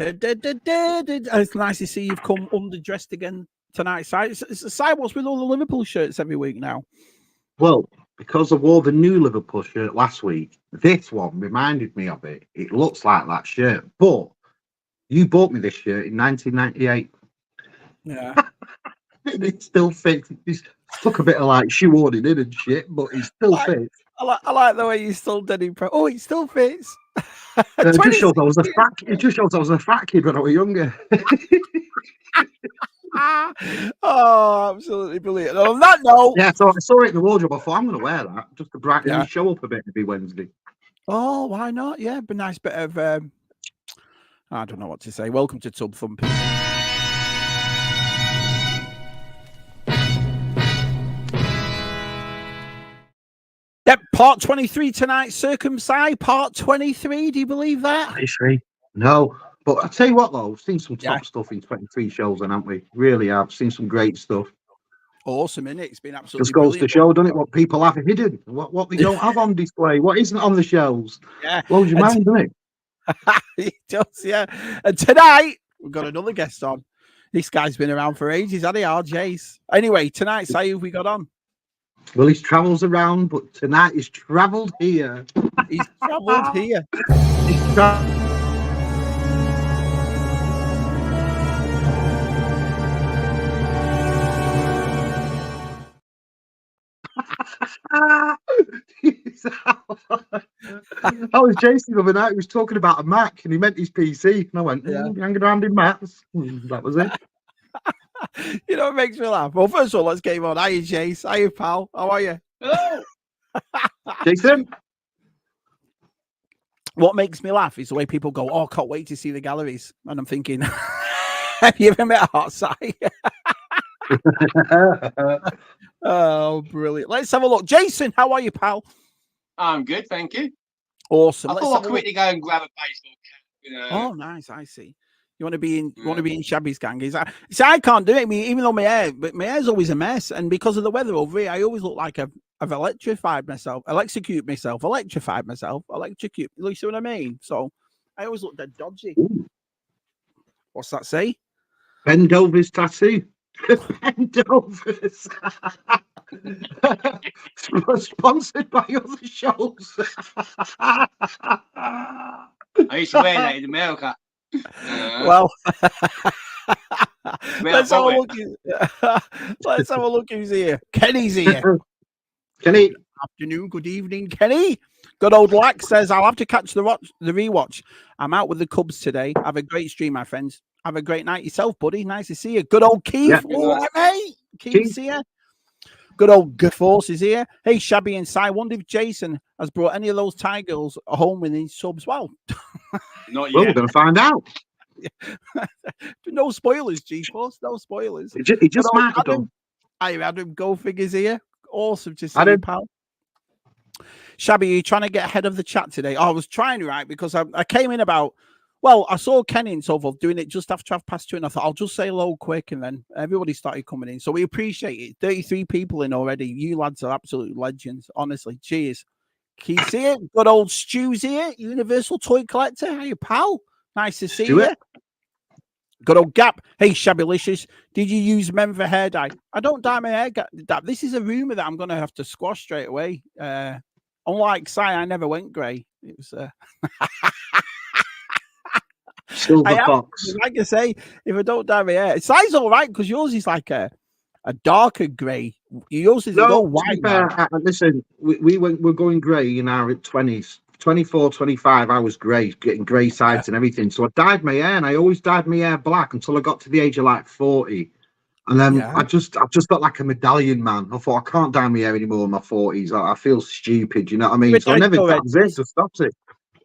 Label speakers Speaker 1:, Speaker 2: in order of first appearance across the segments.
Speaker 1: It's nice to see you've come underdressed again tonight, Si. It's Si, what's with all the Liverpool shirts every week now?
Speaker 2: Well, because I wore the new Liverpool shirt last week, this one reminded me of it. It looks like that shirt, but you bought me this shirt in 1998.
Speaker 1: Yeah.
Speaker 2: And it still fits. It's took a bit of like shoehorning in and shit, but it still fits.
Speaker 1: I like the way you still dead impressed. Oh, it still fits.
Speaker 2: It just shows I was a fat. It just shows I was a fat kid when I was younger.
Speaker 1: Oh, absolutely brilliant. On that note,
Speaker 2: Yeah, so I saw it in the wardrobe. I thought I'm going to wear that just to brighten the show up a bit every Wednesday.
Speaker 1: Oh, why not? Yeah, be a nice bit of. I don't know what to say. Welcome to Tub Thumpers. Yep, part 23 tonight. Circumcised, part 23. Do you believe that?
Speaker 2: 23. No, but I tell you what, though, we've seen some top stuff in 23 shows, haven't we? Really have seen some great stuff.
Speaker 1: Awesome, isn't it? It's been absolutely
Speaker 2: just goes
Speaker 1: brilliant.
Speaker 2: to show, doesn't it? What people have hidden, what they don't have on display, what isn't on the shelves.
Speaker 1: Yeah,
Speaker 2: blows your mind, doesn't it?
Speaker 1: It does, yeah. And tonight we've got another guest on. This guy's been around for ages, hasn't he? RJ's. Anyway, tonight, say who we got on.
Speaker 2: Well, he travels around, but tonight he's travelled here.
Speaker 1: He's travelled here.
Speaker 2: He's travelled. I was Jason the other night. He was talking about a Mac and he meant his PC. And I went, hanging around in Macs. That was it.
Speaker 1: You know what makes me laugh? Well, first of all, let's get him on. Hiya, Jace. Hiya, pal. How are you?
Speaker 3: Hello.
Speaker 2: Jason?
Speaker 1: What makes me laugh is the way people go, oh, can't wait to see the galleries. And I'm thinking, have you ever met Heartside? Oh, brilliant. Let's have a look. Jason, how are you, pal?
Speaker 3: I'm good, thank you.
Speaker 1: Awesome.
Speaker 3: I thought I'd quickly go and grab a baseball cap. You know.
Speaker 1: Oh, nice. I see. You want to be in Shabby's gang? See, I can't do it. I mean, even though my hair's always a mess, and because of the weather over here, I always look like I've electrified myself. You see what I mean? So I always look dead dodgy.
Speaker 2: Ooh.
Speaker 1: What's that say?
Speaker 2: Bendover's tattoo. Bendover's. Sponsored by other shows.
Speaker 3: I used to wear that in America.
Speaker 1: Well, let's have a look who's here. Kenny's here.
Speaker 2: Kenny.
Speaker 1: Good afternoon, good evening, Kenny. Good old Lack says, I'll have to catch the rewatch. I'm out with the Cubs today. Have a great stream, my friends. Have a great night yourself, buddy. Nice to see you. Good old Keith.
Speaker 2: Yeah.
Speaker 1: All right, mate. Keith's here. Good old Good Force is here. Hey, Shabby and Si, I wonder if Jason has brought any of those Thai girls home with his subs. Well,
Speaker 3: not yet.
Speaker 2: Well, we're going to find out.
Speaker 1: No spoilers, G-Force. No spoilers.
Speaker 2: He just might have done.
Speaker 1: Hi, Adam. Go figures here. Awesome to see you, pal. Shabby, are you trying to get ahead of the chat today? Oh, I was trying, right? Because I came in about... Well, I saw Kenny and so forth doing it just after 2:30, and I thought I'll just say hello quick, and then everybody started coming in. So we appreciate it. 33 people in already. You lads are absolute legends. Honestly, cheers. Keith's here. Good old Stu's here. Universal Toy Collector. Hey, pal. Nice to see you. Good old Gap. Hey, Shabbylicious. Did you use men for hair dye? I don't dye my hair. Gap. This is a rumor that I'm going to have to squash straight away. Unlike Si, I never went grey. It was...
Speaker 2: Silver fox.
Speaker 1: Like I say, if I don't dye my hair, Si's all right because yours is like a darker grey. Yours is all white.
Speaker 2: Listen, we're going grey in our 20s. 24, 25, I was grey, getting grey sides and everything. So I dyed my hair, and I always dyed my hair black until I got to the age of like 40. And then I just got like a medallion man. I thought I can't dye my hair anymore in my 40s. I feel stupid, you know what I mean? So I never did this to stop it.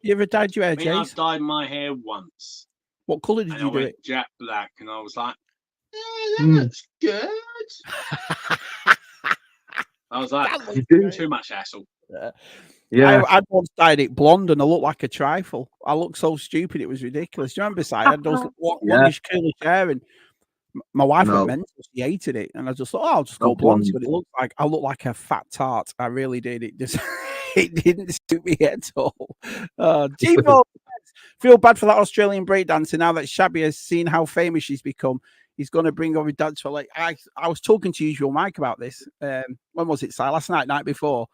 Speaker 1: You ever dyed your hair, Jace?
Speaker 3: I've dyed my hair once.
Speaker 1: What colour did you do it?
Speaker 3: Jet black, and I was like, that looks good. I was like, too much hassle.
Speaker 1: Yeah, I once dyed it blonde, and I looked like a trifle. I looked so stupid, it was ridiculous. Do you remember, Si? I had those longish, curly hair, and my wife went mental. She hated it, and I just thought, I'll just go blonde. But it looked like I looked like a fat tart. I really did. It just It didn't suit me at all. G4 feel bad for that Australian breakdancer now that Shabby has seen how famous she's become. He's going to bring over dance for like I was talking to Usual Mike about this. When was it? Si? Last night before.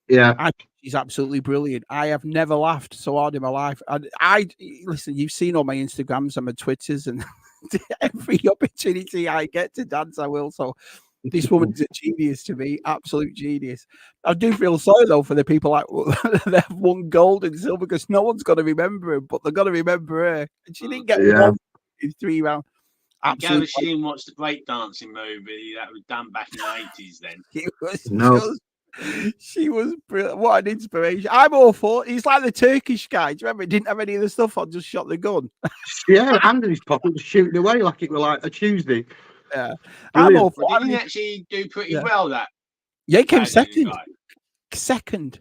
Speaker 2: Yeah,
Speaker 1: I think she's absolutely brilliant. I have never laughed so hard in my life. I listen. You've seen all my Instagrams and my Twitters, and every opportunity I get to dance, I will. So this woman's a genius to me, absolute genius. I do feel sorry though for the people like they've won gold and silver because no one's going to remember him, but they're going to remember her. And she didn't get one in 3 rounds.
Speaker 3: Absolutely. She didn't watch the breakdancing movie that was done back in the 80s. Then
Speaker 1: she was brilliant. What an inspiration! I'm all for. He's like the Turkish guy. Do you remember? He didn't have any of the stuff on, just shot the gun.
Speaker 2: Yeah, hand in his pocket, was shooting away like it was like a Tuesday.
Speaker 1: Yeah,
Speaker 2: brilliant.
Speaker 1: I'm all for.
Speaker 3: Didn't he actually do pretty well? That
Speaker 1: he came second. Second.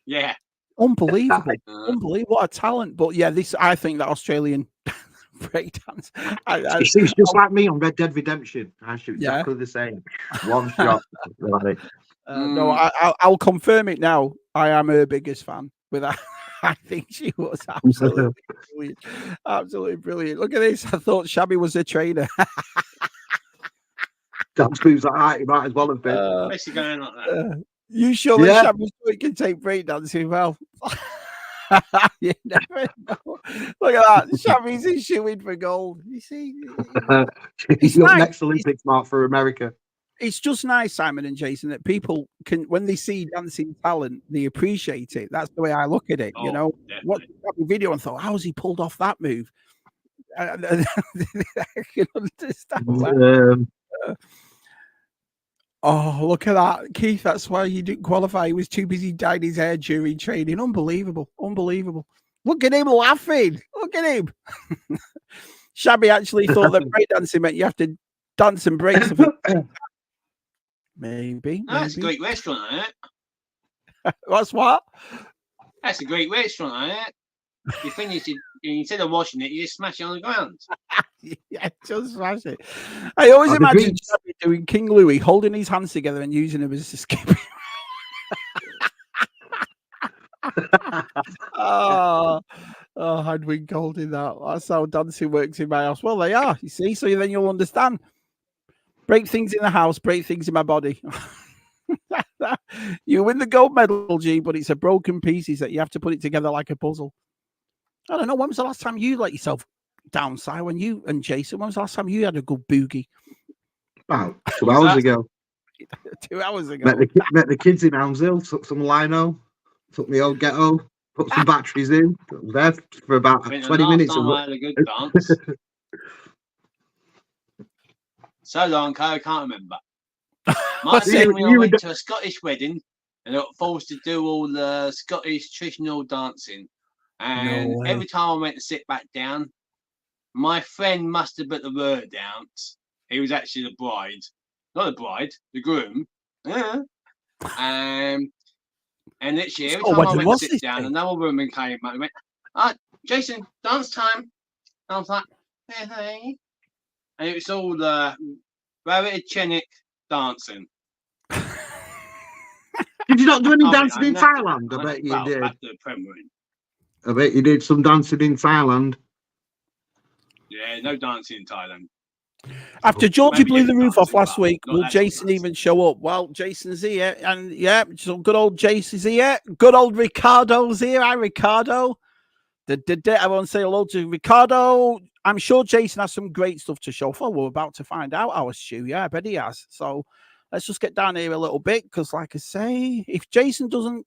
Speaker 3: Yeah,
Speaker 1: unbelievable, unbelievable. What a talent! But yeah, I think that Australian breakdance.
Speaker 2: She's just like me on Red Dead Redemption. I shoot exactly the same. One shot.
Speaker 1: No, I'll confirm it now. I am her biggest fan. I think she was absolutely brilliant. Absolutely brilliant. Look at this. I thought Shabby was a trainer.
Speaker 2: Dance moves like that. He might as well have been.
Speaker 3: Basically going like that.
Speaker 1: You sure that Shabby can take breakdancing well? You never know. Look at that. Shabby's is shooting for gold. You see?
Speaker 2: He's up next Olympics mark for America.
Speaker 1: It's just nice, Simon and Jason, that people can, when they see dancing talent, they appreciate it. That's the way I look at it. You know, what video and thought, how has he pulled off that move? I can understand that. Oh, look at that, Keith. That's why he didn't qualify. He was too busy dyeing his hair during training. Unbelievable. Unbelievable. Look at him laughing. Look at him. Shabby actually thought that breakdancing meant you have to dance and break something. Maybe.
Speaker 3: That's a great restaurant, isn't it?
Speaker 1: What's what?
Speaker 3: That's a great restaurant, isn't it? You finish it, instead of washing it, you just smash it on the ground.
Speaker 1: Yeah, just smash it. I always imagine Shabby doing King Louis, holding his hands together and using them as a skip. I'd win gold in that. That's how dancing works in my house. Well, they are, you see, so then you'll understand. Break things in the house, break things in my body. You win the gold medal, G, but it's a broken pieces that you have to put it together like a puzzle. I don't know. When was the last time you let yourself down, Si? When you and Jason, when was the last time you had a good boogie?
Speaker 2: About 2 hours ago.
Speaker 1: 2 hours ago.
Speaker 2: Met the kids in Hounshill, took some lino, took my old ghetto, put some batteries in. I was there for about 20 minutes.
Speaker 3: I had a good dance. So long, I can't remember. My family went to a Scottish wedding and got forced to do all the Scottish traditional dancing. And every time I went to sit back down, my friend must have put the word dance. He was actually the bride. Not the bride, the groom. And literally, every time I went to sit down, another woman came up and went, Jason, dance time. And I was like, hey. And it was all the Barrett Chenik dancing.
Speaker 2: Did you not do any dancing in Thailand? I bet you did. I bet you did some dancing in Thailand.
Speaker 3: Yeah, no dancing in Thailand.
Speaker 1: After Georgie blew the roof off last week, will Jason even show up? Well, Jason's here, and so good old Jason's here. Good old Ricardo's here. Hi, Ricardo. I want to say hello to Ricardo. I'm sure Jason has some great stuff to show for. We're about to find out, our Stu. Yeah, I bet he has. So let's just get down here a little bit, because like I say, if Jason doesn't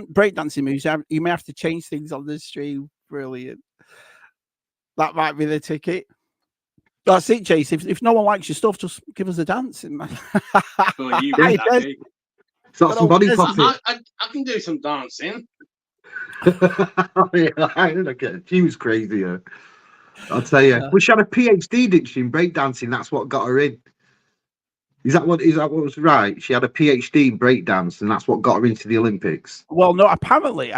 Speaker 1: break dancing moves, you may have to change things on the stream. Brilliant. That might be the ticket. That's it, Jason. If no one likes your stuff, just give us a dance.
Speaker 3: Well, you
Speaker 2: got some body popping.
Speaker 3: I can do some dancing.
Speaker 2: She was crazy. I'll tell you. Well, she had a PhD, didn't she, in breakdancing? That's what got her in. Is that what was right? She had a PhD in breakdance, and that's what got her into the Olympics.
Speaker 1: Well, no, apparently,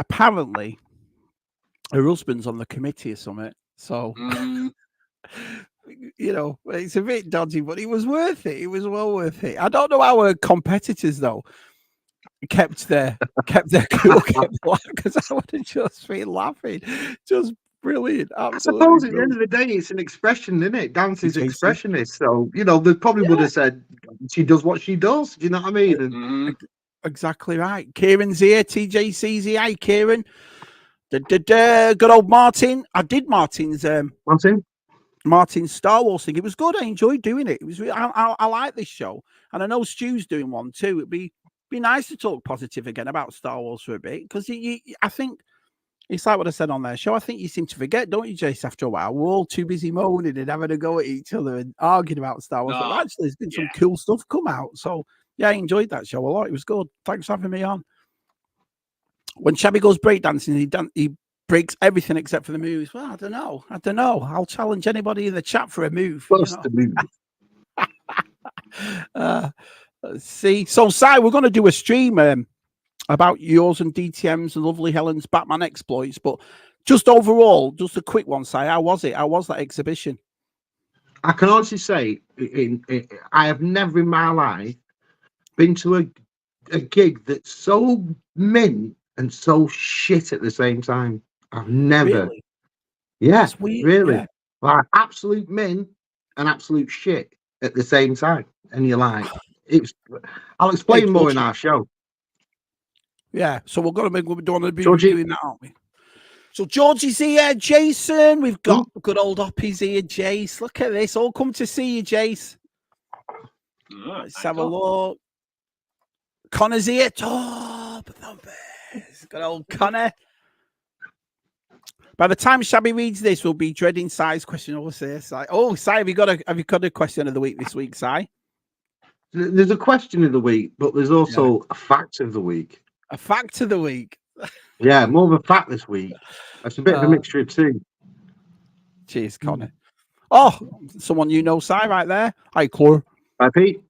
Speaker 1: her husband's on the committee or something. So, you know, it's a bit dodgy, but it was worth it. It was well worth it. I don't know our competitors though. kept their cool, kept because I would have just been laughing. Just brilliant.
Speaker 2: I suppose at the end of the day, it's an expression, isn't it? Dance is expressionist. So, they probably would have said she does what she does. Do you know what I mean? And,
Speaker 1: exactly right. Kieran's here. TJC's here. Hey, Kieran. Good old Martin. I did Martin's Star Wars thing. It was good. I enjoyed doing it. It was. I like this show, and I know Stu's doing one too. It'd be nice to talk positive again about Star Wars for a bit, because I think it's like what I said on their show. I think you seem to forget, don't you, Jace? After a while, we're all too busy moaning and having a go at each other and arguing about Star Wars. But actually, there's been some cool stuff come out. So yeah, I enjoyed that show a lot. It was good. Thanks for having me on. When Shabby goes breakdancing, he breaks everything except for the moves. Well, I don't know. I'll challenge anybody in the chat for a move.
Speaker 2: The move.
Speaker 1: Let's see. So, Si, we're going to do a stream about yours and DTM's and Lovely Helen's Batman exploits. But just overall, just a quick one, Si. How was it? How was that exhibition?
Speaker 2: I can honestly say, I have never in my life been to a gig that's so mint and so shit at the same time. I've never.
Speaker 1: Really?
Speaker 2: Yeah, really.
Speaker 1: Yeah.
Speaker 2: Like absolute mint and absolute shit at the same time. And you're like, I'll explain more in our show.
Speaker 1: Yeah, so we're going to be doing that, aren't we? So Georgie's here, Jason. We've got good old Oppies here, Jace. Look at this. All come to see you, Jace. Let's have a look. Connor's here. Tub Thumpers. Good old Connor. By the time Shabby reads this, we'll be dreading Si's question. Si, have you got a question of the week this week, Si?
Speaker 2: There's a question of the week, but there's also a fact of the week.
Speaker 1: A fact of the week.
Speaker 2: Yeah, more of a fact this week. That's a bit of a mixture of two.
Speaker 1: Cheers, Connor. Oh, someone you know, Si, right there. Hi, Clore.
Speaker 2: Hi, Pete.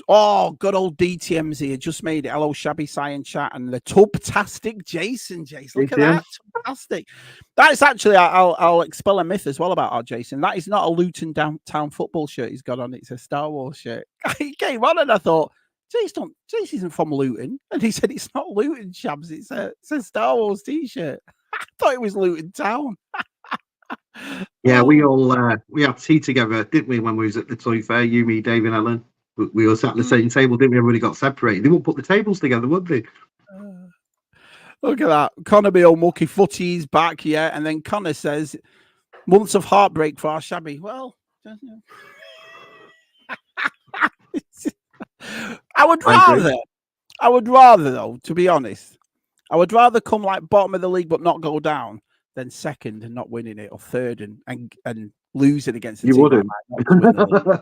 Speaker 1: Oh, good old DTM's here. Si made it. Hello, Shabby Si in chat. And the Tubtastic Jason. Look at that. Tubtastic. That is actually, I'll expel a myth as well about our Jason. That is not a Luton Town football shirt he's got on. It's a Star Wars shirt. He came on and I thought, Jace isn't from Luton. And he said, it's not Luton, Shabs. It's a Star Wars t-shirt. I thought it was Luton Town.
Speaker 2: Yeah, we had tea together, didn't we, when we was at the Toy Fair? You, me, Dave and Ellen. We all sat at the same table, didn't we? Everybody got separated. They wouldn't put the tables together, would they?
Speaker 1: Look at that. Connor be old mucky footy's back, yeah. And then Connor says, months of heartbreak for our Shabby. Well, I would rather, though, to be honest, I would rather come like bottom of the league but not go down than second and not winning it, or third and losing against the
Speaker 2: you
Speaker 1: team.
Speaker 2: Wouldn't.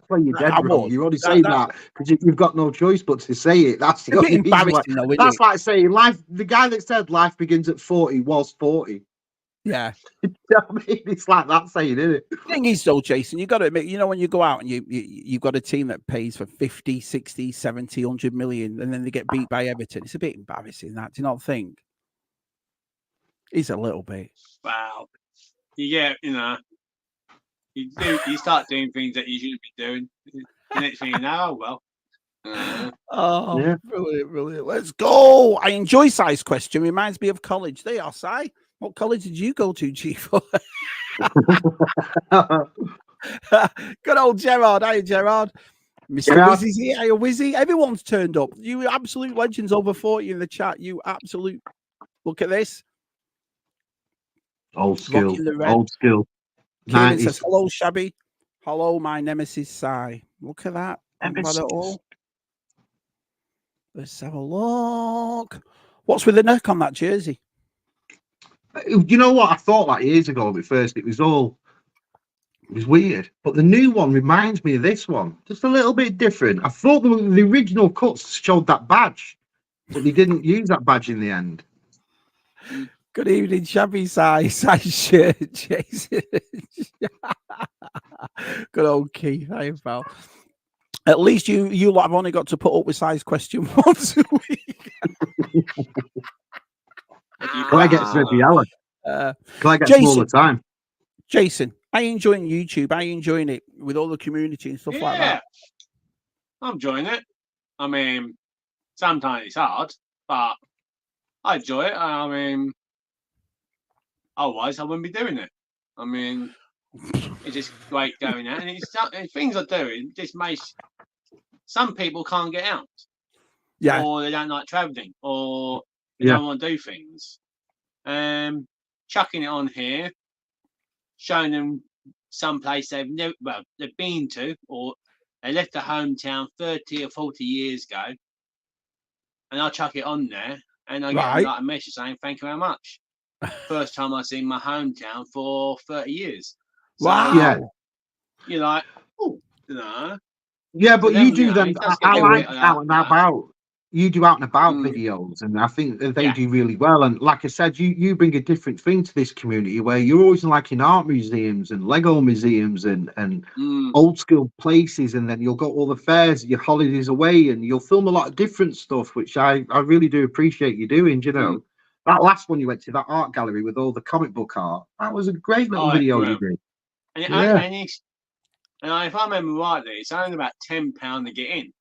Speaker 2: Well, you're dead wrong. You already say that because you've got no choice but to say it. That's the only embarrassing, though, that's like saying life. The guy that said life begins at 40 was 40.
Speaker 1: Yeah.
Speaker 2: You know what I mean? It's like that saying, isn't it?
Speaker 1: The thing is, though, Jason, you got to admit, when you go out and you've got a team that pays for 50, 60, 70, 100 million, and then they get beat by Everton, it's a bit embarrassing, that. Do you not think? It's a little bit.
Speaker 3: Wow. You get, you start doing things that you shouldn't be doing. The next thing you know, well.
Speaker 1: Yeah. Brilliant. Let's go. I enjoy Si's question. Reminds me of college. They are, Si. What college did you go to, Chief? Good old Gerard. Hi, Gerard. Mr. Wizzy's here. Hey, Wizzy. Everyone's turned up. You absolute legends over 40 in the chat. You absolute. Look at this.
Speaker 2: Old skill. Old skill.
Speaker 1: Kieran says, hello, Shabby. Hello, my nemesis, Si. Look at that. About it all. Let's have a look. What's with the neck on that jersey?
Speaker 2: You know what? I thought that years ago at first. It was weird. But the new one reminds me of this one. Just a little bit different. I thought the original cuts showed that badge, but they didn't use that badge in the end.
Speaker 1: Good evening, Shabby Si shirt, Jason. Good old Keith. Hey, pal. At least you lot have only got to put up with Si's question once a week.
Speaker 2: Can I get Smithy Allen? Can I get Jason, all the time?
Speaker 1: Jason, are you enjoying YouTube? Are you enjoying it with all the community and stuff like that?
Speaker 3: I'm enjoying it. I mean, sometimes it's hard, but I enjoy it. I mean, otherwise I wouldn't be doing it. I mean, it's just great going out, and it's things I do. It just makes some people can't get out, or they don't like traveling, or they don't want to do things. Chucking it on here, showing them some place they've been to, or they left their hometown 30 or 40 years ago, and I'll chuck it on there, and I get like a message saying thank you very much. First time I've seen my hometown for 30 years. So, you're like, oh, you know.
Speaker 2: Yeah, but you do them. I like out and about. You do out and about videos, and I think they do really well. And like I said, you bring a different thing to this community where you're always like in art museums and Lego museums and old school places, and then you'll go all the fairs, your holidays away, and you'll film a lot of different stuff, which I really do appreciate you doing. You know, that last one you went to, that art gallery with all the comic book art, that was a great little video you did.
Speaker 3: And if I remember rightly, it's only about £10 to get in.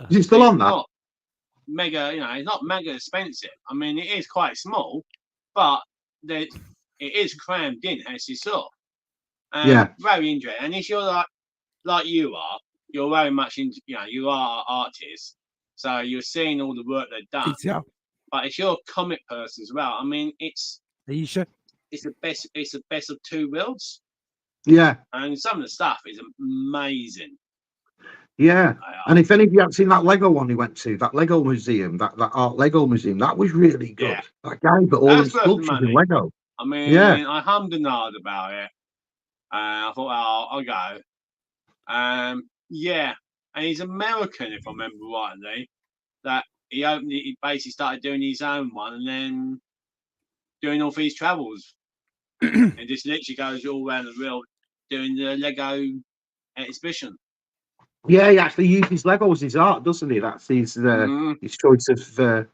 Speaker 2: Is it still on that?
Speaker 3: Not mega, it's not mega expensive. I mean, it is quite small, but it is crammed in, as you saw. Very interesting. And if you're like you are, you're very much into, you are an artist, so you're seeing all the work they've done.
Speaker 1: Yeah.
Speaker 3: But if you're a comic person as well, I mean, it's the best of two worlds.
Speaker 2: Yeah.
Speaker 3: And some of the stuff is amazing.
Speaker 2: Yeah. And if any of you haven't seen that Lego one he went to, that Lego museum, that art Lego museum, that was really good. Yeah. That guy got all his sculptures in Lego.
Speaker 3: I mean, I hummed and hawed about it. I thought, I'll go. And he's American, if I remember rightly. That he basically started doing his own one and then doing all these travels. And just literally goes all around the world doing the Lego exhibition.
Speaker 2: Yeah, he actually uses Lego as his art, doesn't he? That's his choice of.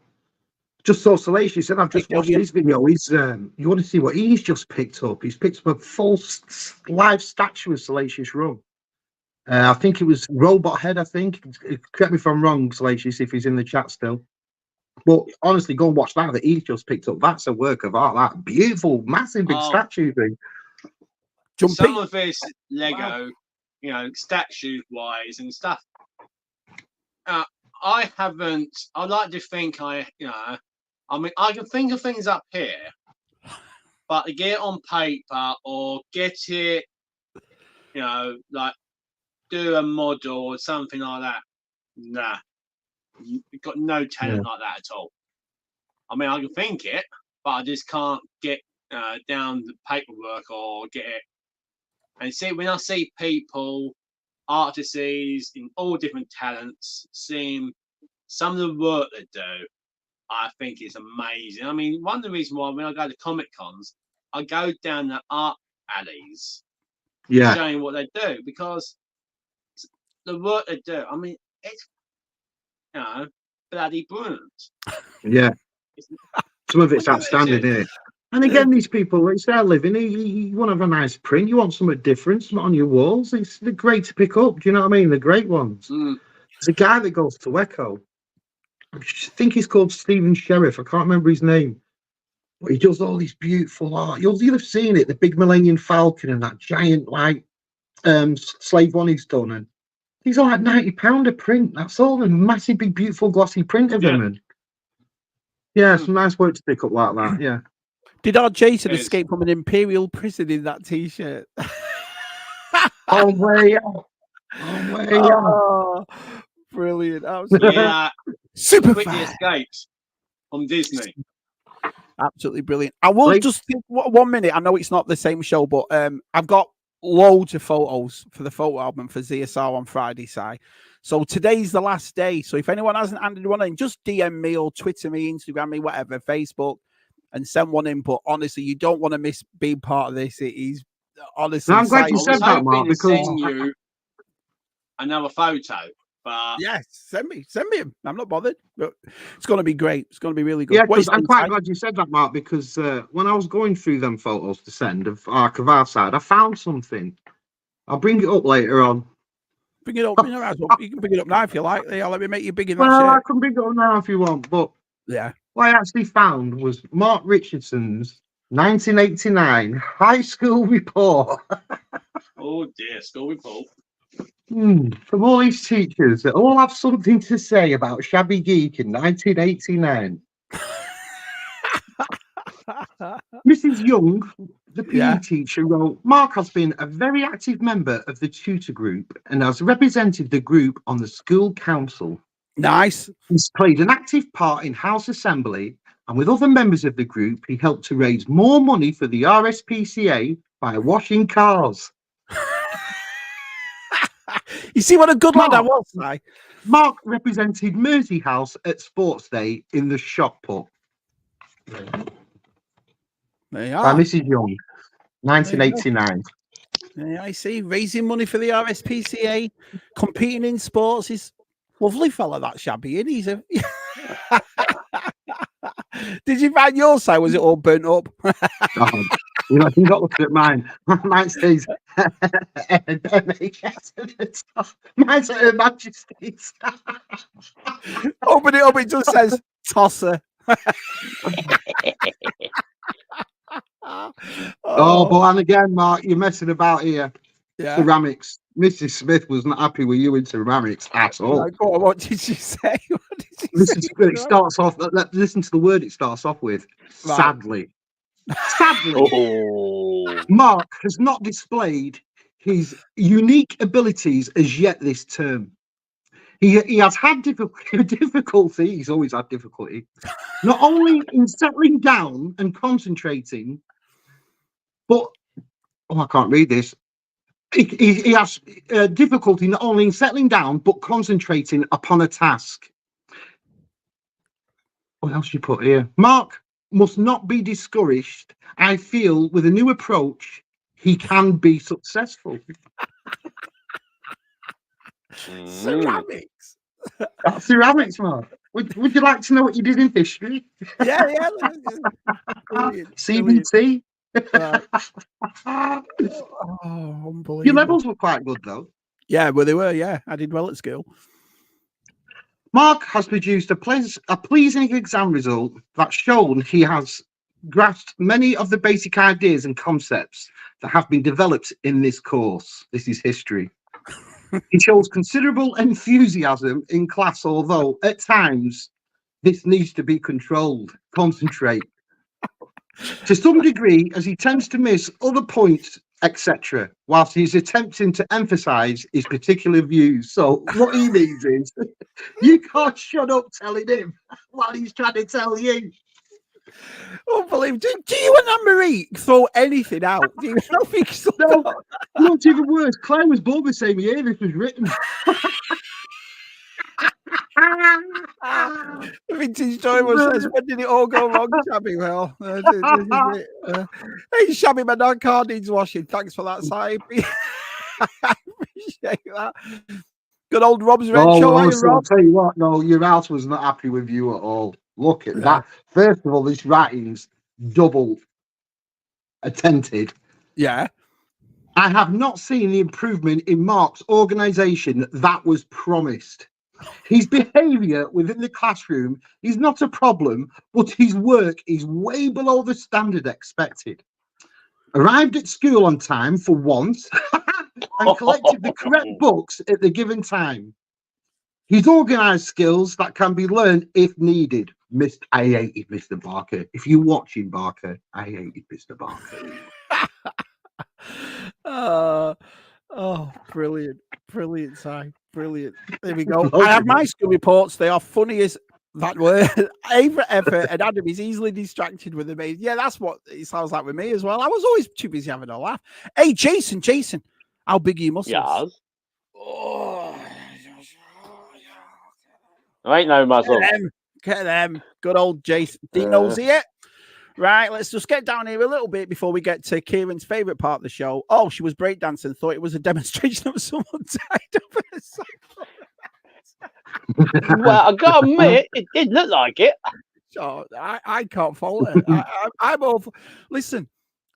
Speaker 2: Just so Salacious said, I've just watched his video. He's you want to see what he's just picked up? He's picked up a full live statue of Salacious Rum. I think it was Robot Head. I think. Correct me if I'm wrong, Salacious, if he's in the chat still. But honestly, go and watch that he's just picked up. That's a work of art. That beautiful, massive, big statue thing.
Speaker 3: Some of this Lego, statue wise and stuff. I haven't. I like to think I mean, I can think of things up here, but to get it on paper or get it, like do a model or something like that, nah. You've got no talent like that at all. I mean, I can think it, but I just can't get down the paperwork or get it. And see, when I see people, artists in all different talents, seeing some of the work they do, I think is amazing. I mean, one of the reasons why when I go to Comic Cons, I go down the art alleys, showing what they do, because the work they do, I mean, it's bloody brilliant.
Speaker 2: Yeah. Some of it's outstanding, isn't it? And again, these people, it's their living. You want to have a nice print. You want something different, not on your walls. They're great to pick up. Do you know what I mean? They're great ones. There's a guy that goes to Echo. I think he's called Stephen Sheriff. I can't remember his name. But he does all these beautiful art. You'll have seen it, the big Millennium Falcon and that giant, slave one he's done. And these are like £90 a print. That's all. A massive, big, beautiful, glossy print of him. And some nice work to pick up like that. Yeah.
Speaker 1: Did our Jason escape from an imperial prison in that t-shirt?
Speaker 2: Oh, way
Speaker 1: brilliant. Absolutely.
Speaker 3: Yeah.
Speaker 1: Super
Speaker 3: quickly escaped from Disney.
Speaker 1: Absolutely brilliant. I will just think 1 minute. I know it's not the same show, but I've got loads of photos for the photo album for ZSR on Friday, Si. So today's the last day. So if anyone hasn't handed one in, just DM me or Twitter me, Instagram me, whatever, Facebook, and send one in. But honestly, you don't want to miss being part of this. It is honestly.
Speaker 2: No, I'm glad you said that, Mark, because
Speaker 3: send you another photo. But
Speaker 1: yes, send me him. I'm not bothered. But it's going to be great. It's going to be really good.
Speaker 2: Yeah, because I'm quite glad you said that, Mark, because when I was going through them photos to send of our side, I found something. I'll bring it up later on.
Speaker 1: Bring it up. You can bring it up now if you like. Yeah, let me make you big in that
Speaker 2: Well, I
Speaker 1: shape.
Speaker 2: can bring it up now if you want, but
Speaker 1: Yeah.
Speaker 2: what I actually found was Mark Richardson's 1989 high school report.
Speaker 3: Oh dear, school report.
Speaker 2: From all these teachers that all have something to say about Shabby Geek in 1989. Mrs. Young, the PE teacher, wrote, Mark has been a very active member of the tutor group and has represented the group on the school council.
Speaker 1: Nice.
Speaker 2: He's played an active part in House Assembly, and with other members of the group, he helped to raise more money for the RSPCA by washing cars.
Speaker 1: You see what a good lad I was, I.
Speaker 2: Mark represented Mersey House at Sports Day in the shot put.
Speaker 1: There you are.
Speaker 2: Mrs. Young, 1989.
Speaker 1: Yeah, I see. Raising money for the RSPCA, competing in sports is lovely fella, that Shabby. And he's a. Did you find your side? Was it all burnt up?
Speaker 2: You know, you got to look at mine. Mine says MHS at the top. Mine's at Her Majesty's.
Speaker 1: Open it up, it just says Tosser.
Speaker 2: But and again, Mark, you're messing about here.
Speaker 1: Yeah.
Speaker 2: Ceramics. Mrs. Smith was not happy with you in ceramics at all.
Speaker 1: Like, what did you say?
Speaker 2: It starts off. Listen to the word it starts off with.
Speaker 1: Right.
Speaker 2: Sadly. Mark has not displayed his unique abilities as yet this term. He has had difficulty. He's always had difficulty, not only in settling down and concentrating, but I can't read this. He has difficulty not only in settling down but concentrating upon a task. What else you put here? Mark must not be discouraged. I feel with a new approach, he can be successful.
Speaker 1: Ceramics.
Speaker 2: That's ceramics, Mark. Would you like to know what you did in history?
Speaker 1: Yeah. Brilliant.
Speaker 2: CBT.
Speaker 1: Right. Unbelievable.
Speaker 2: Your levels were quite good, though.
Speaker 1: Yeah, well, they were. Yeah, I did well at school.
Speaker 2: Mark has produced a pleasing exam result that's shown he has grasped many of the basic ideas and concepts that have been developed in this course. This is history. He shows considerable enthusiasm in class, although at times this needs to be controlled. Concentrate. To some degree, as he tends to miss other points, etc., whilst he's attempting to emphasise his particular views. So what he means is, you can't shut up telling him while he's trying to tell you.
Speaker 1: Unbelievable. Do you and Anne-Marie throw anything out? Do you not think so?
Speaker 2: No, not even worse. Claire was born the same year this was written.
Speaker 1: Vintage Joyman says, when did it all go wrong, Shabby? Well, this is it. Hey, Shabby, my non-car needs washing. Thanks for that, Si. I appreciate that. Good old Rob's Red Show.
Speaker 2: I'll tell you what, no, your house was not happy with you at all. Look at that. First of all, this writing's double attented.
Speaker 1: Yeah.
Speaker 2: I have not seen the improvement in Mark's organisation that was promised. His behaviour within the classroom is not a problem, but his work is way below the standard expected. Arrived at school on time for once and collected the correct books at the given time. His organised skills that can be learned if needed. I hated Mr. Barker. If you're watching, Barker, I hated Mr. Barker.
Speaker 1: Brilliant. Brilliant, Si. Brilliant. There we go. I have my school reports. They are funny as that word. Favorite effort, and Adam is easily distracted with the Yeah, that's what it sounds like with me as well. I was always too busy having a laugh. Hey, Jason, how big are your muscles?
Speaker 4: Yes.
Speaker 1: Oh,
Speaker 4: there ain't no muscle.
Speaker 1: Get them. Good old Jason. Dino's here. Right, let's just get down here a little bit before we get to Kieran's favourite part of the show. Oh, she was breakdancing, thought it was a demonstration of someone tied up in a cycle.
Speaker 4: Well, I got to admit, it did look like it.
Speaker 1: So I can't fault her. I'm all for, listen,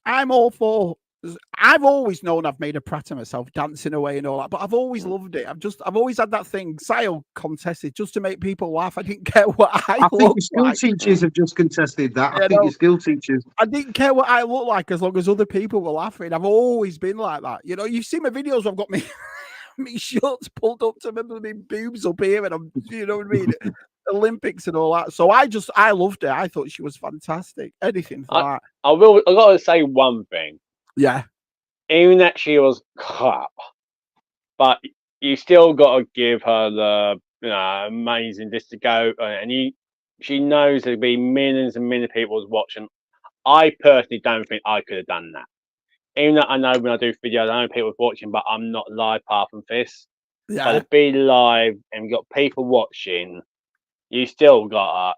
Speaker 1: I'm all for I've always known I've made a prat of myself dancing away and all that, but I've always loved it. I've always had that thing, style contested just to make people laugh. I didn't care what I
Speaker 2: think
Speaker 1: looked
Speaker 2: your skill
Speaker 1: like.
Speaker 2: teachers have just contested that.
Speaker 1: Yeah,
Speaker 2: I think your skill teachers.
Speaker 1: I didn't care what I looked like as long as other people were laughing. I've always been like that. You know, you've seen my videos. I've got me shorts pulled up to my boobs up here, and I'm, you know what I mean, Olympics and all that. So I loved it. I thought she was fantastic. Anything for that.
Speaker 4: I got to say one thing.
Speaker 1: Yeah.
Speaker 4: Even that she was crap, but you still got to give her the amazing this to go, and she knows there'll be millions and millions of people watching. I personally don't think I could have done that. Even though I know when I do videos, I know people watching, but I'm not live apart from this.
Speaker 1: Yeah.
Speaker 4: But to be live and you got people watching, you still got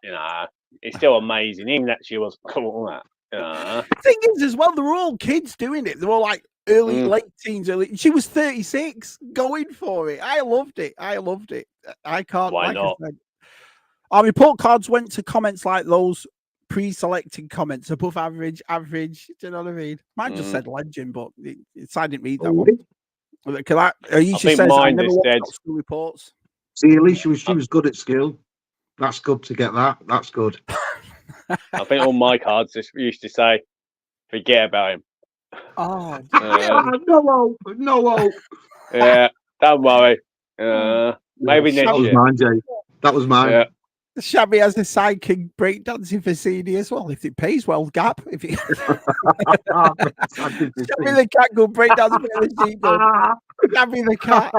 Speaker 4: it's still amazing. Even that she was cool.
Speaker 1: Thing is, as well, they're all kids doing it. They're all like late teens, early. She was 36, going for it. I loved it. I can't.
Speaker 4: Why not?
Speaker 1: Our report cards went to comments like those pre-selected comments above average. Do you know what I mean? Mine just said legend, but I didn't read that one. Aisha says I never watched school reports.
Speaker 2: See, at least she was good at skill. That's good to get that. That's good.
Speaker 4: I think all my cards just used to say, "Forget about him."
Speaker 1: Oh,
Speaker 2: no hope.
Speaker 4: Yeah, don't worry. Maybe next year.
Speaker 2: That was mine, Jay. That was mine.
Speaker 4: Yeah.
Speaker 1: Shabby has a sidekick breakdancing for CD as well. If it pays well, Gap. If it Shabby the cat go breakdancing for the sheep. Shabby the cat.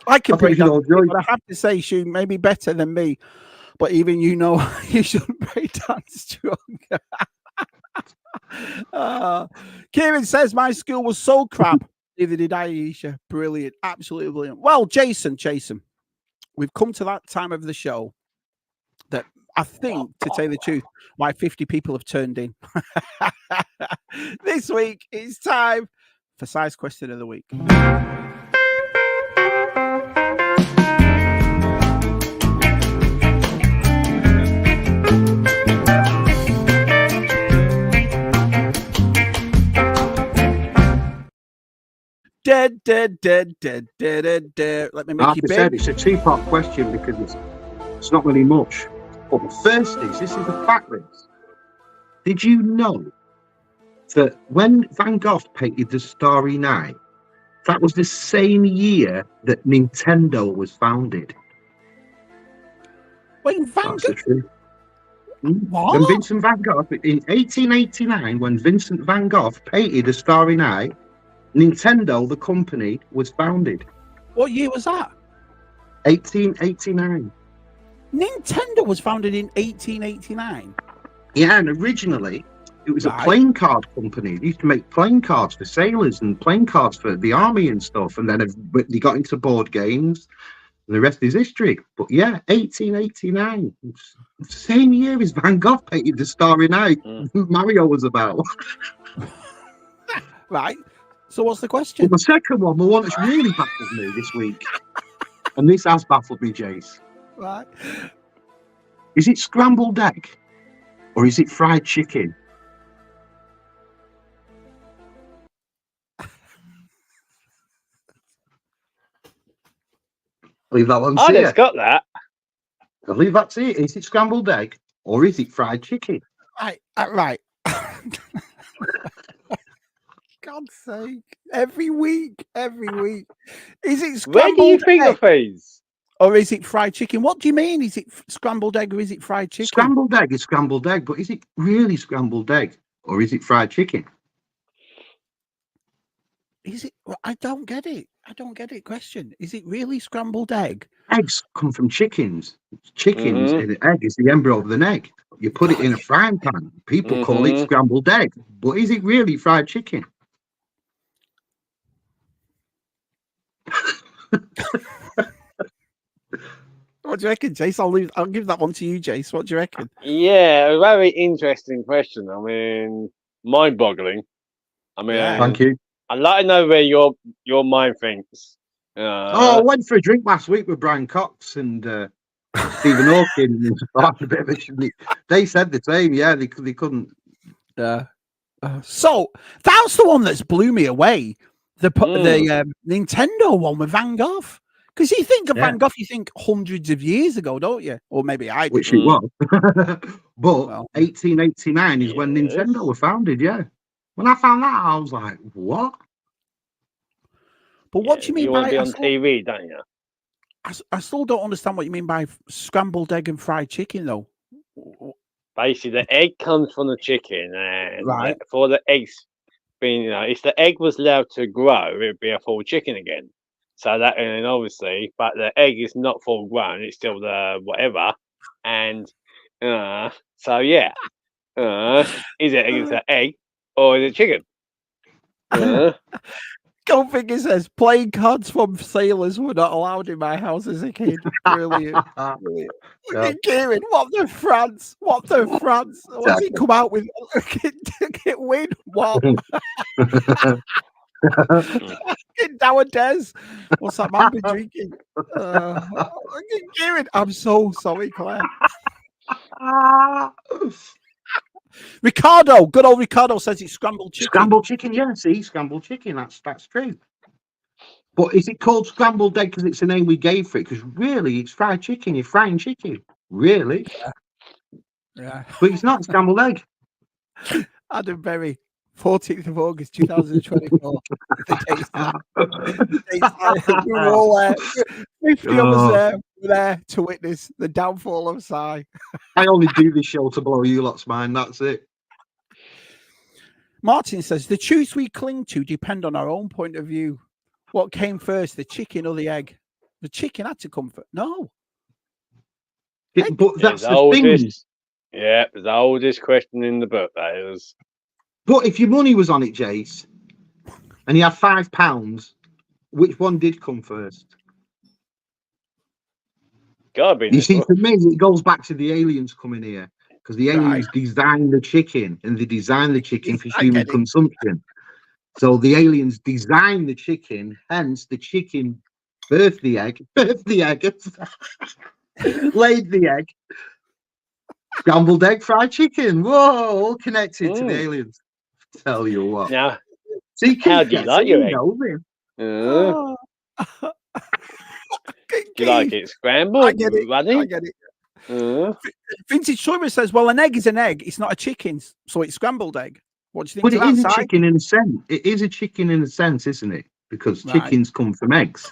Speaker 1: I can break dance, but I have to say she may be better than me. But even you shouldn't break dance stronger. Kieran says my school was so crap. Neither did I, Aisha. Brilliant, absolutely brilliant. Well, Jason, we've come to that time of the show that I think, to tell you the truth, why 50 people have turned in. This week it's time for Size Question of the Week. Dead. Let me make you big.
Speaker 2: It's a two-part question because it's not really much. But the first is, this is the fact list. Did you know that when Van Gogh painted the Starry Night, that was the same year that Nintendo was founded?
Speaker 1: Wait, Van Gogh? What?
Speaker 2: When Vincent Van Gogh, in 1889, when Vincent Van Gogh painted the Starry Night, Nintendo, the company, was founded.
Speaker 1: What year was that?
Speaker 2: 1889.
Speaker 1: Nintendo was founded in 1889?
Speaker 2: Yeah, and originally it was a playing card company. They used to make playing cards for sailors and playing cards for the army and stuff. And then they got into board games. And the rest is history. But yeah, 1889. It's the same year as Van Gogh painted the Starry Night. Mario was about.
Speaker 1: Right. So what's the question?
Speaker 2: Well, the second one, the one that's really baffled me this week, and this has baffled me, Jace.
Speaker 1: Right.
Speaker 2: Is it scrambled egg or is it fried chicken? Leave that one to you.
Speaker 4: I just got that.
Speaker 2: I'll leave that to you. Is it scrambled egg or is it fried chicken?
Speaker 1: Right. God's sake. Every week. Is it scrambled
Speaker 4: Where do you think of things?
Speaker 1: Or is it fried chicken? What do you mean? Is it scrambled egg or is it fried chicken?
Speaker 2: Scrambled egg is scrambled egg, but is it really scrambled egg or is it fried chicken?
Speaker 1: Is it? I don't get it. Question. Is it really scrambled egg?
Speaker 2: Eggs come from chickens. Chickens, and the egg is the embryo of an egg. You put it in a frying pan. People call it scrambled egg. But is it really fried chicken?
Speaker 1: What do you reckon, Jace? I'll give that one to you, Jace. What do you reckon?
Speaker 4: Yeah, a very interesting question. I mean, mind-boggling. I mean,
Speaker 2: thank you.
Speaker 4: I'd like to know where your mind thinks.
Speaker 2: I went for a drink last week with Brian Cox and Stephen Hawking. They said the same. Yeah, they couldn't.
Speaker 1: Yeah. So that's the one that's blew me away. The Nintendo one with Van Gogh. Because you think of Van Gogh, you think hundreds of years ago, don't you? Or maybe I did.
Speaker 2: Which it was. But 1889 is when Nintendo were founded, yeah. When I found that, I was like, what?
Speaker 1: But what do you mean
Speaker 4: you
Speaker 1: by...
Speaker 4: You want to be on TV, don't you?
Speaker 1: I still don't understand what you mean by scrambled egg and fried chicken, though.
Speaker 4: Basically, the egg comes from the chicken, and for the eggs being, if the egg was allowed to grow, it would be a full chicken again. So that, and obviously, but the egg is not full grown; it's still the whatever. And so yeah, is it an egg or is it chicken?
Speaker 1: Goldfinger says playing cards from sailors were not allowed in my house as a kid. Brilliant. Brilliant. Look at Kieran. What the France? What the France? What's he come out with? Get win. What? Nowadays. What's that man been drinking? Look at Kieran. I'm so sorry, Claire. Ricardo, good old Ricardo says it's scrambled chicken.
Speaker 2: Scrambled chicken, yeah. See, scrambled chicken. That's true. But is it called scrambled egg because it's the name we gave for it? Because really, it's fried chicken. You're frying chicken, really.
Speaker 1: Yeah.
Speaker 2: But it's not scrambled egg.
Speaker 1: Adam Berry, 14th of August, 2024. We were all there. 50 of us there to witness the downfall of Si.
Speaker 2: I only do this show to blow you lot's mind. That's it.
Speaker 1: Martin says the truths we cling to depend on our own point of view. What came first, the chicken or the egg? The chicken had to come first. No.
Speaker 2: But that's the thing.
Speaker 4: Yeah, the oldest question in the book, that is.
Speaker 2: But if your money was on it, Jace, and you had £5, which one did come first?
Speaker 4: Gotta be.
Speaker 2: You see, for me, it goes back to the aliens coming here because the aliens designed the chicken and they designed the chicken for human consumption. So the aliens designed the chicken, hence the chicken birthed the egg, laid the egg, scrambled egg, fried chicken. Whoa, all connected to the aliens. Tell you what.
Speaker 4: Now,
Speaker 2: see,
Speaker 4: how do you like your egg? Do you like it scrambled?
Speaker 1: I get it. I get it. Vintage Toyman says, well, an egg is an egg. It's not a chicken, so it's scrambled egg. What do you think?
Speaker 2: But it is a chicken in a sense. It is a chicken in a sense, isn't it? Because chickens come from eggs.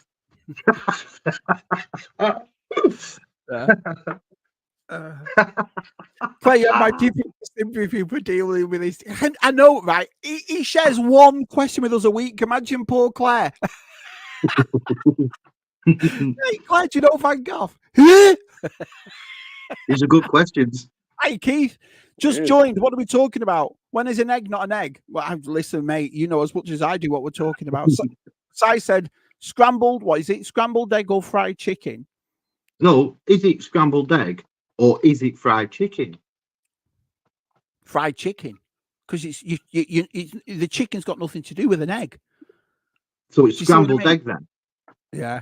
Speaker 1: Play my deepest sympathy for dealing with this. I know, right? He shares one question with us a week. Imagine poor Claire. Hey, Claire, do you know Van Gogh?
Speaker 2: These are good questions.
Speaker 1: Hey, Keith, just joined. What are we talking about? When is an egg not an egg? Well, listen, mate, you know as much as I do what we're talking about. So I said scrambled. What is it? Scrambled egg or fried chicken?
Speaker 2: No, is it scrambled egg or is it fried chicken?
Speaker 1: Fried chicken, because it's the chicken's got nothing to do with an egg.
Speaker 2: So it's scrambled egg then.
Speaker 1: Yeah.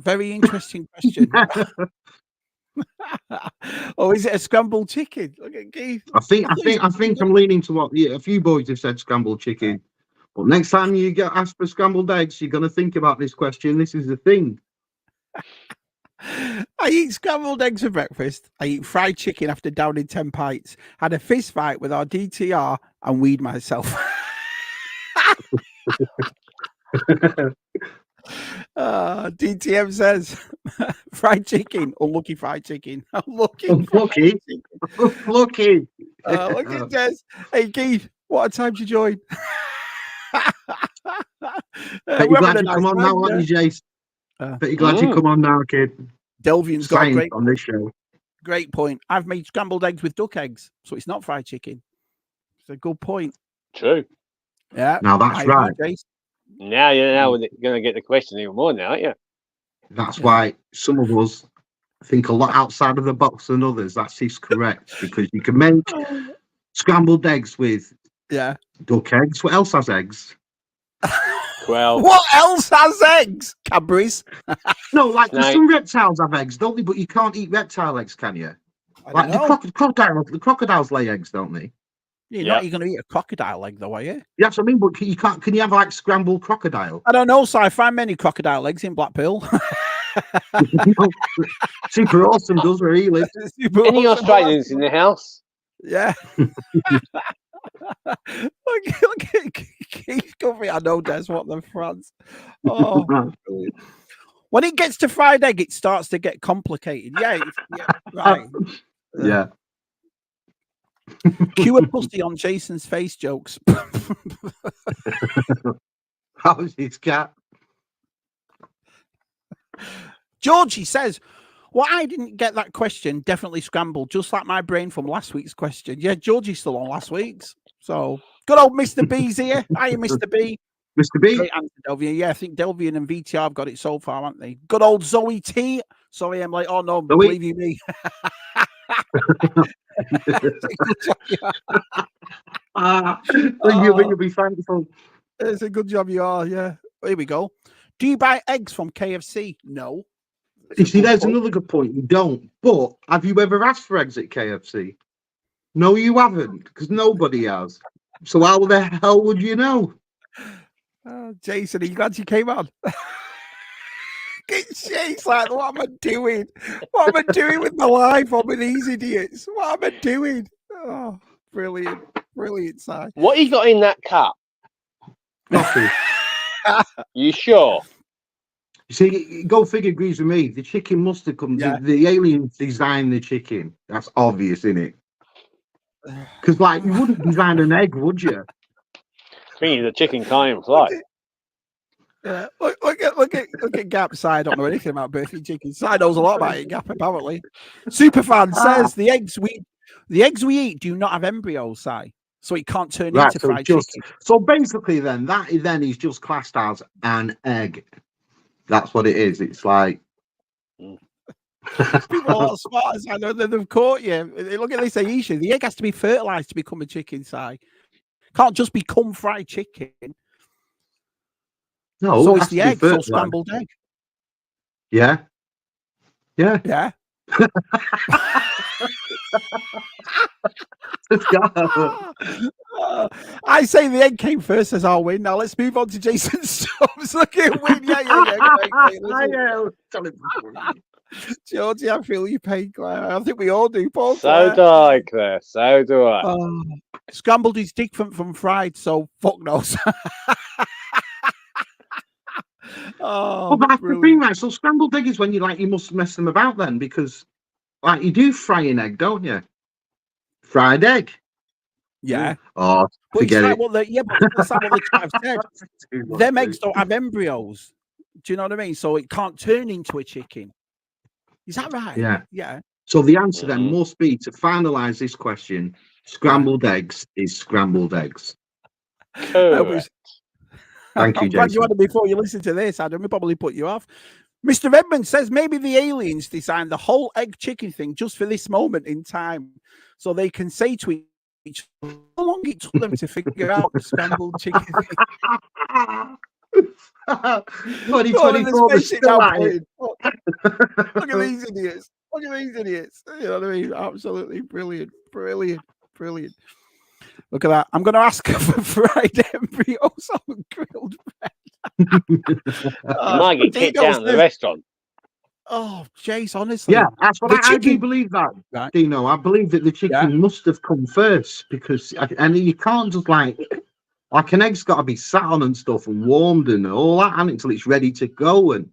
Speaker 1: Very interesting question. Or is it a scrambled chicken? Look at Keith.
Speaker 2: I think I'm leaning to what a few boys have said scrambled chicken. But next time you get asked for scrambled eggs, you're gonna think about this question. This is the thing.
Speaker 1: I eat scrambled eggs for breakfast. I eat fried chicken after downing 10 pints. Had a fist fight with our DTR and weed myself. DTM says fried chicken, unlucky fried chicken. Unlucky.
Speaker 2: Look
Speaker 1: at Des. Hey Keith, what a time to join.
Speaker 2: Bet you're glad you come on now, aren't you, Jace? Bet you're glad you come on now, kid.
Speaker 1: Delvian's got a great
Speaker 2: on this show.
Speaker 1: Great point. I've made scrambled eggs with duck eggs, so it's not fried chicken. It's a good point.
Speaker 4: True.
Speaker 1: Yeah.
Speaker 2: Now that's right.
Speaker 4: Now we're going to get the question even more now, aren't you?
Speaker 2: That's why some of us think a lot outside of the box than others. That is correct, because you can make scrambled eggs with duck eggs. What else has eggs?
Speaker 4: Well,
Speaker 1: what else has eggs? Cadbury's.
Speaker 2: No, like some reptiles have eggs, don't they? But you can't eat reptile eggs, can you? Like the crocodiles lay eggs, don't they?
Speaker 1: You're not going to eat a crocodile egg, though, are you?
Speaker 2: Yeah, that's what I mean. But you can't. Can you have like scrambled crocodile?
Speaker 1: I don't know. So I find many crocodile eggs in Blackpool.
Speaker 2: Super awesome, does where he lives.
Speaker 4: Any Australians in the house?
Speaker 1: Yeah. look at Keith Coffee. I know Des what the France. Oh, brilliant. When it gets to fried egg, it starts to get complicated. Yeah, right.
Speaker 2: Yeah.
Speaker 1: Cue a pussy on Jason's face jokes.
Speaker 2: How was his cat?
Speaker 1: Georgie says, well, I didn't get that question. Definitely scrambled, just like my brain from last week's question. Yeah, Georgie's still on last week's. So good old Mr. B's here. Hiya, Mr. B.
Speaker 2: Mr. B.
Speaker 1: Great answer, Delvian. Yeah, I think Delvian and VTR have got it so far, haven't they? Good old Zoe T. Sorry, I'm like, oh no,
Speaker 2: Zoe.
Speaker 1: believe you me.
Speaker 2: You'll be thankful.
Speaker 1: It's a good job you are, yeah. Here we go. Do you buy eggs from KFC? No.
Speaker 2: You see, there's another good point. You don't. But have you ever asked for eggs at KFC? No, you haven't, because nobody has. So how the hell would you know?
Speaker 1: Jason, are you glad you came on? It's like, what am I doing? What am I doing with my life? I'm with these idiots. What am I doing? Oh, brilliant. Brilliant, Si.
Speaker 4: What you got in that cup?
Speaker 2: Coffee.
Speaker 4: You sure?
Speaker 2: You see, Go Figure agrees with me. The chicken must have come.
Speaker 1: Yeah.
Speaker 2: The aliens designed the chicken. That's obvious, isn't it? Because, like, you wouldn't design an egg, would you?
Speaker 4: Meaning the chicken can't even fly.
Speaker 1: Yeah, look at Gap. Si, I don't know anything about birthday chicken. Si knows a lot about it. Gap, apparently. Superfan says the eggs we eat do not have embryos, Si, so it can't turn into fried chicken.
Speaker 2: So basically, then that is just classed as an egg. That's what it is. It's like
Speaker 1: people are not smart as I know that they've caught you. Look at this, Aisha. The egg has to be fertilized to become a chicken, Si. Can't just become fried chicken.
Speaker 2: No,
Speaker 1: so it's the egg, so scrambled egg.
Speaker 2: Yeah. Yeah.
Speaker 1: Yeah. I say the egg came first as our win. Now let's move on to Jason Stubbs. Look at win. Yeah. Georgie, I feel your pain, Claire. I think we all do, Paul.
Speaker 4: So do I, Claire. So do I.
Speaker 1: Scrambled is different from fried, so fuck knows.
Speaker 2: Well, that's the thing, right? So scrambled egg is when you must mess them about then, because like you do fry an egg, don't you? Fried egg.
Speaker 1: Yeah.
Speaker 2: Oh,
Speaker 1: but
Speaker 2: forget it.
Speaker 1: But that's like what the chat said. Them eggs don't have embryos. Do you know what I mean? So it can't turn into a chicken. Is that right?
Speaker 2: Yeah.
Speaker 1: Yeah.
Speaker 2: So the answer then must be, to finalize this question, scrambled eggs is scrambled eggs.
Speaker 4: Correct.
Speaker 2: Thank you,
Speaker 1: I'm glad
Speaker 2: Jason.
Speaker 1: you had it before you listen to this, Adam. We probably put you off. Mr. Edmund says maybe the aliens designed the whole egg chicken thing just for this moment in time, so they can say to each other how long it took them to figure out the scrambled chicken thing.
Speaker 2: 2024 is still at it.
Speaker 1: Look at these idiots. Look at these idiots. You know what I mean? Absolutely brilliant. Brilliant. Brilliant. Look at that. I'm going to ask her for fried embryos on grilled bread.
Speaker 4: You might get kicked out of the restaurant.
Speaker 1: Oh, Jace, honestly.
Speaker 2: Yeah, that's what I do believe that, right. Dino. I believe that the chicken must have come first, because you can't just like an egg's got to be sat on and stuff and warmed and all that until it's ready to go. And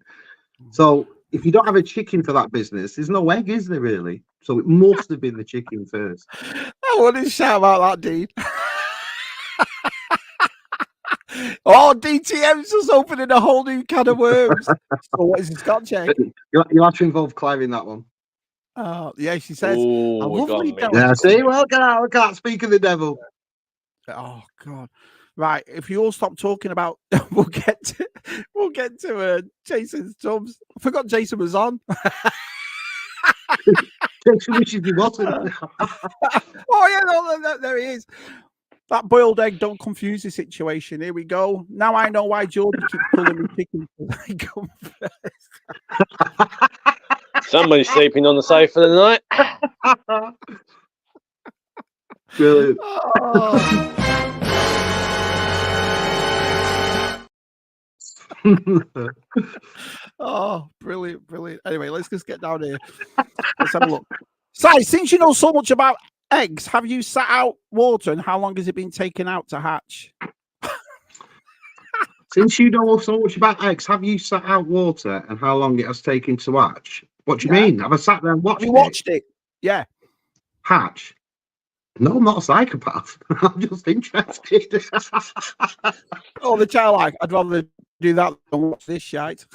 Speaker 2: so if you don't have a chicken for that business, there's no egg, is there really? So it must have been the chicken first.
Speaker 1: I want to shout about that, Dean. Oh, DTM's just opening a whole new can of worms. So what is the Scotch egg?
Speaker 2: You'll have to involve Claire in that one.
Speaker 1: Oh, yeah, she says.
Speaker 2: Yeah, see, well, I can't speak of the devil.
Speaker 1: Oh, God. Right, if you all stop talking about, we'll get to Jason's Tubbs. I forgot Jason was on.
Speaker 2: Jason wishes he wasn't.
Speaker 1: Oh yeah, no, there he is. That boiled egg, don't confuse the situation. Here we go. Now I know why Jordan keeps pulling me chicken.
Speaker 4: Somebody's sleeping on the sofa tonight.
Speaker 2: Brilliant.
Speaker 1: Oh, brilliant, brilliant. Anyway, let's just get down here. Let's have a look. Si, since you know so much about eggs, have you sat out water and how long has it been taken out to hatch?
Speaker 2: Since you know so much about eggs, have you sat out water and how long it has taken to hatch? What do you mean? Have I sat there and watched
Speaker 1: it? Yeah.
Speaker 2: Hatch? No, I'm not a psychopath. I'm just interested.
Speaker 1: Oh, the child like, I'd rather do that than watch this shite.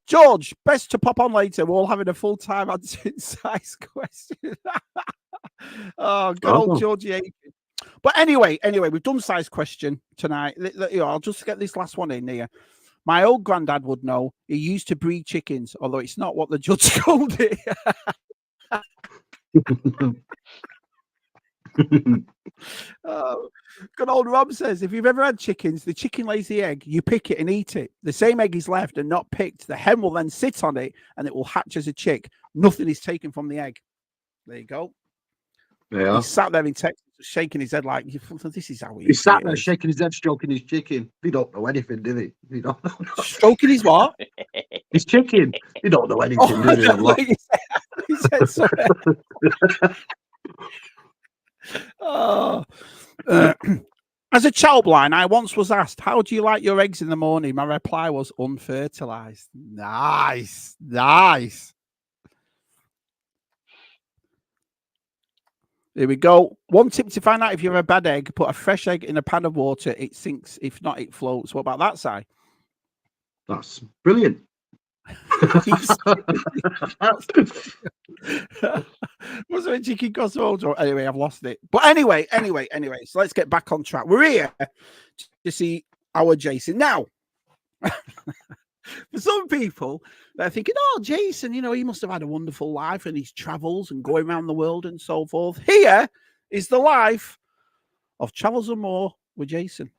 Speaker 1: George, best to pop on later. We're all having a full time answering size question. Oh, good old Georgie Aiken. But anyway, we've done size question tonight. I'll just get this last one in here. My old granddad would know. He used to breed chickens, although it's not what the judge called it. Good old Rob says, if you've ever had chickens, the chicken lays the egg, you pick it and eat it. The same egg is left and not picked. The hen will then sit on it and it will hatch as a chick. Nothing is taken from the egg. There you go.
Speaker 2: Yeah.
Speaker 1: He sat there in Texas shaking his head like, this is how
Speaker 2: he sat there shaking his head, stroking his chicken. He don't know anything, do they? He don't know.
Speaker 1: Stroking his what?
Speaker 2: His chicken. He don't know anything, do they?
Speaker 1: He said sorry. As a child blind, I once was asked, how do you like your eggs in the morning? My reply was unfertilized. Nice. Here we go. One tip to find out if you have a bad egg, put a fresh egg in a pan of water. It sinks. If not, it floats. What about that, Si?
Speaker 2: That's brilliant.
Speaker 1: Was it a chicken casserole? Anyway, I've lost it. But anyway, so let's get back on track. We're here to see our Jason. Now, for some people, they're thinking, oh, Jason, he must have had a wonderful life and his travels and going around the world and so forth. Here is the life of Travels and More with Jason.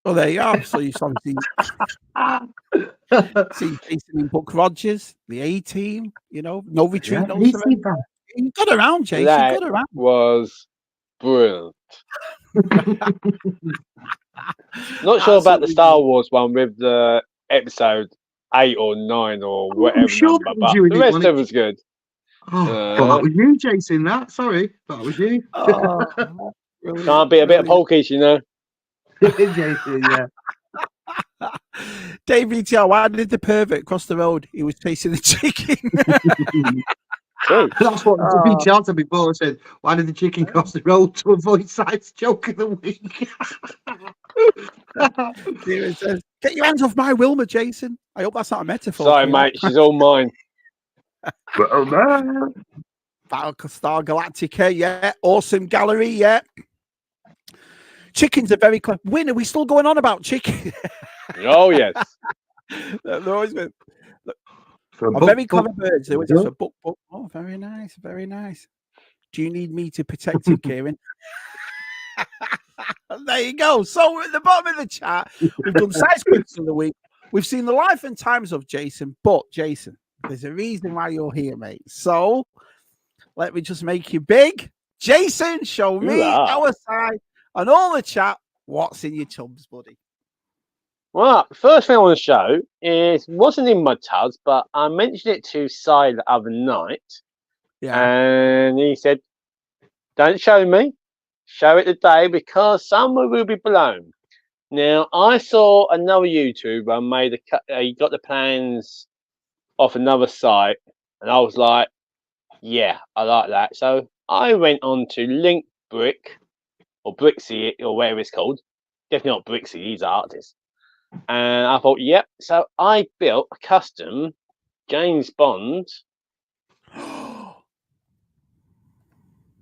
Speaker 1: Well, there you are. So you obviously see Jason in Buck Rogers, the A-Team, no retreat, no surrender. You got around, Jason.
Speaker 4: That
Speaker 1: got around.
Speaker 4: Was brilliant. Not sure about the Star Wars one with the episode 8 or 9 or whatever number, but the rest of it was good.
Speaker 2: Well, that was you, Jason. Sorry, that was you.
Speaker 4: Can't be a bit of polkies,
Speaker 2: Jason, yeah.
Speaker 1: Dave VTR, why did the pervert cross the road? He was chasing the chicken.
Speaker 2: That's what VTR said before. I said, why did the chicken cross the road to avoid Side's joke of the week?
Speaker 1: It says, get your hands off my Wilma, Jason. I hope that's not a metaphor.
Speaker 4: Sorry, mate. She's all mine.
Speaker 1: Battlestar Galactica, yeah. Awesome gallery, yeah. Chickens are very clever. Win, are we still going on about chicken?
Speaker 4: Oh yes.
Speaker 1: They're always been
Speaker 2: For
Speaker 1: very clever birds. They always
Speaker 2: yeah.
Speaker 1: have a book. Oh, very nice, very nice. Do you need me to protect it, Kieran? There you go. So at the bottom of the chat, we've done size quips of the week. We've seen the life and times of Jason, but Jason, there's a reason why you're here, mate. So let me just make you big. Jason, show me our side and all the chat. What's in your tubs, buddy?
Speaker 4: Well, first thing I want to show is wasn't in my tubs, but I mentioned it to Si the other night, and he said, "Don't show me, show it today because someone will be blown." Now, I saw another YouTuber made he got the plans off another site, and I was like, "Yeah, I like that." So I went on to Link Brick or Brixie or whatever it's called. Definitely not Brixie. He's an artist. And I thought, yep. So I built a custom James Bond.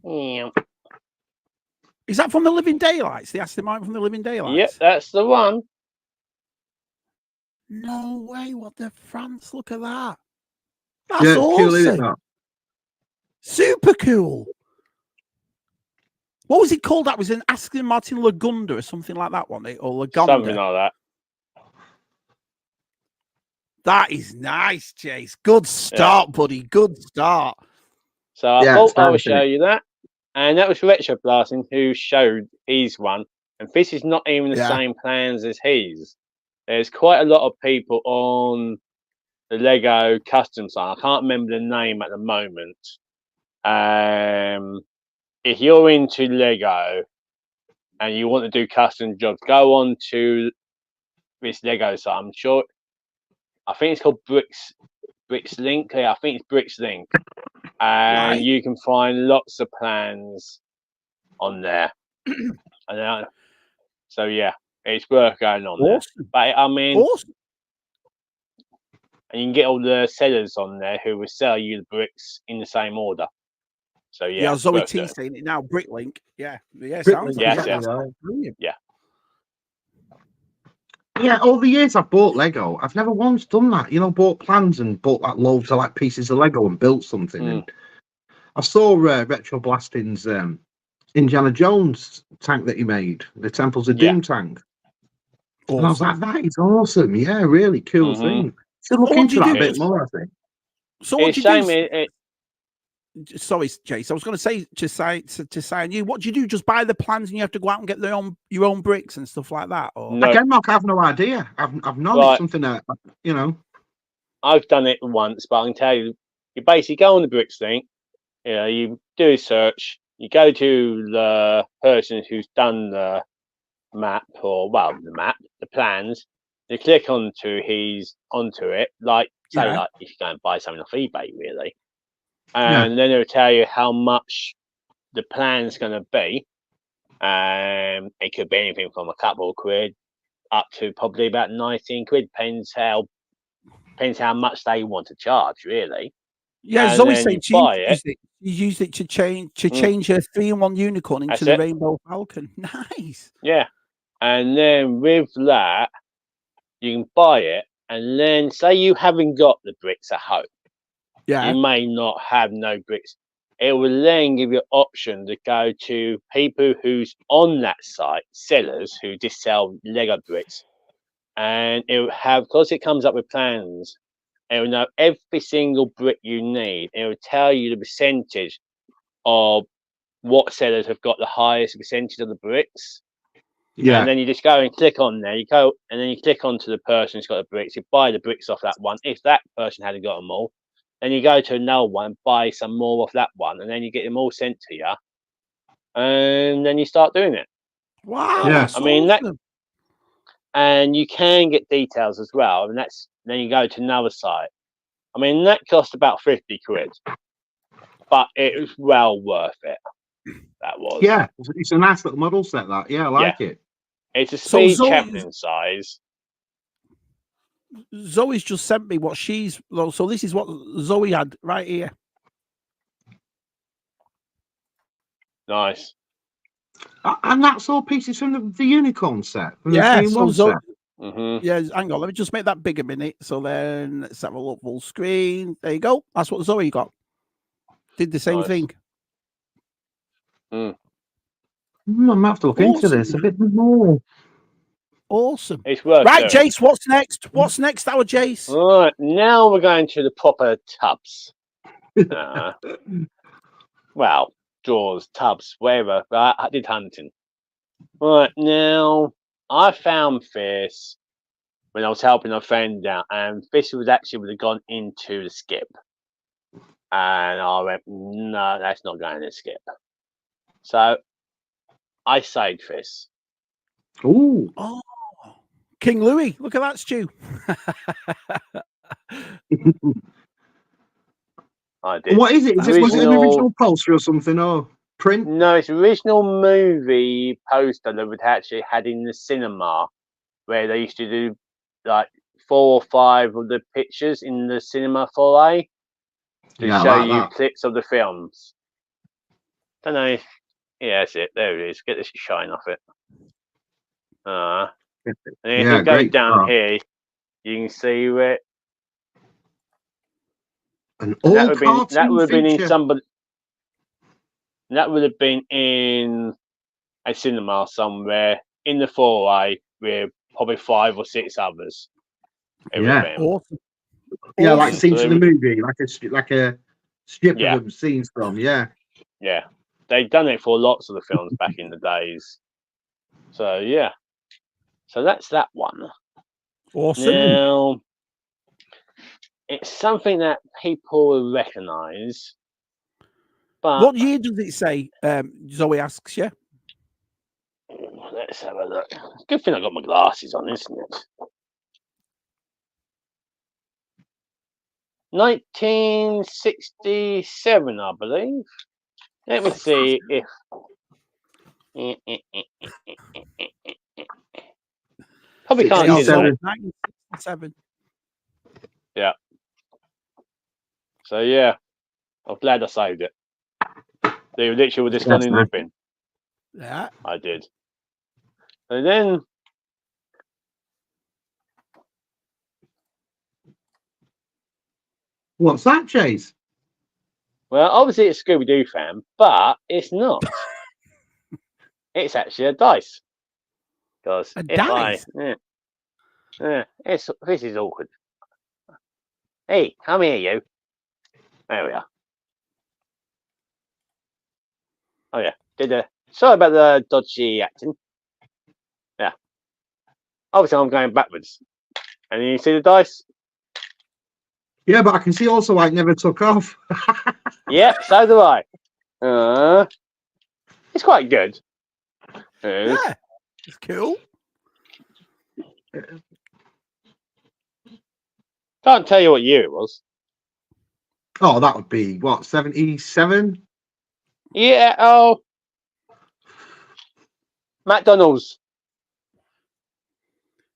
Speaker 4: Yeah.
Speaker 1: Is that from the Living Daylights? The Aston Martin from the Living Daylights?
Speaker 4: Yep, that's the one.
Speaker 1: No way. What the France? Look at that. That's awesome.
Speaker 2: Cool, isn't it?
Speaker 1: Super cool. What was it called? That was an Aston Martin Lagunda or something like that one, or Lagonda.
Speaker 4: Something like that.
Speaker 1: That is nice, Chase. Good start, buddy. Good start.
Speaker 4: So I thought I would show you that. And that was Retro Blasting who showed his one. And this is not even the same plans as his. There's quite a lot of people on the Lego custom side. I can't remember the name at the moment. If you're into Lego and you want to do custom jobs, go on to this Lego site. I'm sure. I think it's called Bricks Link. Yeah, I think it's Bricks Link, and you can find lots of plans on there. So yeah, it's worth going on there. But I mean, and you can get all the sellers on there who will sell you the bricks in the same order. So yeah,
Speaker 1: Zoe T saying it now. Bricklink, yeah,
Speaker 2: sounds
Speaker 1: brilliant.
Speaker 2: Yeah, over the years I've bought Lego. I've never once done that. You know, bought plans and bought like loads of like pieces of Lego and built something. And I saw Retro Blasting's Indiana Jones tank that he made, the Temples of Doom tank. Awesome. And I was like, that is awesome. Yeah, really cool thing. Should look into that a bit more, I think.
Speaker 1: So what do you do? Sorry, Jace. I was going to say to sign you. What do you do? Just buy the plans and you have to go out and get your own bricks and stuff like that? Or
Speaker 2: again, Mark, I have no idea. I've known it's something that you know.
Speaker 4: I've done it once, but I can tell you, you basically go on the bricks thing. You know, you do a search. You go to the person who's done the map, the plans. You click onto it, like say, like if you go and buy something off eBay, really. And then it'll tell you how much the plan's going to be. It could be anything from a couple of quid up to probably about 19 quid. Depends how much they want to charge, really.
Speaker 1: Yeah, Zoe saying you use it to change her 3-in-1 unicorn into the Rainbow Falcon. Nice.
Speaker 4: Yeah, and then with that, you can buy it, and then say you haven't got the bricks at home. Yeah. You may not have no bricks. It will then give you an option to go to people who's on that site, sellers who just sell Lego bricks. And it will have, because it comes up with plans, it will know every single brick you need. It will tell you the percentage of what sellers have got the highest percentage of the bricks. Yeah. And then you just go and click on there. You go and then you click onto the person who's got the bricks. You buy the bricks off that one. If that person hadn't got them all, then you go to another one, buy some more off that one, and then you get them all sent to you, and then you start doing it.
Speaker 1: Wow! Yeah,
Speaker 4: I mean that, and you can get details as well, and then you go to another site. I mean that cost about 50 quid, but it was well worth it. That was.
Speaker 2: Yeah, it's a nice little model set. That I like it.
Speaker 4: It's a speed champion size.
Speaker 1: Zoe's just sent me what she's. So this is what Zoe had right here.
Speaker 4: Nice.
Speaker 2: And that's all pieces from the unicorn set, from the
Speaker 1: Yeah,
Speaker 2: 3-in-1
Speaker 1: so
Speaker 2: set.
Speaker 1: yeah, hang on, let me just make that big a minute. So then let's have a look full screen. There you go. That's what Zoe got. Did the same
Speaker 4: Nice.
Speaker 1: thing.
Speaker 2: I might have to look into this a bit more.
Speaker 1: Awesome.
Speaker 4: It's worth
Speaker 1: Right,
Speaker 4: doing.
Speaker 1: Jace, what's next? What's next, our Jace?
Speaker 4: Right, now we're going to the proper tubs. Well, drawers, tubs, wherever. I did hunting. Right, now I found this when I was helping a friend out, and this would have gone into the skip. And I went, no, that's not going in the skip. So I saved this.
Speaker 2: Ooh.
Speaker 1: Oh, King Louis. Look at that, Stu.
Speaker 4: I did.
Speaker 2: What is it? Was it an original poster or something, or print?
Speaker 4: No, it's original movie poster that would actually had in the cinema, where they used to do like 4 or 5 of the pictures in the cinema foyer to show you clips of the films. Don't know. Yeah, that's it. There it is. Get this shine off it. And if you go down here, you can see it.
Speaker 2: An all cartoon
Speaker 4: that would have been in
Speaker 2: feature.
Speaker 4: somebody. That would have been in a cinema somewhere in the foyer with probably 5 or 6 others.
Speaker 2: Yeah,
Speaker 1: awesome.
Speaker 2: Yeah, like scenes in the movie, like a strip of them scenes from. Yeah,
Speaker 4: yeah, they've done it for lots of the films back in the days. So yeah, so that's that one.
Speaker 1: Awesome.
Speaker 4: Now, it's something that people will recognise. But
Speaker 1: what year does it say? Zoe asks you.
Speaker 4: Let's have a look. Good thing I got my glasses on, isn't it? 1967, I believe. Let me see if. Probably can't see that.
Speaker 1: 1967.
Speaker 4: Yeah. So yeah, I'm glad I saved it. They literally were just gone in the bin.
Speaker 1: Yeah,
Speaker 4: I did. And then.
Speaker 2: What's that, Chase?
Speaker 4: Well, obviously it's a Scooby-Doo fan, but it's not. It's actually a dice. Because
Speaker 1: dice?
Speaker 4: This is awkward. Hey, come here, you. There we are. Oh yeah, sorry about the dodgy acting. Yeah. Obviously I'm going backwards. And you see the dice?
Speaker 2: Yeah, but I can see also I never took off.
Speaker 4: Yep, so do I. It's quite good.
Speaker 1: Yeah, it's cool.
Speaker 4: Can't tell you what year it was.
Speaker 2: Oh, that would be what, 77?
Speaker 4: Yeah. Oh, McDonald's.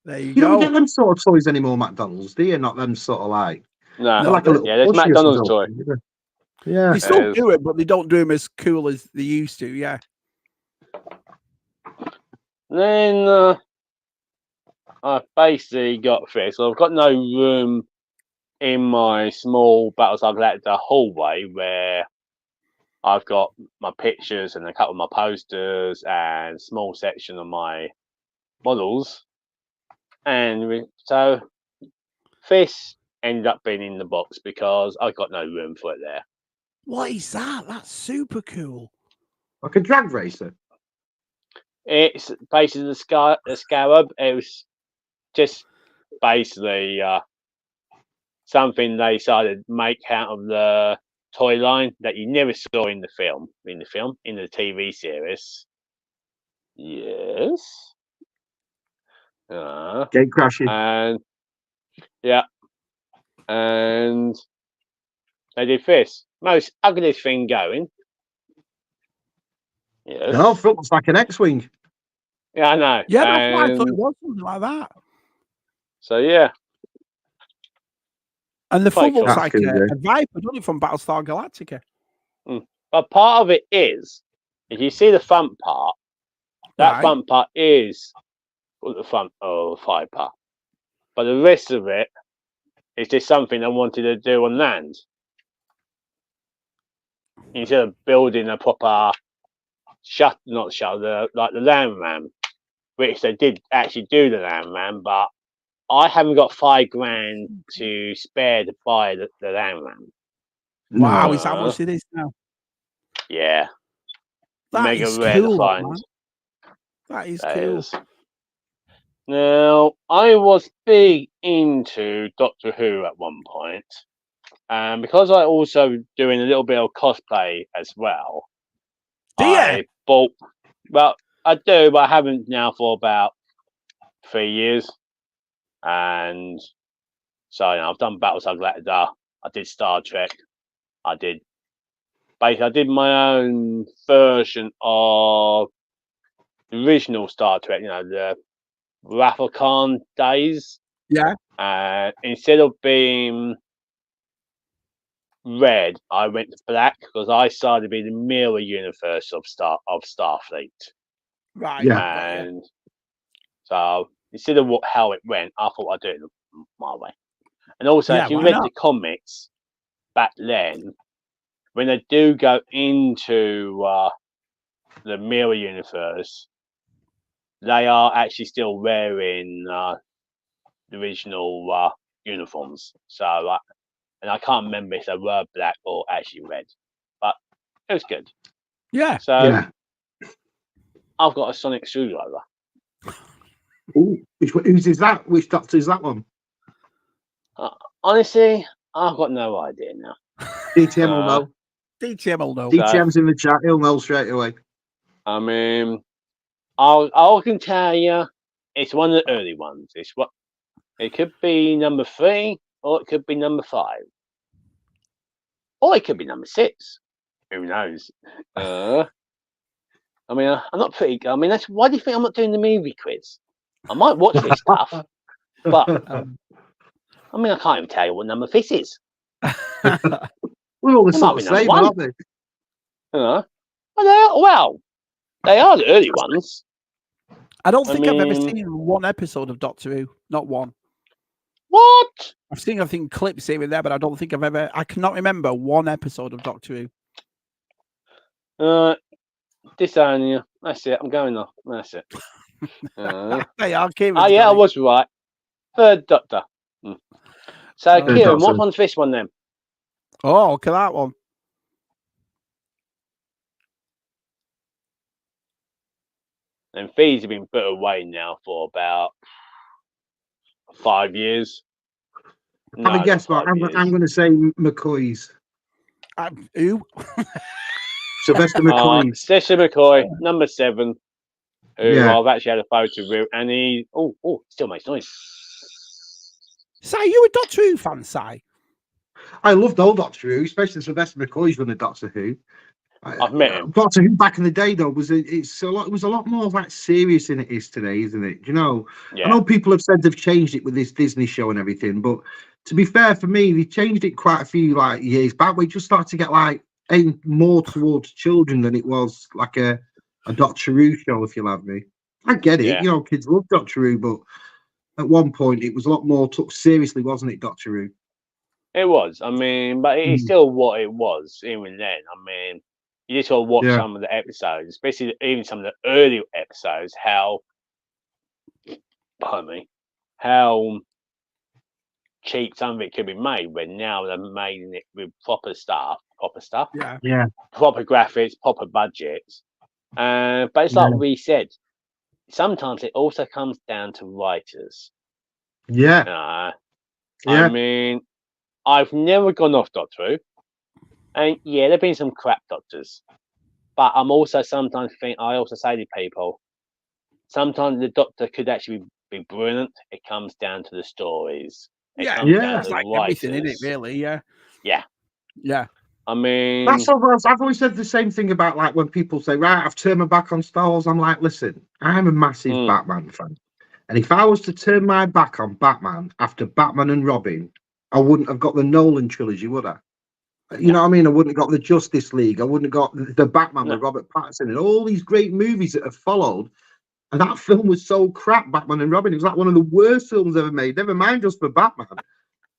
Speaker 1: There you
Speaker 2: You
Speaker 1: go.
Speaker 2: don't get them sort of toys anymore, McDonald's, do you? Not them sort of like.
Speaker 4: No.
Speaker 2: Like a little
Speaker 4: there's McDonald's toy.
Speaker 2: Yeah.
Speaker 1: They still do it, but they don't do them as cool as they used to. Yeah.
Speaker 4: Then I basically got this. So I've got no room in my small Battlestar Galactica hallway where I've got my pictures and a couple of my posters and a small section of my models. And so this ended up being in the box because I've got no room for it there.
Speaker 1: What is that? That's super cool.
Speaker 2: Like a drag racer.
Speaker 4: It's basically the Scarab. It was just basically something they decided to make out of the toy line that you never saw in the TV series. Yes.
Speaker 2: Gate crashing.
Speaker 4: And yeah. And they did this. Most ugliest thing going. Yes.
Speaker 2: No, it looks like an X-Wing.
Speaker 4: Yeah, I know.
Speaker 1: Yeah, that's what I thought it was, something like that.
Speaker 4: So yeah.
Speaker 1: And the front looks like
Speaker 2: cool,
Speaker 1: a Viper, doesn't it, from Battlestar Galactica?
Speaker 4: But part of it is, if you see the front part, That front part is the front of the 5-part. But the rest of it is just something I wanted to do on land. Instead of building a proper the land ram, which they did actually do the land ram, but I haven't got $5,000 to spare to buy the land ram.
Speaker 1: Wow, is how much it is now?
Speaker 4: Yeah.
Speaker 1: That
Speaker 4: Mega
Speaker 1: is
Speaker 4: rare
Speaker 1: cool,
Speaker 4: to find.
Speaker 1: man. That is cool.
Speaker 4: Now, I was big into Doctor Who at one point, and because I also doing a little bit of cosplay as well.
Speaker 1: Do you?
Speaker 4: I bought. Well, I do, but I haven't now for about 3 years, and so I've done Battlestar Galactica. I did Star Trek. I did my own version of the original Star Trek. The Wrath of Khan days.
Speaker 1: Yeah.
Speaker 4: Instead of being red, I went to black because I started to be the mirror universe of Starfleet.
Speaker 1: Right.
Speaker 2: Yeah.
Speaker 4: And so instead of how it went, I thought I'd do it my way. And also, if you read the comics back then, when they do go into the mirror universe, they are actually still wearing the original uniforms. So, and I can't remember if they were black or actually red, but it was good.
Speaker 1: Yeah.
Speaker 4: So, I've got a sonic screwdriver.
Speaker 2: Ooh, whose is that? Which Doctor is that one?
Speaker 4: Honestly, I've got no idea now.
Speaker 2: DTM will know.
Speaker 1: DTM will know.
Speaker 2: DTM's in the chat. He'll know straight away.
Speaker 4: I mean, I can tell you, it's one of the early ones. It could be number 3, or it could be number 5, or it could be number 6. Who knows? I mean, I'm not pretty. I mean, why do you think I'm not doing the movie quiz? I might watch this stuff, but I mean, I can't even tell you what number this is.
Speaker 2: We're all the sort of same, aren't they?
Speaker 4: Well, they are the early ones.
Speaker 1: I don't think I've ever seen one episode of Doctor Who. Not one.
Speaker 4: What?
Speaker 1: I've seen, clips here and there, but I don't think I cannot remember one episode of Doctor
Speaker 4: Who. Disown you. That's it. I'm going off. That's it.
Speaker 1: Hey, I'll keep it.
Speaker 4: Oh, yeah, I was right. Third Doctor. So, Kieran, what one's this one then?
Speaker 1: Oh, look at that one.
Speaker 4: And fees have been put away now for about 5 years.
Speaker 2: Have a guess, Mark. I'm going to say McCoy's.
Speaker 1: Who?
Speaker 2: Sylvester McCoy.
Speaker 4: Sylvester McCoy, number 7. Who I've actually had a photo with, and he still makes noise.
Speaker 1: Si, you a Doctor Who fan, Si?
Speaker 2: I loved old Doctor Who, especially Sylvester McCoy's run of Doctor Who.
Speaker 4: I've met him.
Speaker 2: Doctor Who back in the day, though, was a lot more like serious than it is today, isn't it? You know, I know people have said they've changed it with this Disney show and everything, but to be fair, for me, they changed it quite a few years back. We just started to get aimed more towards children than it was like a Doctor Who show, if you'll have me. I get it, you know, kids love Doctor Who, but at one point it was a lot more took seriously, wasn't it, Doctor Who?
Speaker 4: It was. I mean, but it's still what it was even then. I mean, you just got to watch some of the episodes, especially even some of the early episodes, how cheap some of it could be made, when now they're making it with proper stuff, proper graphics, proper budgets. But it's like we said, sometimes it also comes down to writers. I mean, I've never gone off Doctor Who, and there've been some crap doctors, but I also say to people, sometimes the Doctor could actually be brilliant. It comes down to the stories.
Speaker 1: It's like everything in it, really. Yeah.
Speaker 4: I mean,
Speaker 2: I've always said the same thing about when people say, right, I've turned my back on Star Wars. I'm like, listen, I'm a massive Batman fan, and if I was to turn my back on Batman after Batman and Robin, I wouldn't have got the Nolan trilogy, would I? You know what I mean? I wouldn't have got the Justice League. I wouldn't have got the Batman with Robert Pattinson and all these great movies that have followed. And that film was so crap, Batman and Robin. It was like one of the worst films ever made. Never mind just for Batman.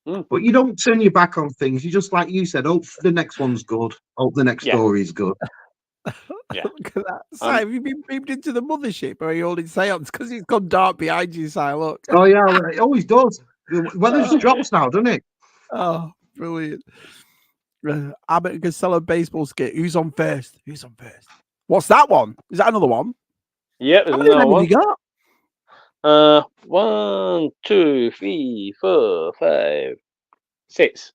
Speaker 2: But you don't turn your back on things. You just, like you said, hope the next one's good. Hope the next story is good.
Speaker 1: Yeah. Look at that. Si, have you been beamed into the mothership or are you holding seance? Because it's gone dark behind you, Si, look.
Speaker 2: Oh, yeah, it always does. Weather just drops now, doesn't it?
Speaker 1: Oh, brilliant. Abbott and Costello baseball skit. Who's on first? Who's on first? What's that one? Is that another one?
Speaker 4: Yeah, there's
Speaker 1: How many
Speaker 4: another one.
Speaker 1: have you got?
Speaker 4: 1, 2, 3, 4, 5, 6.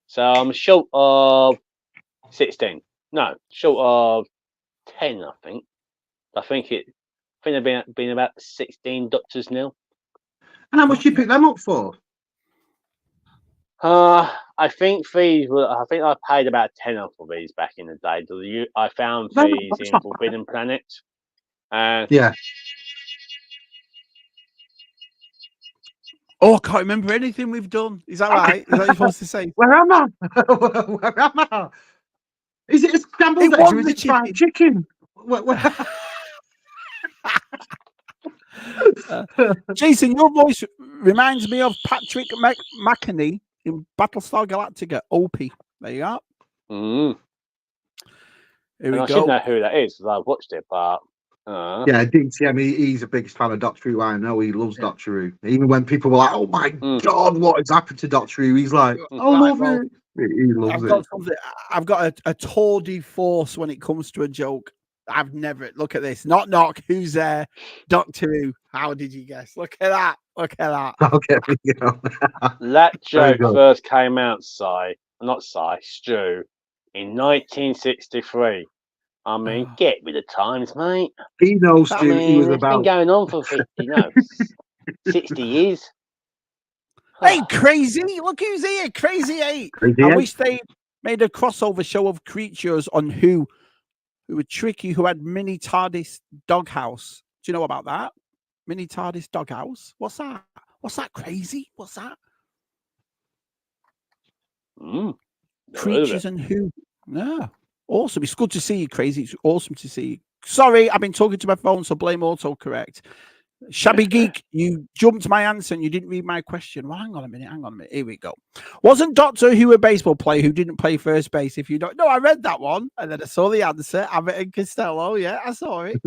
Speaker 4: So I'm short of 16. No, short of 10. I think they've been about 16 doctors now.
Speaker 2: And how much do you pick them up for?
Speaker 4: I think fees were. I think I paid about 10 for these back in the day. I found fees in Forbidden Planet.
Speaker 2: Yeah.
Speaker 1: Oh, I can't remember anything we've done. Is that right? Is that what you're supposed to say?
Speaker 2: Where am I? Where am I? Is it a scrambled egg or is it fried chicken?
Speaker 1: Jason, your voice reminds me of Patrick McAnee in Battlestar Galactica. OP. There you go. Here we go.
Speaker 4: I should know who that is because I've watched it, but
Speaker 2: yeah, DTM. He's the biggest fan of Doctor Who. I know he loves Doctor Who. Even when people were like, "Oh my God, what has happened to Doctor Who?" He's like, "I love it." He loves it.
Speaker 1: I've got a tour de force when it comes to a joke. I've never. Look at this. Knock. Who's there? Doctor Who. How did you guess? Look at that. Look at that.
Speaker 2: Okay, you know.
Speaker 4: That joke first came out, Stu, in 1963. I mean, get with the times, mate.
Speaker 2: He knows, Stu. He was
Speaker 4: it's
Speaker 2: about.
Speaker 4: been going on for 60 years.
Speaker 1: Hey, crazy! Look who's here, Crazy 8. I wish they made a crossover show of creatures on who were tricky, who had mini TARDIS doghouse. Do you know about that? Mini TARDIS doghouse. What's that? What's that? Crazy? What's that? Creatures and who? Yeah. Awesome. It's good to see you, Crazy. It's awesome to see you. Sorry, I've been talking to my phone, so blame autocorrect. Shabby Geek, you jumped my answer and you didn't read my question. Well, hang on a minute. Here we go. Wasn't Doctor Who a baseball player who didn't play first base? If you don't know, I read that one and then I saw the answer. Abbott and Costello. Yeah, I saw it.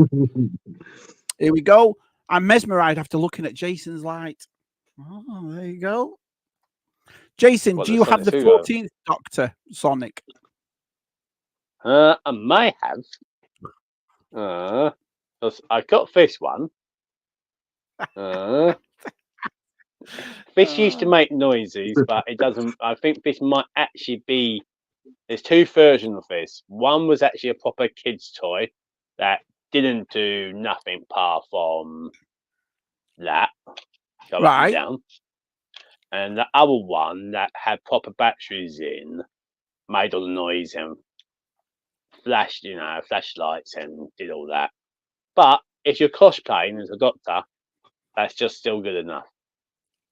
Speaker 1: Here we go. I'm mesmerized after looking at Jason's light. Oh, there you go. Jason, do you have the 14th Doctor, Sonic?
Speaker 4: I may have. I got this one. This used to make noises, but it doesn't. I think this might actually be. There's two versions of this. One was actually a proper kid's toy that didn't do nothing apart from that. Go up and down. And the other one that had proper batteries in, made all the noise and flashed, flashlights and did all that. But if you're cosplaying as a doctor, that's just still good enough.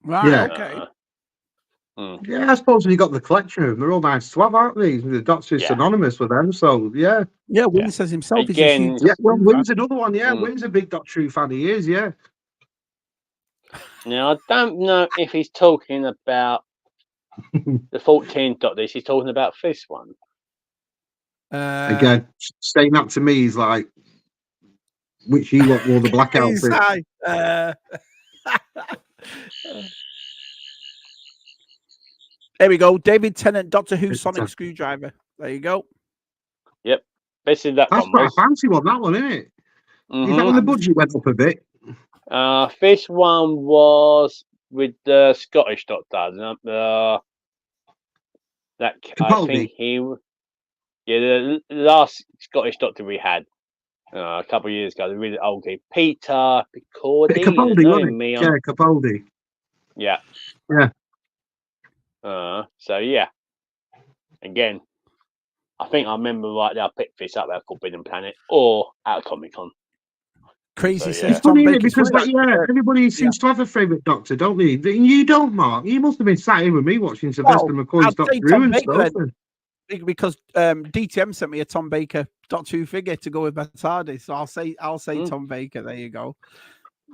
Speaker 1: Right.
Speaker 2: Yeah.
Speaker 1: Okay.
Speaker 2: Yeah, I suppose when you got the collection of them, they're all nice to have, aren't they? The Doctor is synonymous with them, so yeah.
Speaker 1: Yeah, Wynn says himself.
Speaker 4: Again,
Speaker 2: Wynn's another one. Yeah, Wynn's a big Doctor Who fan. He is. Yeah.
Speaker 4: Now I don't know if he's talking about the 14th Doctor. He's talking about this one.
Speaker 2: Again, saying that to me is like, which he wore the black outfit.
Speaker 1: There we go. David Tennant, Doctor Who Sonic Screwdriver. There you go.
Speaker 4: Yep. This is that
Speaker 2: That's
Speaker 4: one.
Speaker 2: quite a fancy one, that one, isn't it? Is that when the budget went up a bit?
Speaker 4: This one was with the Scottish Doctor. I think the last Scottish Doctor we had a couple of years ago, the really old guy, Peter Capaldi.
Speaker 2: Capaldi, wasn't it? Yeah, Capaldi.
Speaker 4: Yeah. So yeah. Again, I think I remember right there. I picked this up at Forbidden Planet or at Comic-Con.
Speaker 1: Crazy
Speaker 2: says it's funny, isn't it? Because everybody seems to have a favourite Doctor, don't they? You don't, Mark. You must have been sat here with me watching Sylvester McCoy's Doctor Who and stuff.
Speaker 1: because DTM sent me a Tom Baker Doctor Who figure to go with my TARDIS, so I'll say Tom Baker. There you go.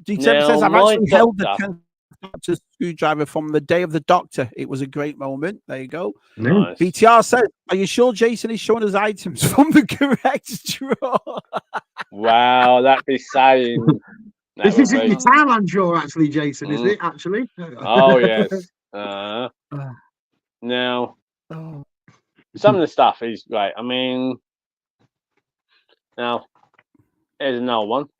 Speaker 1: DTM says I've actually held the 10th Doctor screwdriver from the day of the Doctor. It was a great moment. There you go.
Speaker 4: Nice.
Speaker 1: BTR says, "Are you sure Jason is showing us items from the correct drawer?"
Speaker 4: Wow, that'd be saying.
Speaker 2: This isn't your Thailand drawer, actually, Jason, is it? Actually.
Speaker 4: Oh yes. Now, some of the stuff is great. I mean, now here's another one.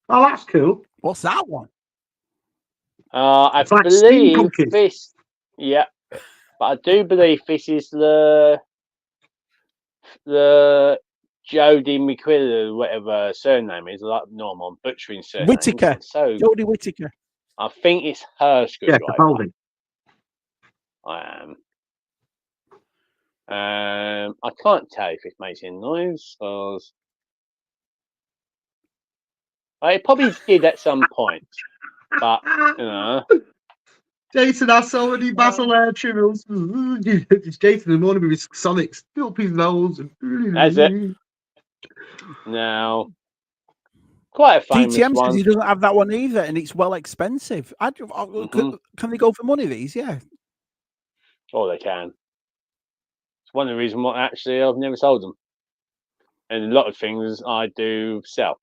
Speaker 2: Oh, that's cool.
Speaker 1: What's that one?
Speaker 4: I believe this. Yeah, but I do believe this is the Jodie McQuillan, whatever her surname is, like normal butchering surname.
Speaker 1: Whittaker.
Speaker 4: So
Speaker 1: Jodie Whittaker.
Speaker 4: I think it's her screwdriver.
Speaker 2: Yeah, Capaldi.
Speaker 4: I am. I can't tell if it makes any noise. It probably did at some point, but you know.
Speaker 2: Jason has so many muscle hair trimmers. It's Jason in the morning with his Sonics up his nose.
Speaker 4: That's it. Now, quite a famous
Speaker 1: DTM
Speaker 4: one.
Speaker 1: says he doesn't have that one either, and it's well expensive. Can they go for money? These, yeah.
Speaker 4: Oh, they can. It's one of the reasons why actually I've never sold them, and a lot of things I do sell.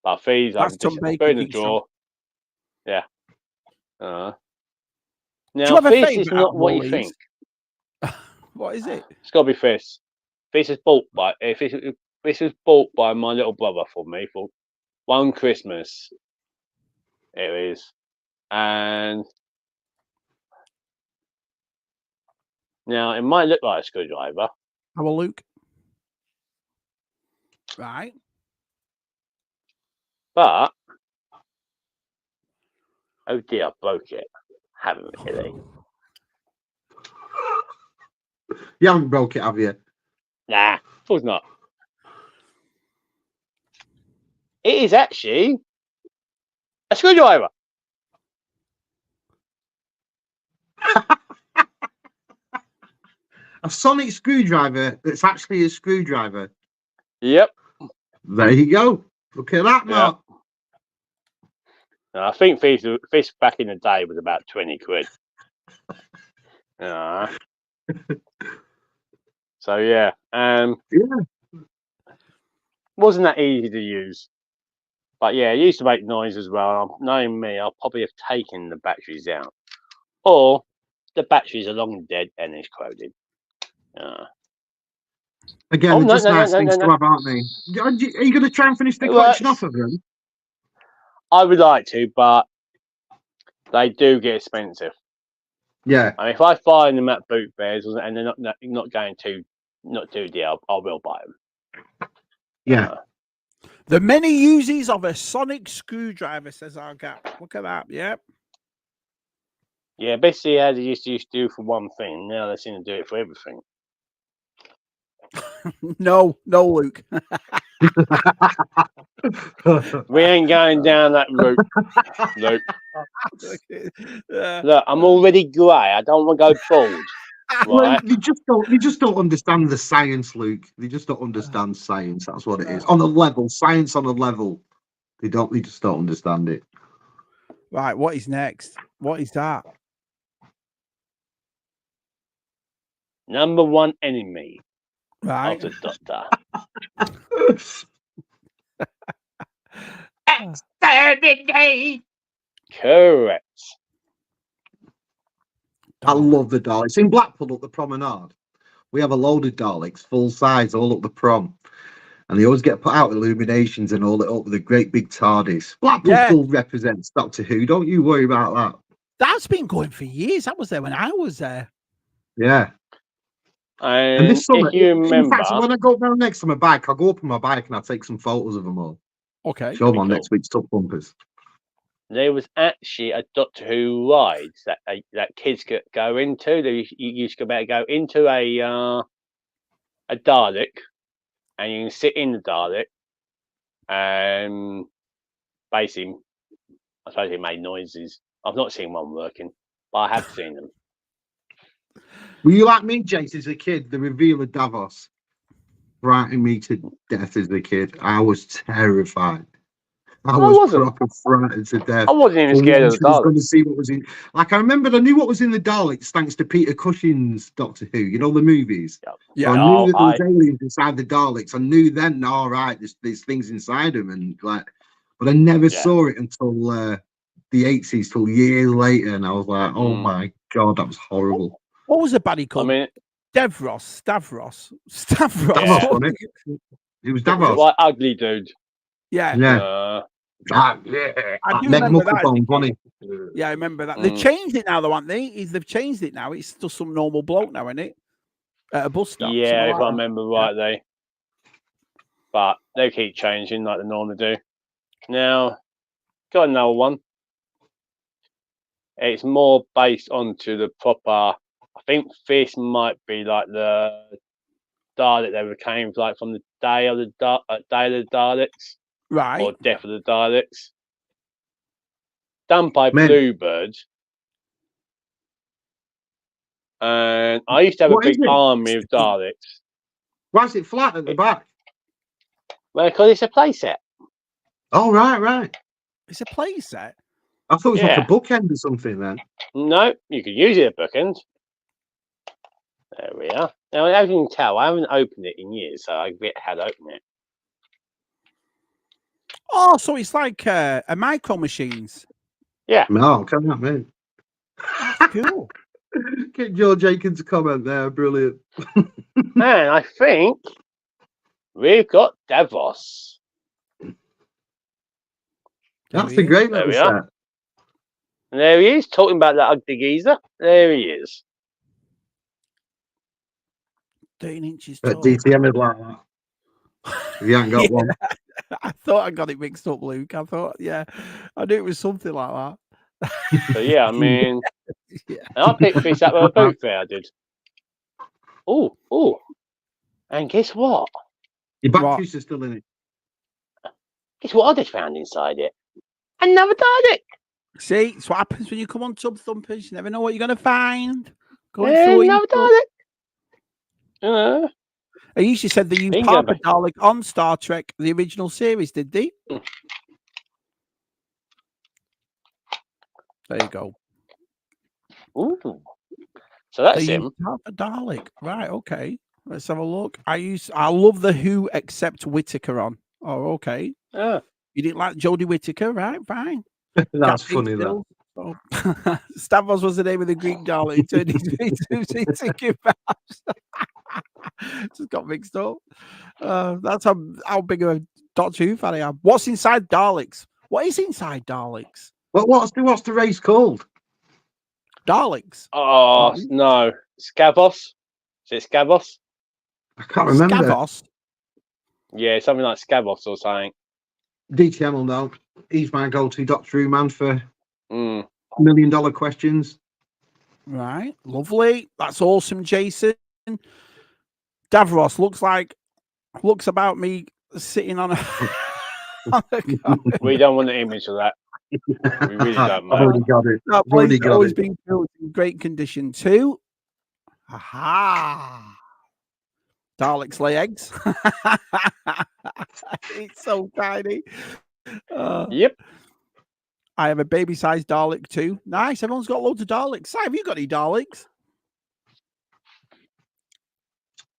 Speaker 4: But fees, I've just put in the drawer. Yeah. Now, this is not what you think.
Speaker 1: What is it?
Speaker 4: It's got to be this. This is bought by. This was bought by my little brother for me for one Christmas. It is, and now it might look like a screwdriver.
Speaker 1: Have a look. Right.
Speaker 4: But oh dear, I broke it. Haven't really.
Speaker 2: You haven't broke it, have you?
Speaker 4: Nah, of course not. It is actually a screwdriver.
Speaker 2: A sonic screwdriver that's actually a screwdriver.
Speaker 4: Yep.
Speaker 2: There you go. Look at that, Mark.
Speaker 4: Yep. I think this back in the day was about 20 quid. So yeah, wasn't that easy to use, but yeah, it used to make noise as well. Knowing me, I'll probably have taken the batteries out, or the batteries are long dead and it's corroded.
Speaker 2: Again, they're just nice things to have, aren't they? Are you going to try and finish the collection off of them?
Speaker 4: I would like to, but they do get expensive.
Speaker 2: Yeah.
Speaker 4: I mean, if I find them at boot fairs and they're not going to not too dear, I will buy them.
Speaker 2: Yeah.
Speaker 1: The many uses of a sonic screwdriver, says our gap. Look at that. Yep.
Speaker 4: Yeah, basically, as they used to do for one thing, now they seem to do it for everything.
Speaker 1: No, Luke.
Speaker 4: We ain't going down that route, Luke. Look, I'm already grey. I don't want to go bald. Right?
Speaker 2: You just don't understand the science, Luke. You just don't understand science. That's what it is. On a level, science on a level. They just don't understand it.
Speaker 1: Right, what is next? What is that?
Speaker 4: Number one enemy.
Speaker 1: Right.
Speaker 4: Of the Doctor. Exterminate. Correct.
Speaker 2: I love the Daleks. In Blackpool at the promenade, we have a load of Daleks, full size, all up the prom. And they always get put out illuminations and all it up with a great big TARDIS. Blackpool still represents Doctor Who. Don't you worry about that.
Speaker 1: That's been going for years. That was there when I was there.
Speaker 2: Yeah.
Speaker 4: And this summer, if you remember,
Speaker 2: in fact, when I go down next on my bike, I'll go up on my bike and I'll take some photos of them all.
Speaker 1: Okay.
Speaker 2: Show them on next week's Tub Thumpers.
Speaker 4: There was actually a Doctor Who ride that kids could go into. You used to go into a Dalek, and you can sit in the Dalek, and basically, I suppose it made noises. I've not seen one working, but I have seen them.
Speaker 2: Were you like me, Jace, as a kid? The reveal of Davos frightened me to death as a kid. I was terrified. I was proper frightened to death.
Speaker 4: I wasn't even scared of the
Speaker 2: I was going to
Speaker 4: Daleks.
Speaker 2: see what was in. Like I remembered, I knew what was in the Daleks thanks to Peter Cushing's Doctor Who. You know the movies.
Speaker 1: Yeah.
Speaker 2: So I knew that there was aliens inside the Daleks. I knew then. All right, there's things inside them, and like, but I never saw it until the 80s, till years later, and I was like, oh my god, that was horrible.
Speaker 1: What was the baddie called?
Speaker 4: I mean,
Speaker 1: Stavros.
Speaker 2: Davos,
Speaker 4: Yeah.
Speaker 2: wasn't it? It was
Speaker 4: it was
Speaker 2: Davos.
Speaker 4: like ugly dude.
Speaker 1: Yeah.
Speaker 2: Yeah.
Speaker 1: I do
Speaker 2: Meg
Speaker 1: remember that.
Speaker 2: Mucklebones, wasn't he?
Speaker 1: Yeah, I remember that. They've changed it now, though, haven't they? They've changed it now. It's just some normal bloke now, isn't it? At a bus stop.
Speaker 4: Yeah, if
Speaker 1: like
Speaker 4: I remember right, but they keep changing like they normally do. Now, got another one. It's more based onto the proper. I think this might be like the Dalek they became like from the day of the Daleks,
Speaker 1: right?
Speaker 4: Or Death of the Daleks. Done by
Speaker 2: Man.
Speaker 4: Bluebird. And I used to have a big army of Daleks.
Speaker 2: Why is it flat at the back?
Speaker 4: Well, because it's a playset.
Speaker 2: Oh, right.
Speaker 1: It's a playset.
Speaker 2: I thought it was like a bookend or something then.
Speaker 4: No, you could use it as a bookend. There we are. Now, as you can tell, I haven't opened it in years, so I had to open it.
Speaker 1: Oh, so it's like a micro machines.
Speaker 4: Yeah.
Speaker 2: No, come on, man.
Speaker 1: That's cool.
Speaker 2: Get Joe Jenkins' comment there. Brilliant.
Speaker 4: And I think we've got Davos.
Speaker 2: That's a great little set.
Speaker 4: And there he is, talking about that ugly geezer. There he is.
Speaker 1: 13 inches tall.
Speaker 2: DTM is like that. If you haven't got one.
Speaker 1: I thought I got it mixed up, Luke. I thought, I knew it was something like that.
Speaker 4: So, yeah, I mean, I picked this up at a boot fair, I did. Oh. And guess what?
Speaker 2: Your batteries are still in it.
Speaker 4: Guess what I just found inside it? Another Dalek.
Speaker 1: See, it's what happens when you come on Tub Thumpers. You never know what you're going to find.
Speaker 4: Another Dalek.
Speaker 1: I usually said they used Harper Dalek on Star Trek, the original series, did they? There you go.
Speaker 4: Ooh. So that's him.
Speaker 1: Harper Dalek. Right, okay. Let's have a look. I love the Who except Whittaker on. Oh, okay.
Speaker 2: Yeah.
Speaker 1: You didn't like Jodie Whittaker, right? Fine.
Speaker 2: That's funny, though.
Speaker 1: Oh. Stavros was the name of the Greek Dalek. He turned into kebabs. Just got mixed up. That's how big of a Doctor Who fan I am. What's inside Daleks? What is inside Daleks?
Speaker 2: Well, what's the race called?
Speaker 1: Daleks.
Speaker 4: Oh no, Scavos. Is it Scavos?
Speaker 2: I can't remember.
Speaker 1: Scavos.
Speaker 4: Yeah, something like Scavos or something.
Speaker 2: DTM will know. He's my go-to Doctor Who man for $1 million questions.
Speaker 1: Right, lovely. That's awesome, Jason. Davros looks about me sitting on a.
Speaker 4: We don't want the image of that. We really don't, mate.
Speaker 2: I've already got it.
Speaker 1: That place has always been built in great condition too. Aha! Daleks lay eggs. It's so tiny.
Speaker 4: Yep.
Speaker 1: I have a baby-sized Dalek too. Nice. Everyone's got loads of Daleks. Si, have you got any Daleks?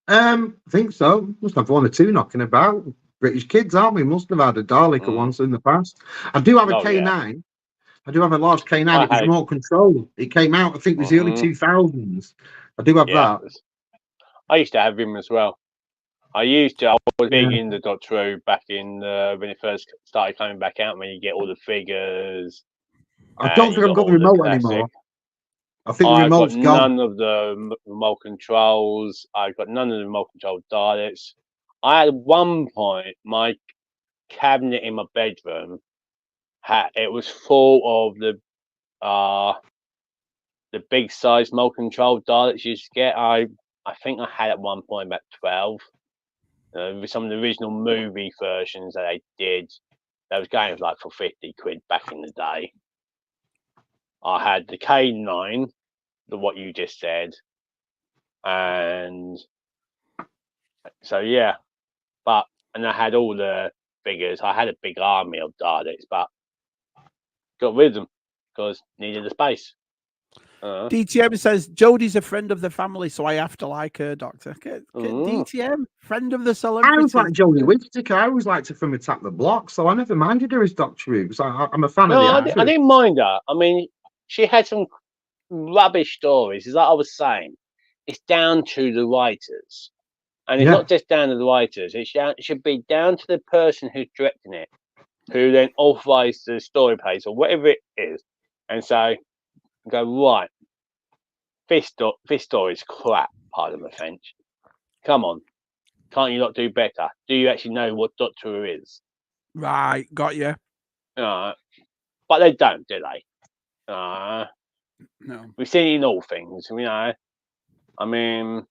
Speaker 2: I think so. Must have one or two knocking about. British kids, aren't we? Must have had a Dalek once in the past. I do have a K9. Yeah. I do have a large K9. It was remote control. It came out, I think, it was the early 2000s. I do have that.
Speaker 4: I used to have him as well. I was big in the Doctor Who back in when it first started coming back out, when you get all the figures.
Speaker 2: I don't think I've got the remote anymore. I think the remote's gone.
Speaker 4: None of the remote controls. I've got none of the remote control Daleks. I at one point, my cabinet in my bedroom was full of the big size remote control Daleks you used to get. I think I had at one point about 12. With some of the original movie versions that they did, those games like for 50 quid back in the day. I had the K9, what you just said. And so yeah, and I had all the figures. I had a big army of Daleks, but got rid of them because needed the space.
Speaker 1: DTM says Jodie's a friend of the family, so I have to like her, Doctor. Get DTM, friend of the celebrity.
Speaker 2: I was like Jodie Whittaker. I always liked her from Attack the Block, so I never minded her as Doctor Who because I'm a fan of the actress.
Speaker 4: I didn't mind her. I mean, she had some rubbish stories. As like I was saying, it's down to the writers. And it's not just down to the writers. It should be down to the person who's directing it, who then authorised the story page or whatever it is. And so go, right, this story is crap, pardon my French. Come on. Can't you not do better? Do you actually know what Doctor Who is?
Speaker 1: Right, got you.
Speaker 4: But they don't, do they?
Speaker 1: No.
Speaker 4: We've seen it in all things, you know. I mean,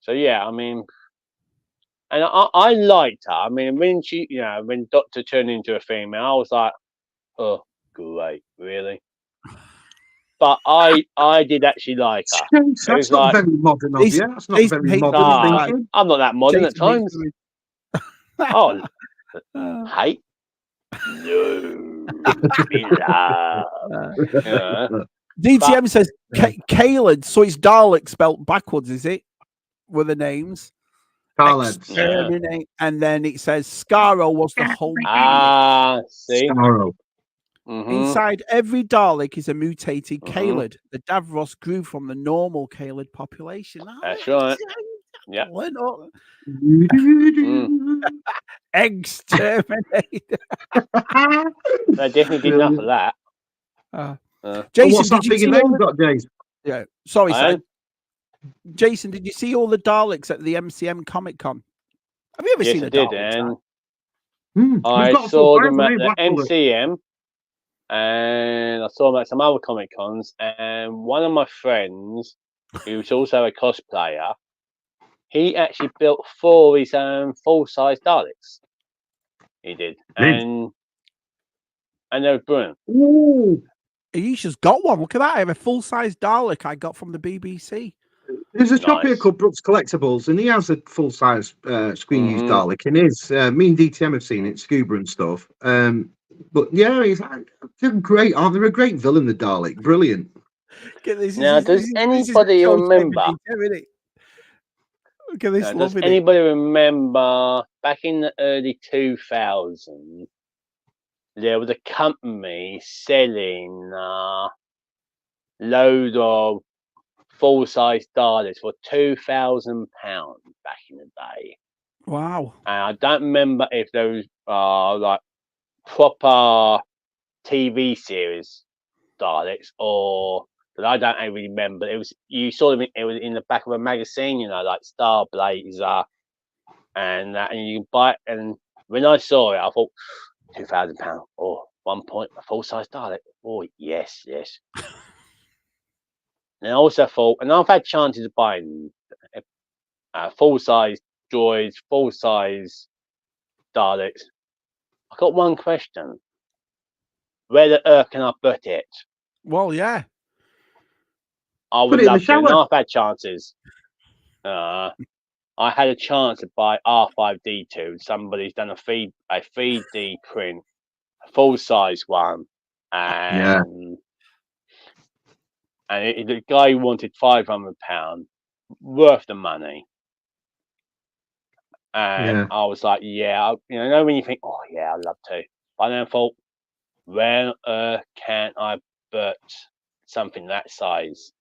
Speaker 4: so yeah, I mean, and I liked her. I mean, when Doctor turned into a female, I was like, oh, great, really? But I did actually like her.
Speaker 2: That's not very modern of you. That's not very modern thinking.
Speaker 4: I'm not that modern at times. Oh, hate? No.
Speaker 1: DTM says Caled, so it's Dalek spelt backwards, is it? With the names.
Speaker 2: Khaled.
Speaker 1: And then it says Skaro was the whole.
Speaker 4: See.
Speaker 2: Skaro.
Speaker 1: Inside every Dalek is a mutated Caled. The Davros grew from the normal Caled population.
Speaker 4: That's right. Yeah.
Speaker 1: Exterminator.
Speaker 4: They definitely did enough of that.
Speaker 1: Jason,
Speaker 2: what's that big name you got, Jason?
Speaker 1: Yeah. Sorry, sir. Jason, did you see all the Daleks at the MCM Comic Con? Have you ever seen a Dalek?
Speaker 4: I saw them at the MCM, and I saw them at some other Comic Cons. And one of my friends, who's also a cosplayer, he actually built 4 of his own full-size Daleks. He did, and they were brilliant.
Speaker 2: Ooh.
Speaker 1: He's just got one. Look at that! I have a full-size Dalek I got from the BBC.
Speaker 2: There's a shop here called Brooks Collectibles, and he has a full-size screen-used Dalek in his. Me and DTM have seen it, Scuba and stuff. But yeah, they're great. They're a great villain, the Dalek. Brilliant.
Speaker 4: Now, does anybody remember?
Speaker 1: Look at this.
Speaker 4: Does anybody remember back in the early 2000s? There was a company selling load of full-size Daleks for £2,000 back in the day.
Speaker 1: Wow!
Speaker 4: And I don't remember if those are like proper TV series Daleks but I don't really remember. It was you saw them. It was in the back of a magazine, you know, like Star Blazer, and you can buy it. And when I saw it, I thought £2,000. Oh, 1 point, a full-size Dalek. Oh, yes. And I also thought, and I've had chances of buying full-size droids, full-size Daleks. I've got one question. Where the earth can I put it?
Speaker 1: Well, yeah.
Speaker 4: I would love to. And I've had chances. I had a chance to buy R5D2. Somebody's done a 3D print, a full-size one. And the guy wanted £500, worth the money. And I was like, when you think, oh yeah, I'd love to. But then I thought, where can I put something that size?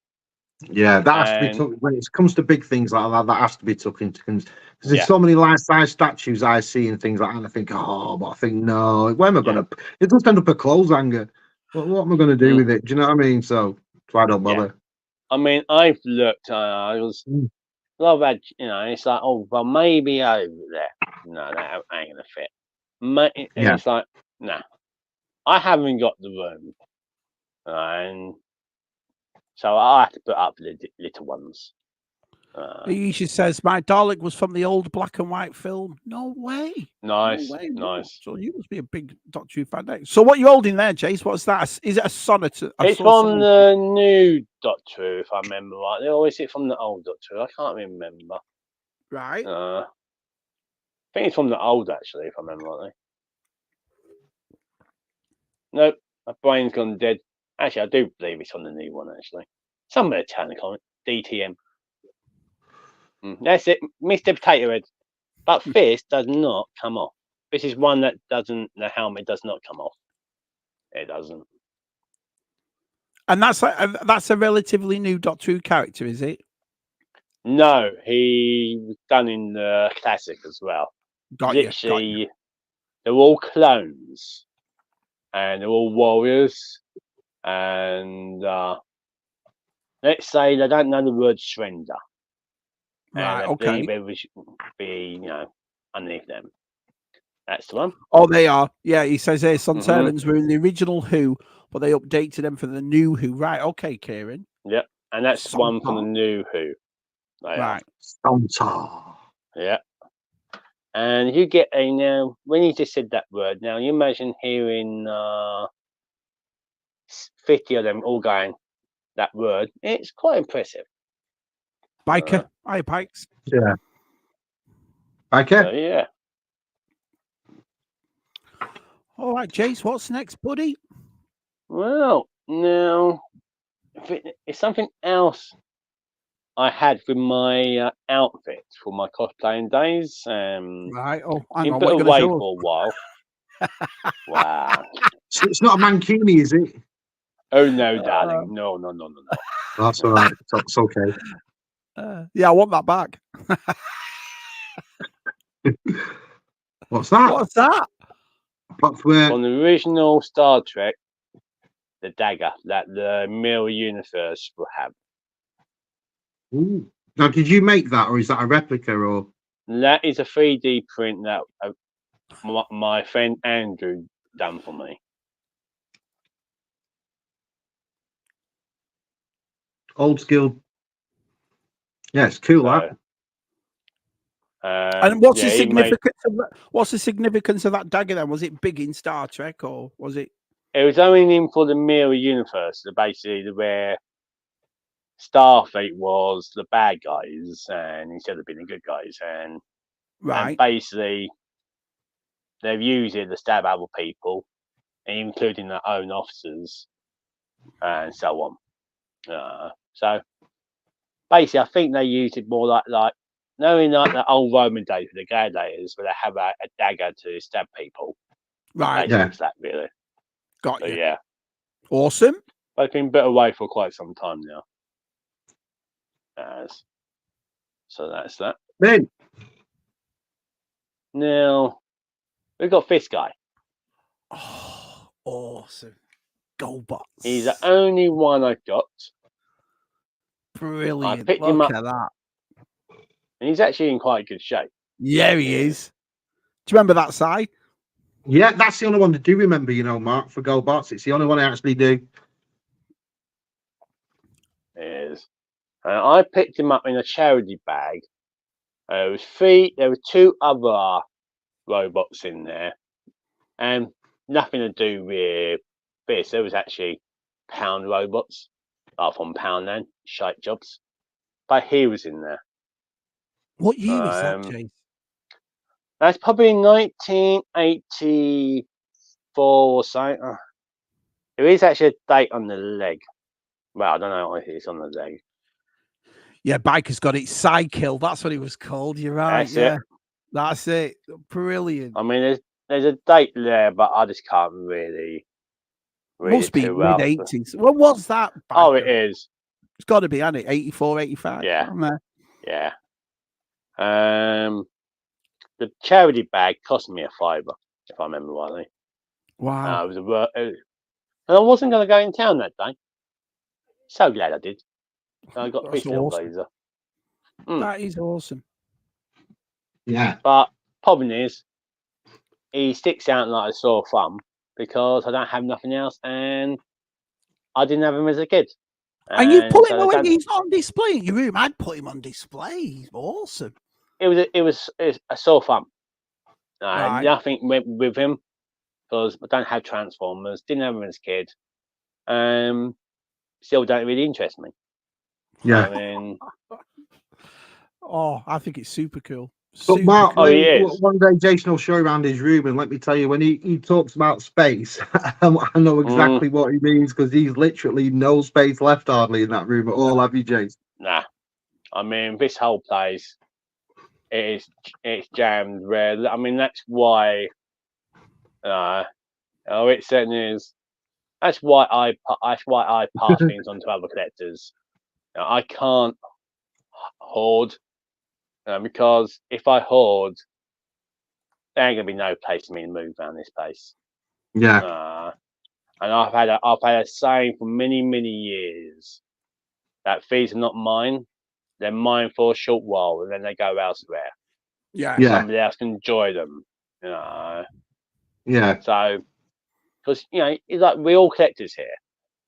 Speaker 2: Yeah, that has to be took when it comes to big things like that. That has to be took into because there's so many life-size statues I see and things like that. And I think, but I think no. Where am I going to? It does end up a clothes hanger. What am I going to do with it? Do you know what I mean? So I don't bother.
Speaker 4: I mean, I've looked. I was. I've had, it's like, oh, well, maybe over there. No, that ain't gonna fit. And it's like, nah, I haven't got the room, and so I have to put up the little ones.
Speaker 1: He says my Dalek was from the old black and white film. No way.
Speaker 4: Nice,
Speaker 1: No way.
Speaker 4: nice.
Speaker 1: So you must be a big Doctor Who fan. Eh? So what are you holding there, Jace? What's that? Is it a sonnet?
Speaker 4: It's from the new Doctor Who, if I remember rightly, or is it from the old Doctor Who? I can't remember.
Speaker 1: Right.
Speaker 4: I think it's from the old, actually, if I remember rightly. Nope, my brain's gone dead. Actually, I do believe it's on the new one, actually. Somewhere down the comment. DTM. That's it, Mr. Potato Head. But this does not come off. This is one that doesn't, the helmet does not come off. It doesn't.
Speaker 1: And that's a relatively new Doctor Who character, is it?
Speaker 4: No, he was done in the classic as well. Literally, they're all clones. And they're all warriors. And let's say they don't know the word surrender.
Speaker 1: Right,
Speaker 4: and
Speaker 1: okay.
Speaker 4: They be, underneath them. That's the one.
Speaker 1: Oh, they are. Yeah, he says here, Sontarans were in the original Who, but they updated them for the new Who. Right, okay, Kieran.
Speaker 4: Yep, and that's one from the new Who.
Speaker 1: Right.
Speaker 2: Sontar.
Speaker 4: Yeah. And you get now, when you just said that word, now you imagine hearing 50 of them all going that word. It's quite impressive.
Speaker 1: Biker. Hi, Pikes.
Speaker 2: Yeah. Biker?
Speaker 4: Yeah.
Speaker 1: All right, Jace, what's next, buddy?
Speaker 4: Well, now, it's something else I had with my outfit for my cosplaying days.
Speaker 1: Right. Oh, hang
Speaker 4: been
Speaker 1: on.
Speaker 4: put
Speaker 1: What
Speaker 4: away
Speaker 1: you
Speaker 4: for a while. Wow.
Speaker 2: So it's not a mankini, is it?
Speaker 4: Oh, no, darling. No.
Speaker 2: That's all right. It's okay.
Speaker 1: Yeah, I want that back.
Speaker 2: What's that?
Speaker 1: What's that?
Speaker 2: That's where...
Speaker 4: On the original Star Trek, the dagger that the mirror universe will have.
Speaker 2: Ooh. Now, did you make that, or is that a replica? Or
Speaker 4: That is a 3D print that my friend Andrew done for me.
Speaker 2: old school? Yeah, it's cool. That.
Speaker 1: And what's the significance of that? What's the significance of that dagger then? Was it big in Star Trek, or was it?
Speaker 4: It was only in for the mirror universe, basically where Starfleet was the bad guys, and instead of being the good guys, and basically they've used it to stab other people, including their own officers, and so on. So basically, I think they used it more like knowing like the old Roman days with the gladiators, where they have a dagger to stab people.
Speaker 1: Right.
Speaker 2: Yeah.
Speaker 4: That really.
Speaker 1: Got you.
Speaker 4: Yeah.
Speaker 1: Awesome.
Speaker 4: They've been put away for quite some time now. So that's that.
Speaker 2: Then
Speaker 4: Now we've got this guy.
Speaker 1: Oh, awesome. GoBots.
Speaker 4: He's the only one I've got.
Speaker 1: Brilliant.
Speaker 4: I picked
Speaker 1: Look
Speaker 4: him up.
Speaker 1: at that.
Speaker 4: And he's actually in quite good shape.
Speaker 1: Yeah, he is. Do you remember that, Si?
Speaker 2: Yeah, that's the only one to do remember, Mark, for GoBots. It's the only one I actually do.
Speaker 4: It is. I picked him up in a charity bag. There were two other robots in there, and nothing to do with this. There was actually pound robots, from Poundland, shite jobs, but he was in there.
Speaker 1: What year is that, James?
Speaker 4: That's probably 1984 or so. There is actually a date on the leg. Well, I don't know if it's on the leg.
Speaker 1: Yeah, Biker's got it. Cycle. That's what it was called. You're right. That's it. Brilliant.
Speaker 4: I mean, there's a date there, but I just can't really
Speaker 1: Must be mid-80s.
Speaker 4: Well.
Speaker 1: What was that? Biker?
Speaker 4: Oh, it is.
Speaker 1: It's got to be, hasn't it? 84, 85.
Speaker 4: Yeah. Yeah. The charity bag cost me $5, if I remember rightly.
Speaker 1: Wow.
Speaker 4: And I wasn't going to go in town that day. So glad I did. I got this little blazer.
Speaker 1: That is awesome.
Speaker 2: Yeah.
Speaker 4: But problem is, he sticks out like a sore thumb because I don't have nothing else, and I didn't have him as a kid.
Speaker 1: And you put him
Speaker 4: so
Speaker 1: away. He's not on display in your room. I'd put him on display. He's awesome.
Speaker 4: It was a sore thumb.
Speaker 1: Right.
Speaker 4: Nothing went with him because I don't have Transformers. Didn't have them as a kid. Still don't really interest me.
Speaker 2: Yeah.
Speaker 4: I mean,
Speaker 1: oh, I think it's super cool.
Speaker 2: But Mark,
Speaker 1: cool.
Speaker 2: one day Jason will show you around his room, and let me tell you, when he talks about space, I know exactly what he means, because he's literally no space left hardly in that room at all, have you, Jason?
Speaker 4: Nah. I mean, this whole place it's jammed rare. I mean, that's why. It certainly is. That's why I pass things on to other collectors. I can't hoard because if I hoard, there ain't gonna be no place for me to move around this place.
Speaker 2: Yeah.
Speaker 4: And I've had a saying for many years that these are not mine. They're mine for a short while, and then they go elsewhere.
Speaker 1: Yeah.
Speaker 4: Somebody else can enjoy them.
Speaker 2: Yeah.
Speaker 4: So, because it's like we're all collectors here.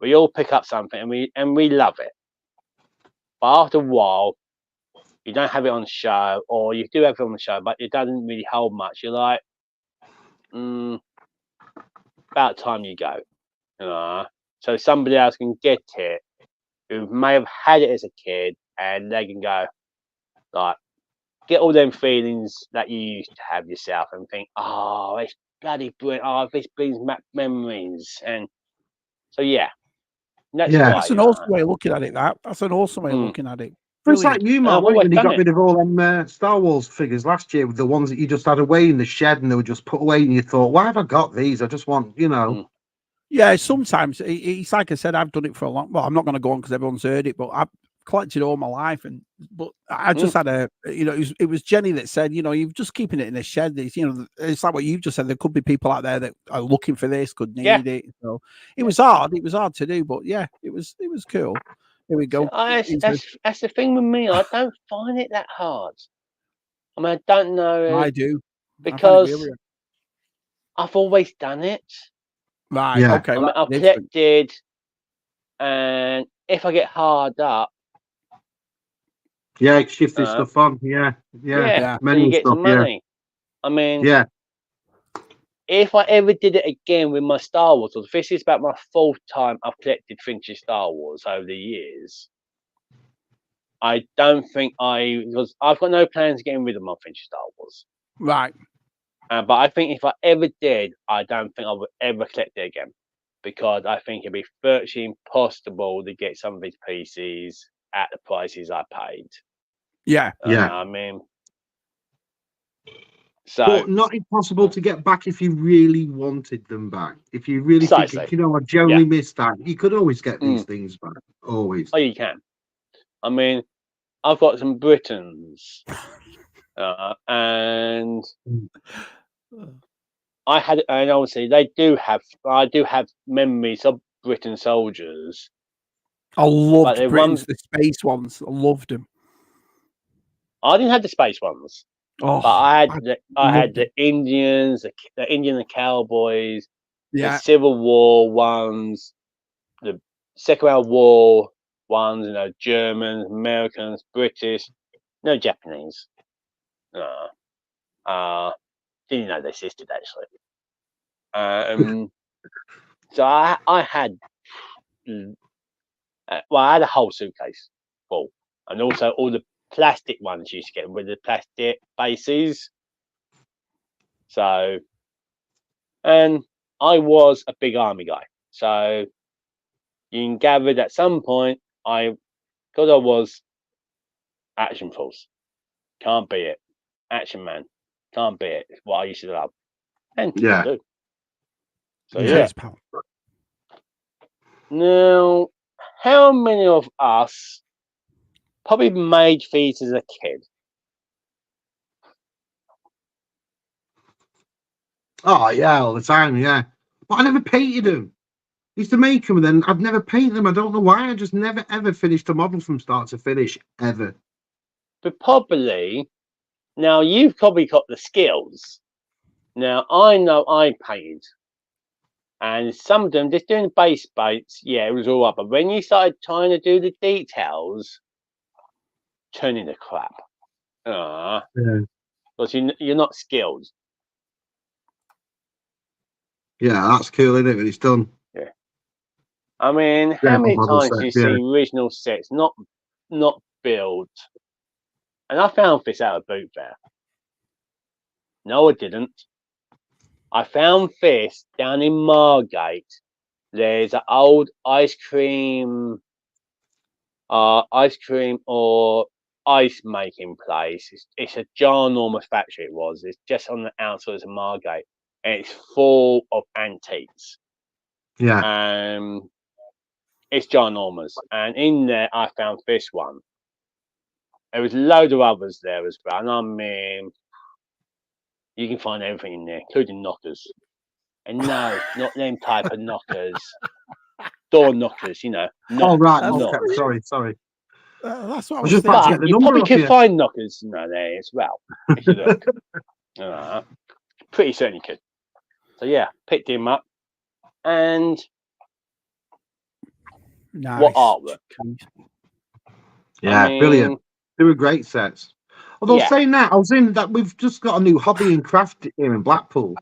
Speaker 4: We all pick up something and we love it. But after a while, you don't have it on show, or you do have it on the show, but it doesn't really hold much. You're like, about time you go. So somebody else can get it who may have had it as a kid, and they can go, like, get all them feelings that you used to have yourself and think, oh, it's bloody brilliant. Oh, this brings back memories. And so, yeah.
Speaker 1: That's an awesome way of looking at it. That's an awesome way of looking at it.
Speaker 2: It's like you, Mark, when you got rid of all them Star Wars figures last year, with the ones that you just had away in the shed and they were just put away, and you thought, why have I got these? I just want,
Speaker 1: Yeah, sometimes it's like I said, I've done it for a long. Well, I'm not going to go on because everyone's heard it, but I've collected all my life, but I just had it was Jenny that said, you're just keeping it in a shed. It's like what you've just said. There could be people out there that are looking for this, could need it. So it was hard. It was hard to do, but yeah, it was cool. Here we go.
Speaker 4: That's the thing with me. I don't find it that hard. I mean, I don't know.
Speaker 1: I do
Speaker 4: because I've always done it.
Speaker 1: Right. Yeah. Okay.
Speaker 4: I've collected, and if I get hard up,
Speaker 2: shift this stuff on. Yeah.
Speaker 4: So you get some money. I mean, if I ever did it again with my Star Wars, this is about my 4th time I've collected vintage Star Wars over the years. I don't think because I've got no plans of getting rid of my vintage Star Wars.
Speaker 1: Right.
Speaker 4: But I think if I ever did, I don't think I would ever collect it again, because I think it'd be virtually impossible to get some of these pieces at the prices I paid.
Speaker 1: Yeah.
Speaker 2: Yeah.
Speaker 4: I mean,
Speaker 2: but not impossible to get back if you really wanted them back. If you really think, I generally missed that, you could always get these things back. Always.
Speaker 4: Oh, you can. I mean, I've got some Britons, and and obviously I do have memories of Britain soldiers.
Speaker 1: I loved Britons, the space ones. I loved them.
Speaker 4: I didn't have the space ones.
Speaker 1: Oh,
Speaker 4: but I had the Indians, the Indian and cowboys, the Civil War ones, the Second World War ones, Germans, Americans, British, no Japanese. Didn't know they existed actually. So I had I had a whole suitcase full, and also all the plastic ones you used to get with the plastic bases. So, and I was a big army guy. So you can gather that at some point because I was Action Force. Can't beat it. Action Man. Can't beat it. It's what I used to love. And do. So yeah. Now, how many of us probably made these as a kid?
Speaker 2: Oh yeah, all the time, yeah. But I never painted them. I used to make them, and then I've never painted them. I don't know why. I just never ever finished a model from start to finish ever.
Speaker 4: But probably now you've probably got the skills. Now I know I painted And some of them, just doing base baits, yeah, it was all right. But when you started trying to do the details, turning the crap. Because you're not skilled.
Speaker 2: Yeah, that's cool, isn't it? When it's done.
Speaker 4: Yeah. I mean, how many times do you see original sets not built? And I found this out of boot fair. No, I didn't. I found this down in Margate. There's an old ice cream or ice making place. It's a ginormous factory. It's just on the outskirts of Margate, and it's full of antiques.
Speaker 2: Yeah.
Speaker 4: It's ginormous, and in there I found this one. There was a load of others there as well, and I mean, you can find everything in there, including knockers. And no, not them type of knockers. Door knockers, you know.
Speaker 2: Oh right, okay. Sorry.
Speaker 1: That's what I was just about
Speaker 4: to get the number. You probably could find knockers there as well if you look. Pretty certain you could. So yeah, picked him up, and what artwork!
Speaker 2: Yeah, I mean, brilliant. They were great sets. Although saying that, I was in that we've just got a new hobby and craft here in Blackpool,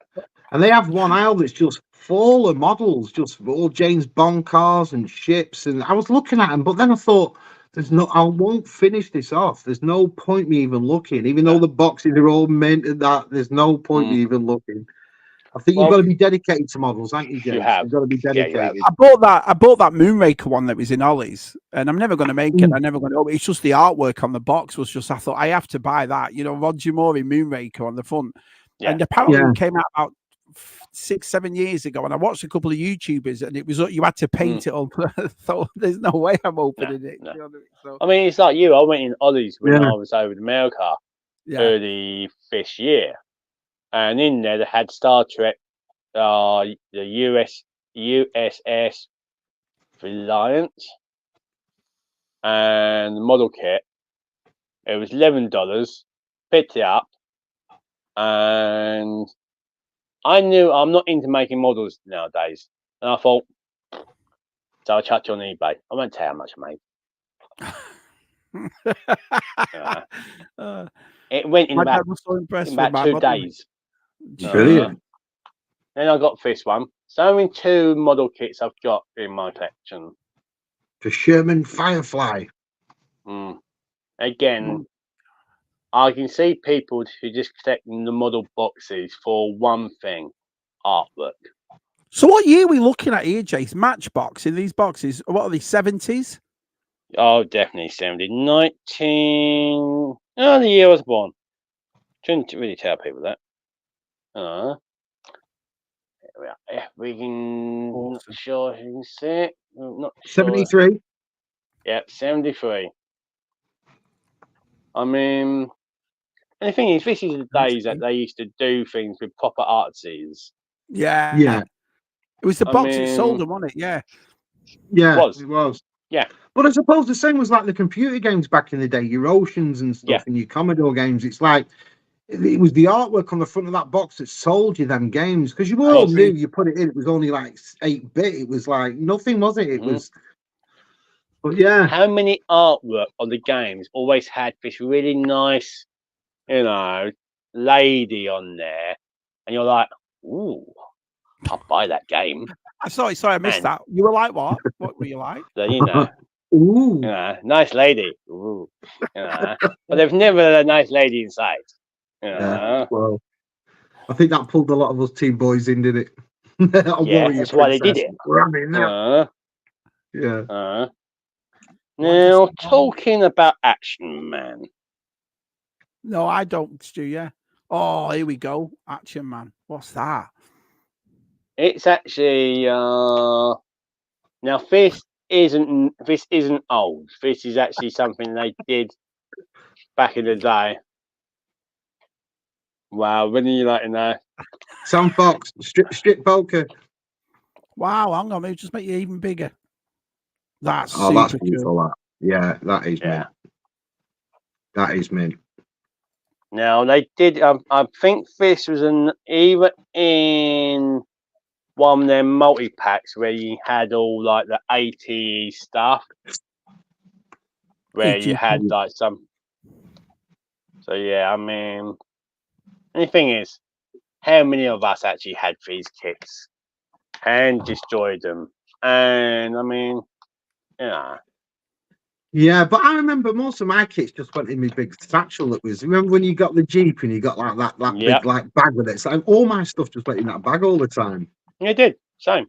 Speaker 2: and they have one aisle that's just full of models, just all James Bond cars and ships. And I was looking at them, but then I thought, I won't finish this off. There's no point me even looking, even though the boxes are all mint and that. There's no point me even looking. I think you've got to be dedicated to models, haven't you, James? You've got to be dedicated.
Speaker 1: I bought that Moonraker one that was in Ollie's, and I'm never going to make it. I'm never going to. It's just the artwork on the box was just. I thought I have to buy that. You know, Roger Moore Moonraker on the front, and apparently it came out about 6-7 years ago. And I watched a couple of YouTubers, and it was you had to paint it up. I thought there's no way I'm opening it.
Speaker 4: No.
Speaker 1: You know, so.
Speaker 4: I mean, it's like you. I went in Ollie's when I was over in America early this year. And in there, they had Star Trek, the USS Reliant, and the model kit. It was $11. Picked it up, and I knew I'm not into making models nowadays. And I thought, so I chucked it on eBay. I won't tell you how much I made. It went in about 2 days.
Speaker 2: Brilliant.
Speaker 4: Then I got this one. So only 2 model kits I've got in my collection.
Speaker 2: The Sherman Firefly.
Speaker 4: Again, I can see people who just collect the model boxes for one thing: artwork.
Speaker 1: So what year are we looking at here, Jace? Matchbox in these boxes? What are these, 70s?
Speaker 4: Oh, definitely 70. 19. Oh, the year I was born. Shouldn't really tell people that. If we can, not sure if you can see it. Not
Speaker 2: 73.
Speaker 4: Sure. Yep, 73. I mean, and the thing is, this is the days that they used to do things with proper artsies.
Speaker 1: Yeah. It was the box that sold them, wasn't it? Yeah.
Speaker 2: Yeah, it was.
Speaker 4: Yeah.
Speaker 2: But I suppose the same was like the computer games back in the day, your Oceans and stuff, and your Commodore games. It's like, it was the artwork on the front of that box that sold you them games, because you all knew you put it in. It was only like 8-bit. It was like nothing, was it? It was. But yeah.
Speaker 4: How many artwork on the games always had this really nice, lady on there, and you're like, ooh, I'll buy that game.
Speaker 1: Sorry, I missed that. You were like what? What were you like?
Speaker 4: So,
Speaker 2: ooh,
Speaker 4: nice lady. Ooh, but there's never a nice lady inside.
Speaker 2: Well, I think that pulled a lot of us teen boys in, did it?
Speaker 4: That's why they did it. Now, talking about Action Man.
Speaker 1: No, I don't, Stu. Yeah. Oh, here we go. Action Man. What's that?
Speaker 4: It's actually now this isn't old. This is actually something they did back in the day. Wow, when are you like in there?
Speaker 2: Sam Fox, strip poker.
Speaker 1: Wow, hang on, maybe just make it even bigger. That's
Speaker 2: that's beautiful. Cool. Yeah, that is mint. That is mint.
Speaker 4: Now they did. I think this was either in one of them multi packs where you had all like the 80 stuff, where you had like some. So yeah, I mean, and the thing is, how many of us actually had these kits and destroyed them? And I mean, yeah.
Speaker 2: Yeah, but I remember most of my kits just went in my big satchel. That was, remember when you got the Jeep and you got like that
Speaker 4: Yep.
Speaker 2: big like bag with it? So all my stuff just went in that bag all the time.
Speaker 4: It did. Same.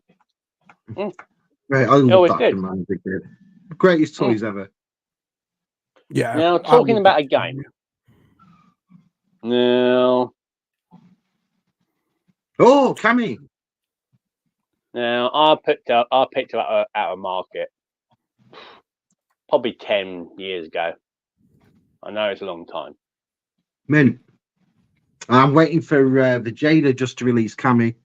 Speaker 2: Right, I love that
Speaker 4: did.
Speaker 2: command big kid. Greatest toys ever.
Speaker 1: Yeah.
Speaker 4: Now talking about a game. Now,
Speaker 2: Oh, Cammy.
Speaker 4: now I picked it up out of market probably 10 years ago. I know it's a long time.
Speaker 2: Mint. I'm waiting for the Jada just to release Cammy.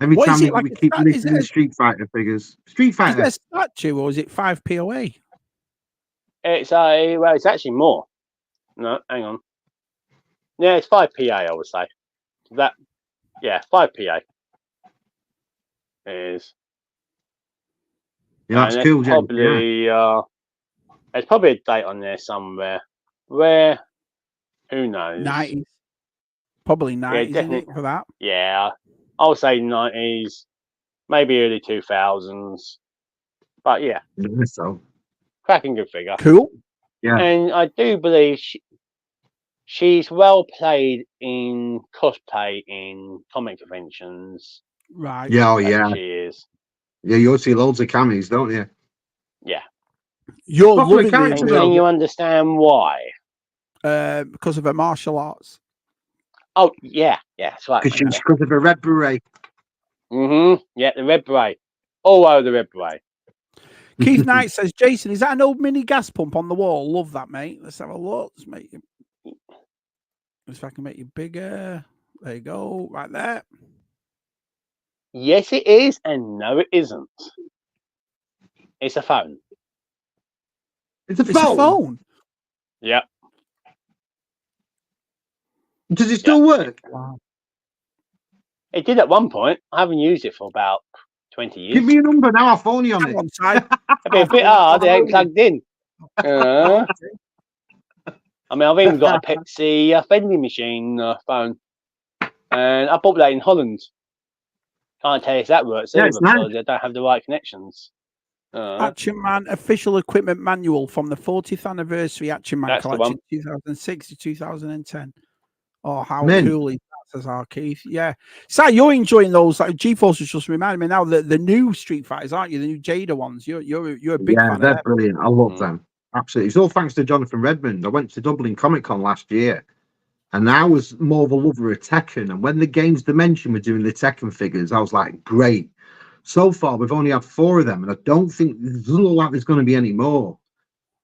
Speaker 2: Every
Speaker 1: What
Speaker 2: time
Speaker 1: is it, like
Speaker 2: we keep releasing the Street Fighter figures. Street Fighter.
Speaker 1: Is it a statue or is it 5 POA?
Speaker 4: It's actually more. No, hang on. Yeah, it's 5 PA, I would say. 5 PA is.
Speaker 2: Yeah, that's cool,
Speaker 4: probably, there's probably a date on there somewhere. Where? Who knows?
Speaker 1: 90s. Probably 90s,
Speaker 4: Yeah, definitely.
Speaker 1: isn't it, for that?
Speaker 4: Yeah, I would say 90s, maybe early 2000s. But yeah,
Speaker 2: so
Speaker 4: cracking good figure.
Speaker 1: Cool.
Speaker 2: Yeah.
Speaker 4: And I do believe she's well played in cosplay in comic conventions.
Speaker 1: Right.
Speaker 2: Yeah, yeah.
Speaker 4: She is.
Speaker 2: Yeah, you'll see loads of Cammies, don't you?
Speaker 4: Yeah.
Speaker 1: You're loving it.
Speaker 4: Can you understand why?
Speaker 1: Because of her martial arts.
Speaker 4: Oh, yeah. Yeah, that's right.
Speaker 2: Because of a red beret.
Speaker 4: Yeah, the red beret. All over the red beret.
Speaker 1: Keith Knight says, Jason, is that an old mini gas pump on the wall? Love that, mate. Let's have a look. Let's if I can make you bigger. There you go. Right there.
Speaker 4: Yes, it is. And no, it isn't. It's a phone.
Speaker 2: It's a phone?
Speaker 4: Yep.
Speaker 2: Does it still work?
Speaker 1: Wow.
Speaker 4: It did at one point. I haven't used it for about 20 years.
Speaker 2: Give me a number now. I'll phone you on it.
Speaker 4: It'd be a bit hard. It ain't plugged in. I mean, I've even got a Pepsi vending machine phone. And I bought that in Holland. Can't tell you if that works either because I don't have the right connections.
Speaker 1: Action Man official equipment manual from the 40th anniversary Action Man collection, 2006 to 2010. Oh, how cool is that, says our Keith. Yeah. Si, you're enjoying those. Like, GeForce has just reminded me now the new Street Fighters, aren't you? The new Jada ones. You're a big fan.
Speaker 2: Yeah, they're brilliant. I love them. Absolutely. It's all thanks to Jonathan Redmond. I went to Dublin Comic Con last year. And I was more of a lover of Tekken. And when the Games Dimension were doing the Tekken figures, I was like, great. So far, we've only had 4 of them. And I don't think, it doesn't look like there's going to be any more.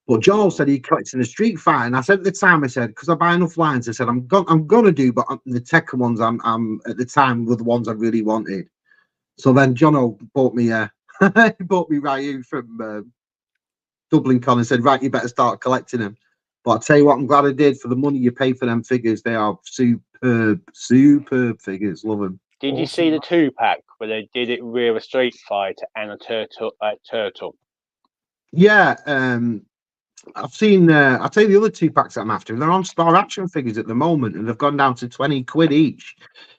Speaker 2: But Joel said he collected a Street Fighter. And I said at the time, I said, because I buy enough lines, I said, I'm going to do, but the Tekken ones, I'm at the time were the ones I really wanted. So then Jono bought me Ryu from Dublin Con and said, right, you better start collecting them. But I'll tell you what, I'm glad I did. For the money you pay for them figures, they are superb figures. Love them.
Speaker 4: Did you see the 2-pack where they did it with a Street Fighter and a turtle?
Speaker 2: Yeah, I've seen. I'll tell you the other 2-packs that I'm after. They're on Star Action figures at the moment, and they've gone down to 20 quid each.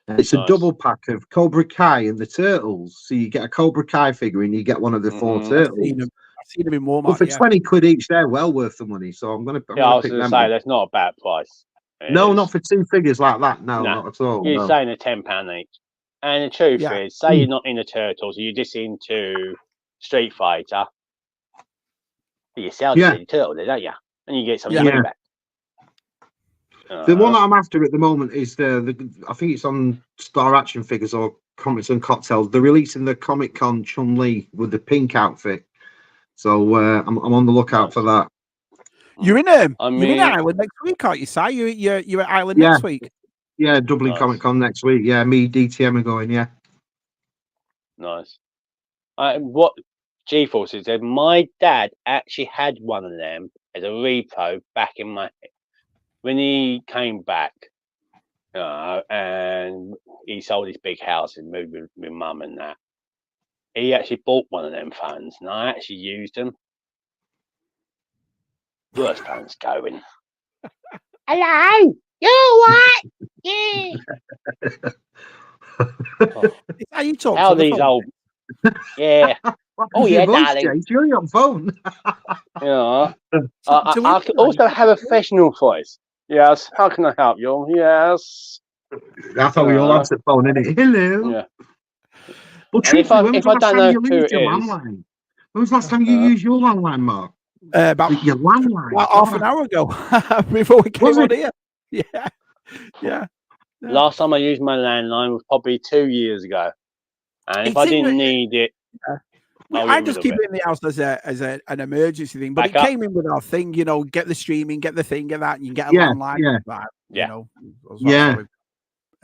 Speaker 2: It's a double pack of Cobra Kai and the Turtles. So you get a Cobra Kai figure and you get one of the 4 Turtles.
Speaker 1: I've seen them in Walmart.
Speaker 2: But for 20 quid each, they're well worth the money. So I'm going to.
Speaker 4: I was going to say that's not a bad price.
Speaker 2: No, not for 2 figures like that. No, not at all.
Speaker 4: You're saying they're £10 each. And the truth is, say you're not into Turtles, you're just into Street Fighter. You sell the Turtle, don't you? And you get some money back.
Speaker 2: The one that I'm after at the moment is the I think it's on Star Action figures or Comics and Cocktails. They're releasing the Comic Con Chun-Li with the pink outfit. So I'm on the lookout for that.
Speaker 1: You're in Ireland next week, aren't you, Si? You're at Ireland next week.
Speaker 2: Yeah, Dublin Comic Con next week. Yeah, me, DTM are going. Yeah.
Speaker 4: Nice. What GeForce said, my dad actually had one of them as a repo back in when he came back, and he sold his big house and moved with mum and that. he actually bought one of them phones, and I actually used them. Worst phones going. Hello, you what? Yeah.
Speaker 1: How you talk?
Speaker 4: How these old? Yeah. Oh yeah,
Speaker 2: voice,
Speaker 4: darling.
Speaker 2: James? You're on phone.
Speaker 4: Yeah. I can also have a professional voice. Yes. How can I help you? Yes.
Speaker 2: That's how we all answer the phone, isn't it? Hello.
Speaker 4: Yeah.
Speaker 2: Well, truthfully, when was the last time you used your landline? When was the last time you used your landline, Mark?
Speaker 1: About
Speaker 2: your landline.
Speaker 1: About half an hour ago, before we came on here. Yeah.
Speaker 4: Last time I used my landline was probably 2 years ago, and if I didn't need it,
Speaker 1: I just keep it in the house as an emergency thing. But it came in with our thing, get the streaming, get the thing, get that, and you can get a landline.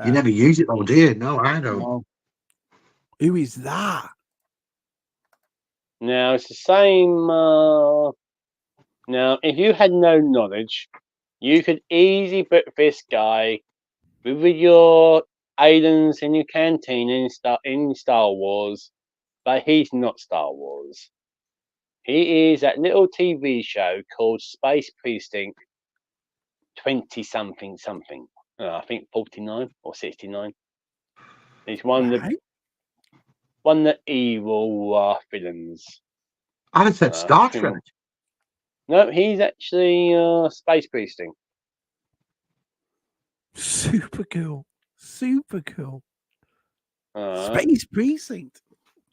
Speaker 2: You never use it though, do you? No, I don't.
Speaker 1: No. Who is that?
Speaker 4: Now it's the same. Now, if you had no knowledge, you could easily put this guy with your aliens in your canteen in Star Wars, but he's not Star Wars. He is that little TV show called Space Precinct 20-something. I think 49 or 69. He's one of the evil villains.
Speaker 2: I said Star Trek.
Speaker 4: No, he's actually Space Precinct.
Speaker 1: Super cool. Space Precinct.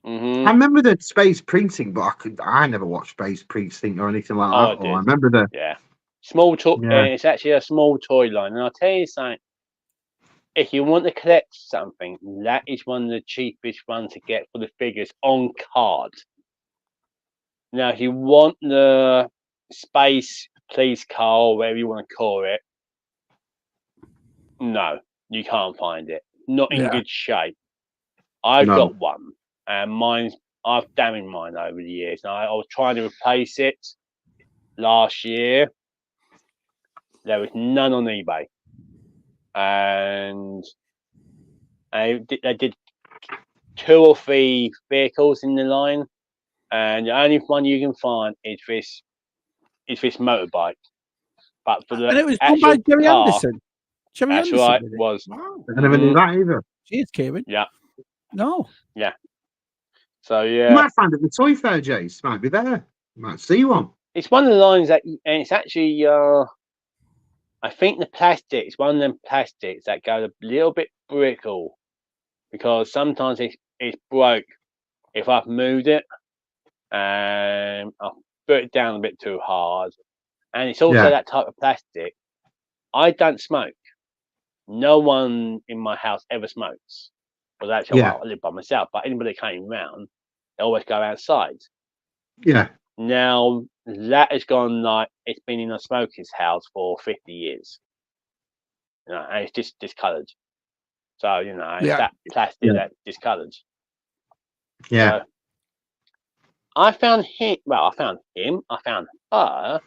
Speaker 2: I remember the Space Precinct, but I never watched Space Precinct or anything like that. I remember the
Speaker 4: small toy. It's actually a small toy line, and I'll tell you something. If you want to collect something, that is one of the cheapest ones to get for the figures on card. Now, if you want the Space Police car, or whatever you want to call it, no, you can't find it. Not in good shape. I've got one, and I've damaged mine over the years. Now, I was trying to replace it last year. There was none on eBay, and they did 2 or 3 vehicles in the line, and the only one you can find is this motorbike. But for the
Speaker 1: and it was done by Jerry Anderson.
Speaker 4: That's right, it was.
Speaker 2: Wow. I never knew that either.
Speaker 1: Cheers, Kieran.
Speaker 4: Yeah.
Speaker 1: No.
Speaker 4: Yeah. So yeah.
Speaker 2: You might find it at the toy fair, Jace. Might be there. You might see one.
Speaker 4: It's one of the lines that, and it's actually I think the plastic. It's one of them plastics that go a little bit brittle, because sometimes it's broke if I've moved it and I've put it down a bit too hard. And it's also that type of plastic. I don't smoke. No one in my house ever smokes. Well, actually, I live by myself. But anybody came round, they always go outside.
Speaker 2: Yeah.
Speaker 4: Now that has gone like it's been in a smoker's house for 50 years. And it's just discoloured. So it's that plastic that's discoloured.
Speaker 2: Yeah.
Speaker 4: So, I found him. Well, I found him. I found her.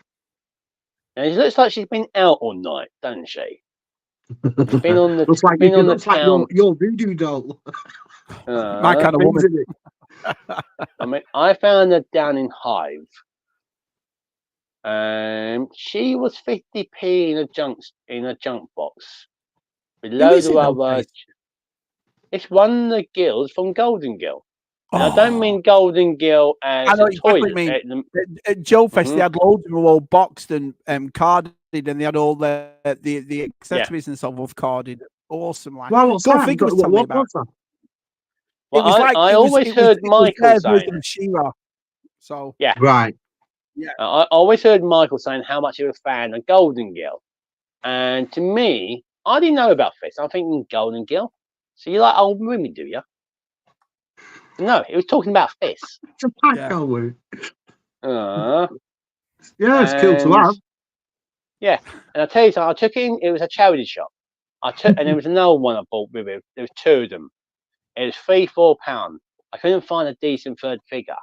Speaker 4: And it looks like she's been out all night, doesn't she? She's been on the.
Speaker 2: looks like your voodoo doll.
Speaker 1: My kind of woman.
Speaker 4: I mean, I found her down in Hive. She was 50p in a junk box with loads of other. It's one of the gills from Golden Gill. Now, I don't mean Golden Gill as a toilet.
Speaker 1: At Joe Fest, they had loads of them all boxed and carded, and they had all the accessories and so forth carded. Awesome, like.
Speaker 2: Well, what was that?
Speaker 4: Well, I always heard Michael saying
Speaker 1: She-Ra. So
Speaker 2: right.
Speaker 4: Yeah, I always heard Michael saying how much he was a fan of Golden Gill, and to me, I didn't know about this. I'm thinking Golden Gill. So you like old women, do you? No, he was talking about this.
Speaker 2: It's a Paco word.
Speaker 4: Yeah,
Speaker 2: it's cool to have.
Speaker 4: Yeah, and I tell you something, I took it in. It was a charity shop. And there was another one I bought with it. There was 2 of them. It was £3-4. I couldn't find a decent third figure,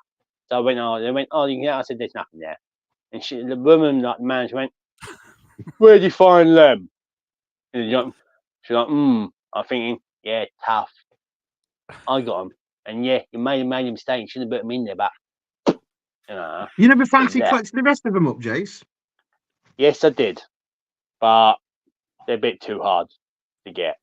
Speaker 4: so I went. They went, oh, you can get. I said, there's nothing there. And the woman, like the manager, went, where did you find them? And she's like, I'm thinking, yeah, tough. I got them. And yeah, you made a mistake. You shouldn't have put them in there, but
Speaker 2: you never fancy
Speaker 4: there.
Speaker 2: collecting the rest of them up, Jace?
Speaker 4: Yes, I did, but they're a bit too hard to get.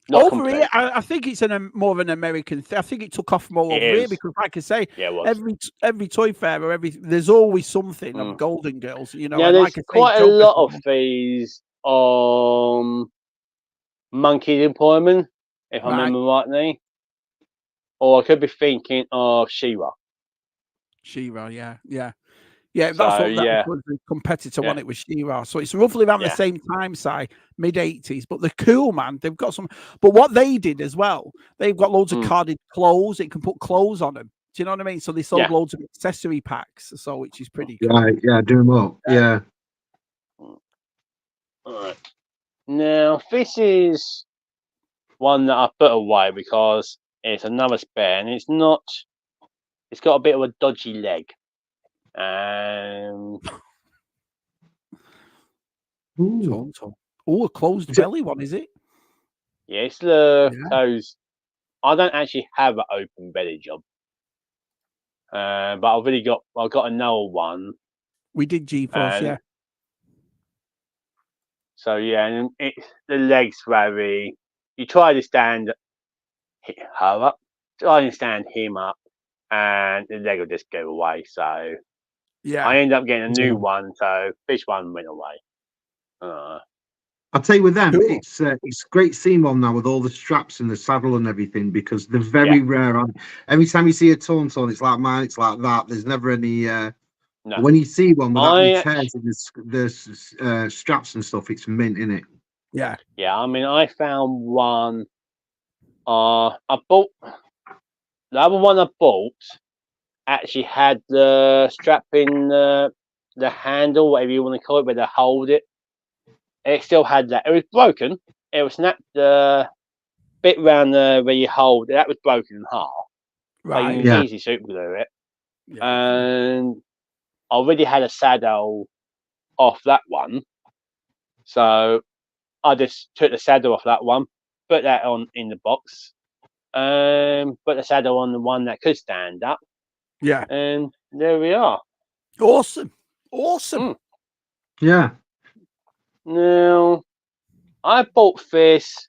Speaker 4: Not
Speaker 1: Over
Speaker 4: complete.
Speaker 1: here, I think it's more of an American thing. I think it took off more
Speaker 4: It
Speaker 1: over here
Speaker 4: is.
Speaker 1: because, like I say,
Speaker 4: Yeah, it was.
Speaker 1: every toy fair or there's always something of Golden Girls. You know,
Speaker 4: Now
Speaker 1: and
Speaker 4: there's
Speaker 1: like I say,
Speaker 4: quite a
Speaker 1: Joker's
Speaker 4: lot of
Speaker 1: one.
Speaker 4: these on Monkey Employment, if I remember rightly. Or I could be thinking of She-Ra.
Speaker 1: She-Ra, yeah. That's
Speaker 4: So,
Speaker 1: what that was the competitor one. It was She-Ra. So it's roughly around the same time, mid-80s. But the cool, man, they've got some. But what they did as well, they've got loads of carded clothes. It can put clothes on them. Do you know what I mean? So they sold loads of accessory packs. So which is pretty cool.
Speaker 2: Right, yeah, do them up. Yeah.
Speaker 4: All right. Now this is one that I put away because it's another spare, and it's not. It's got a bit of a dodgy leg.
Speaker 1: Oh, a closed belly one, is it?
Speaker 4: Yeah, it's those. I don't actually have an open belly job, but I've got another one.
Speaker 1: We did G-Force, yeah.
Speaker 4: So yeah, and the legs very. You try to stand her up, try and stand him up, and the leg will just go away. So
Speaker 1: yeah,
Speaker 4: I end up getting a new one. So this one went away.
Speaker 2: I'll tell you with them, it's great seeing one now with all the straps and the saddle and everything because they're very rare. Every time you see a Tauntaun, it's like mine, it's like that. There's never any.
Speaker 4: No.
Speaker 2: When you see one without any tears in the straps and stuff, it's mint, isn't it?
Speaker 1: Yeah.
Speaker 4: Yeah, I mean, I found one. I bought the other one I bought actually had the strap in the handle, whatever you want to call it, where they hold it. It still had that. It was broken. It was snapped the bit around where you hold it. That was broken in half.
Speaker 1: Right.
Speaker 4: But you can easily super glue it.
Speaker 1: Yeah.
Speaker 4: And I already had a saddle off that one. So I just took the saddle off that one, put that on in the box, put the saddle on the one that could stand up.
Speaker 1: Yeah.
Speaker 4: And there we are.
Speaker 1: Awesome.
Speaker 2: Yeah.
Speaker 4: Now, I bought this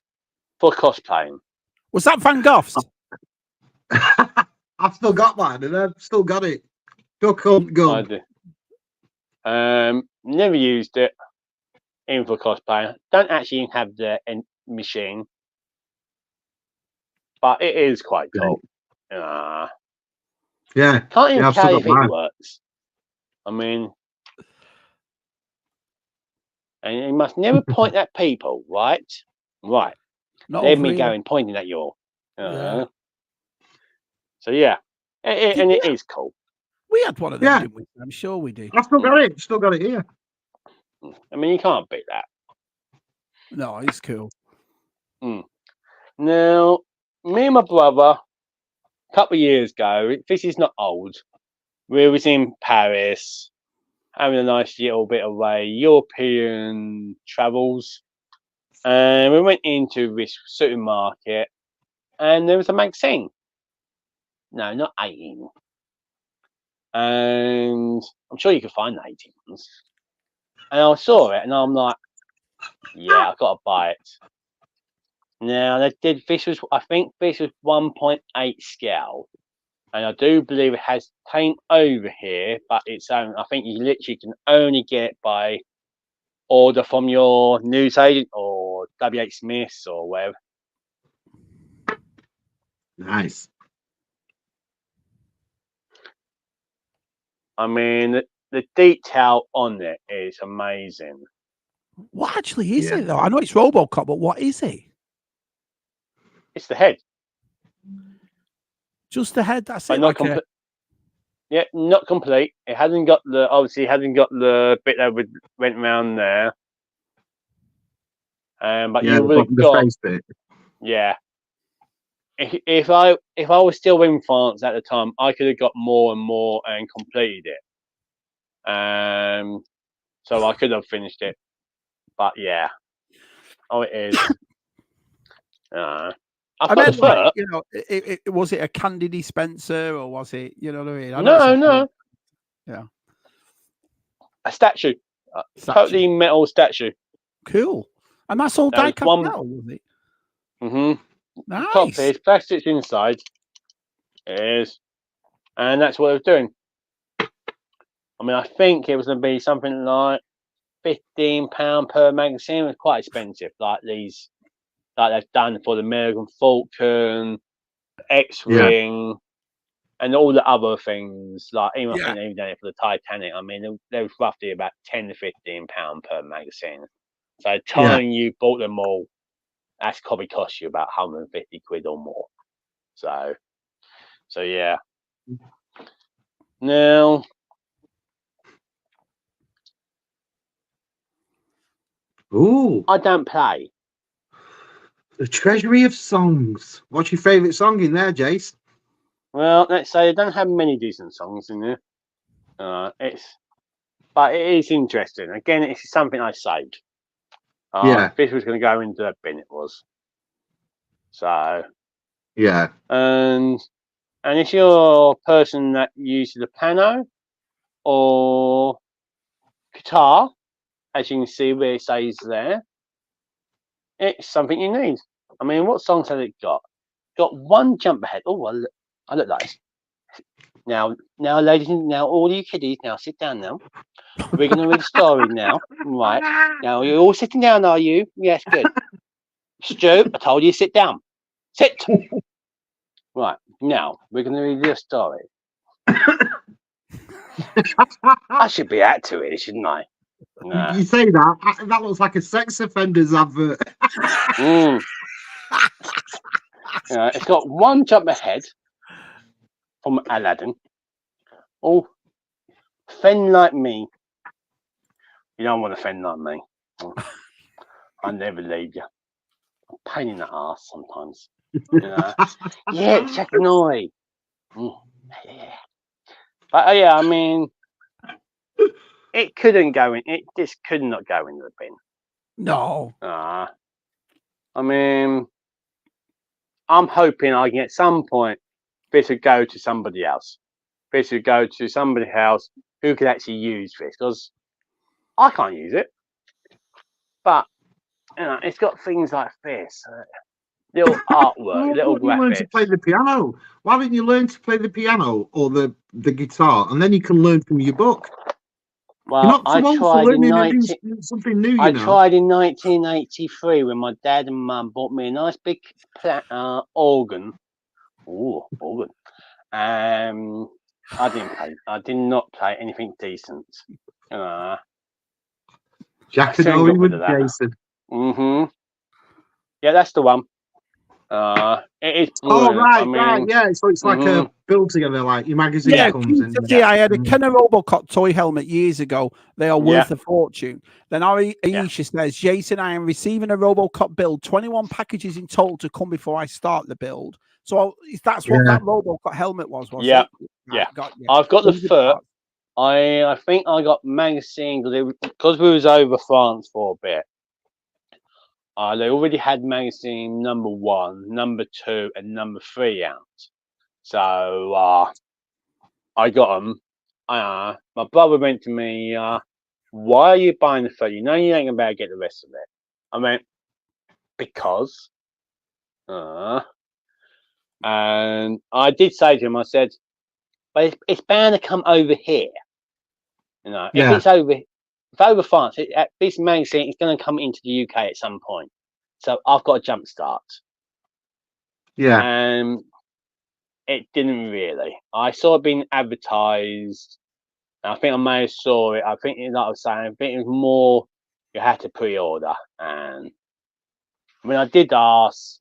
Speaker 4: for cosplaying.
Speaker 1: Was that Van Gogh's?
Speaker 2: I've still got mine, and I've still got it. Duck Hunt gun.
Speaker 4: I do. Never used it. In for cosplay. Don't actually have the machine, but it is quite cool.
Speaker 2: Yeah.
Speaker 4: Can't even tell if it works. I mean, and you must never point at people, right? Right. Let me go and pointing at you. So yeah, and it is cool.
Speaker 1: We had one of them, didn't we? I'm sure we did.
Speaker 2: I still got it. Still got it here.
Speaker 4: I mean, you can't beat that.
Speaker 1: No, it's cool.
Speaker 4: Now, me and my brother, a couple of years ago, this is not old. We was in Paris, having a nice little bit of European travels, and we went into this supermarket, and there was a magazine. No, not 18. And I'm sure you can find the 18 ones. And I saw it, and I'm like, yeah, I've got to buy it. Now, I think this was 1.8 scale. And I do believe it has paint over here, but I think you literally can only get it by order from your newsagent or WH Smith's or whatever.
Speaker 2: Nice.
Speaker 4: I mean, the detail on it is amazing.
Speaker 1: What actually is it, though? I know it's RoboCop, but what is it?
Speaker 4: It's the head.
Speaker 1: Just the head. That's
Speaker 4: but
Speaker 1: it.
Speaker 4: Not complete. Yeah, not complete. It hasn't got the bit that went around there. But you would have got
Speaker 2: face bit.
Speaker 4: Yeah. If I was still in France at the time, I could have got more and more and completed it. So I could have finished it. But yeah. Oh, it is. I've
Speaker 1: I
Speaker 4: got the
Speaker 1: meant, like,
Speaker 4: foot.
Speaker 1: you know, was it a candy dispenser or was it, you know what I mean? I
Speaker 4: No,
Speaker 1: know
Speaker 4: no.
Speaker 1: Yeah.
Speaker 4: A statue. A totally metal statue.
Speaker 1: Cool. And that's all
Speaker 4: That was
Speaker 1: die-cast metal, was it?
Speaker 4: Mm-hmm.
Speaker 1: Nice.
Speaker 4: Top is plastics inside. Is, and that's what I was doing. I mean, I think it was going to be something like £15 per magazine. It was quite expensive, like these, like they've done for the American Falcon, X-Wing, and all the other things. Like even I think they even done it for the Titanic. I mean, there was roughly about £10 to £15 per magazine. So the time you bought them all, that's probably cost you about 150 quid or more. So yeah. Now,
Speaker 2: ooh,
Speaker 4: I don't play.
Speaker 2: The Treasury of Songs. What's your favourite song in there, Jace?
Speaker 4: Well, let's say I don't have many decent songs in there. But it is interesting. Again, it's something I saved. This was going to go into the bin. It was. So.
Speaker 2: Yeah.
Speaker 4: And if you're a person that uses the piano or guitar, as you can see where it says there, it's something you need. I mean, what songs has it got? Got one jump ahead. Oh, I look like this. Now, ladies, now all you kiddies, now sit down now. We're going to read a story now. Right. Now, you're all sitting down, are you? Yes, good. Stu, I told you to sit down. Sit. Right. Now, we're going to read you a story. I should be out to it, shouldn't I? Nah.
Speaker 2: You say that? That looks like a sex offender's advert.
Speaker 4: It's got one jump ahead from Aladdin. Oh, fend like me. You don't want to fend like me. I never leave you. Pain in the ass sometimes. Yeah, Jack Noy. Yeah. But yeah, I mean, it couldn't go in. It just could not go in the bin.
Speaker 1: No.
Speaker 4: I mean, I'm hoping I can at some point this would go to somebody else. This would go to somebody else who could actually use this, because I can't use it. But it's got things like this, little artwork, little graphics.
Speaker 2: You learn to play the piano. Why don't you learn to play the piano or the guitar, and then you can learn from your book?
Speaker 4: Well, I tried
Speaker 2: something new.
Speaker 4: I tried in 1983 when my dad and mum bought me a nice big organ. Ooh, organ. I didn't play. I did not play anything decent.
Speaker 2: Jack and Owen with Jason.
Speaker 4: Yeah, that's the one. It is brilliant.
Speaker 2: Right, yeah. So it's like a build together, like your magazine comes in.
Speaker 1: Yeah, I had a Kenner Robocop toy helmet years ago. They are worth a fortune. Then Aisha says, Jason, I am receiving a Robocop build. 21 packages in total to come before I start the build. So that's what that Robocop helmet was it?
Speaker 4: Yeah. I've got the foot. I think I got magazine because we was over France for a bit. They already had magazine number 1, number 2, and number 3 out. So I got them. My brother went to me, why are you buying the foot? You know you ain't about to get the rest of it. I went, because. And I did say to him, I said, but it's bound to come over here. If it's over France, this magazine is going to come into the UK at some point. So I've got a jump start.
Speaker 2: Yeah.
Speaker 4: And it didn't really. I saw it being advertised. And I think I may have saw it. I think, like I was saying, I think it was more you had to pre-order. And when I did ask,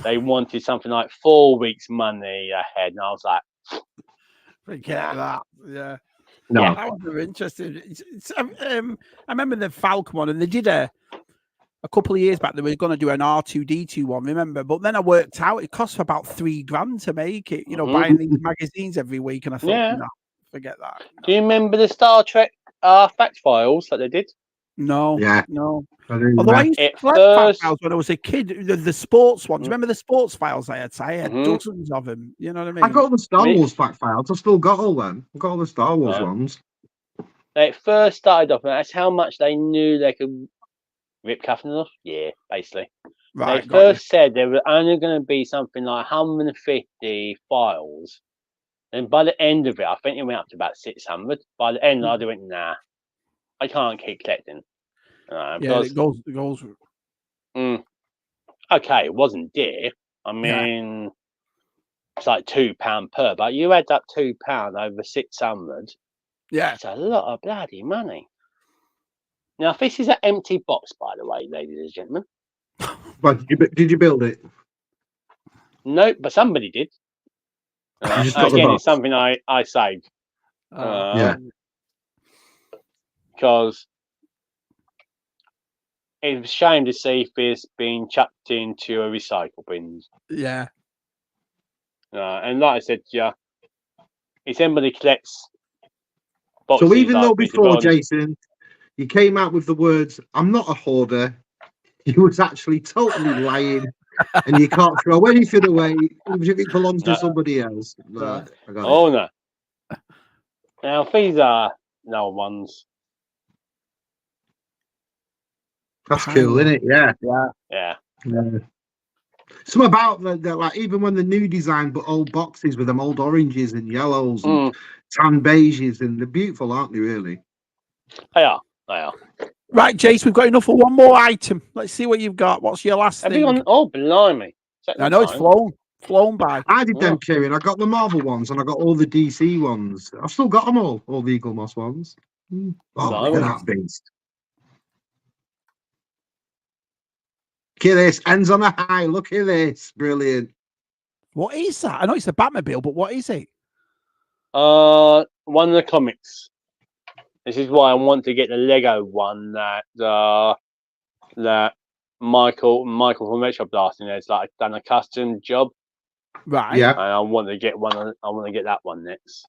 Speaker 4: they wanted something like 4 weeks money ahead. And I was like,
Speaker 1: forget that. Yeah.
Speaker 2: No.
Speaker 1: I was interested. I remember the Falcon one, and they did a couple of years back. They were going to do an R2D2 one, remember? But then I worked out it cost about $3,000 to make it. Buying these magazines every week, and I thought, no, forget that. No.
Speaker 4: Do you remember the Star Trek fact files that they did?
Speaker 1: No.
Speaker 2: Yeah.
Speaker 1: No.
Speaker 2: I
Speaker 1: Although I used to collect
Speaker 4: first-
Speaker 1: fact files when I was a kid, the sports ones.
Speaker 4: Mm.
Speaker 1: Remember the sports files I had? I had
Speaker 4: Mhm.
Speaker 1: dozens of them. You know what I mean?
Speaker 2: I got all the Star
Speaker 4: Me-
Speaker 2: Wars fact files. I've still got all them. I've got all the Star Wars
Speaker 4: Right.
Speaker 2: ones.
Speaker 4: They first started off, and that's how much they knew they could rip Catherine off. Yeah, basically.
Speaker 1: Right.
Speaker 4: They
Speaker 1: Got you.
Speaker 4: first said there were only going to be something like 150 files. And by the end of it, I think it went up to about 600. By the end, I went, nah, I can't keep collecting.
Speaker 1: Yeah,
Speaker 4: Because,
Speaker 1: it goes.
Speaker 4: okay, it wasn't dear. I mean, it's like £2 per, but you add up £2 over 600.
Speaker 1: Yeah.
Speaker 4: It's a lot of bloody money. Now, this is an empty box, by the way, ladies and gentlemen.
Speaker 2: But did you build it?
Speaker 4: No, but somebody did.
Speaker 2: You just got the
Speaker 4: Again,
Speaker 2: box.
Speaker 4: it's something I saved.
Speaker 2: Yeah.
Speaker 4: Because it's a shame to see this being chucked into a recycle bin.
Speaker 1: Yeah.
Speaker 4: And like I said, yeah, if somebody collects boxes,
Speaker 2: So even though
Speaker 4: like Peter
Speaker 2: before,
Speaker 4: Bond,
Speaker 2: Jason, you came out with the words, I'm not a hoarder, you was actually totally lying, and you can't throw anything away, even if it belongs to somebody else. No, I got it.
Speaker 4: oh no. Now these are no ones.
Speaker 2: That's cool, isn't it? Yeah.
Speaker 4: Yeah.
Speaker 2: Some about the like even when the new design, but old boxes with them old oranges and yellows and tan beiges, and they're beautiful, aren't they? Really?
Speaker 4: They are.
Speaker 1: Right, Jace, we've got enough for one more item. Let's see what you've got. What's your last
Speaker 4: Have
Speaker 1: thing?
Speaker 4: you gone? Oh, blimey!
Speaker 1: I know it's flown by.
Speaker 2: I did them, Kieran. I got the Marvel ones and I got all the DC ones. I've still got them all the Eagle Moss ones. Oh, look at that beast. Look at this. Ends on a high. Look at this. Brilliant.
Speaker 1: What is that? I know it's a Batmobile, but what is it?
Speaker 4: One of the comics. This is why I want to get the Lego one that Michael from Retro Blasting has like done a custom job.
Speaker 1: Right.
Speaker 2: Yeah.
Speaker 4: And I want to get one. I want to get that one next.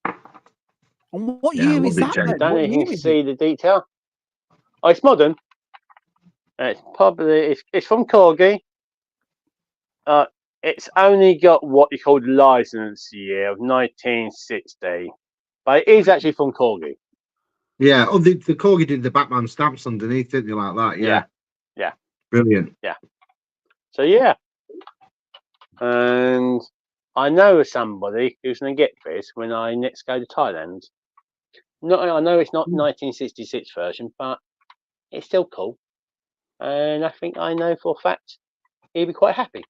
Speaker 1: And what year is that?
Speaker 4: I don't even see the detail. Oh, it's modern. It's probably it's from Corgi. It's only got what you call the license year of 1960, but it is actually from Corgi.
Speaker 2: Yeah. Oh, the Corgi did the Batman stamps underneath, didn't they? Like that. Yeah. Brilliant.
Speaker 4: Yeah. So yeah. And I know somebody who's going to get this when I next go to Thailand. I know it's not 1966 version, but it's still cool. And I think I know for a fact he'll be quite happy.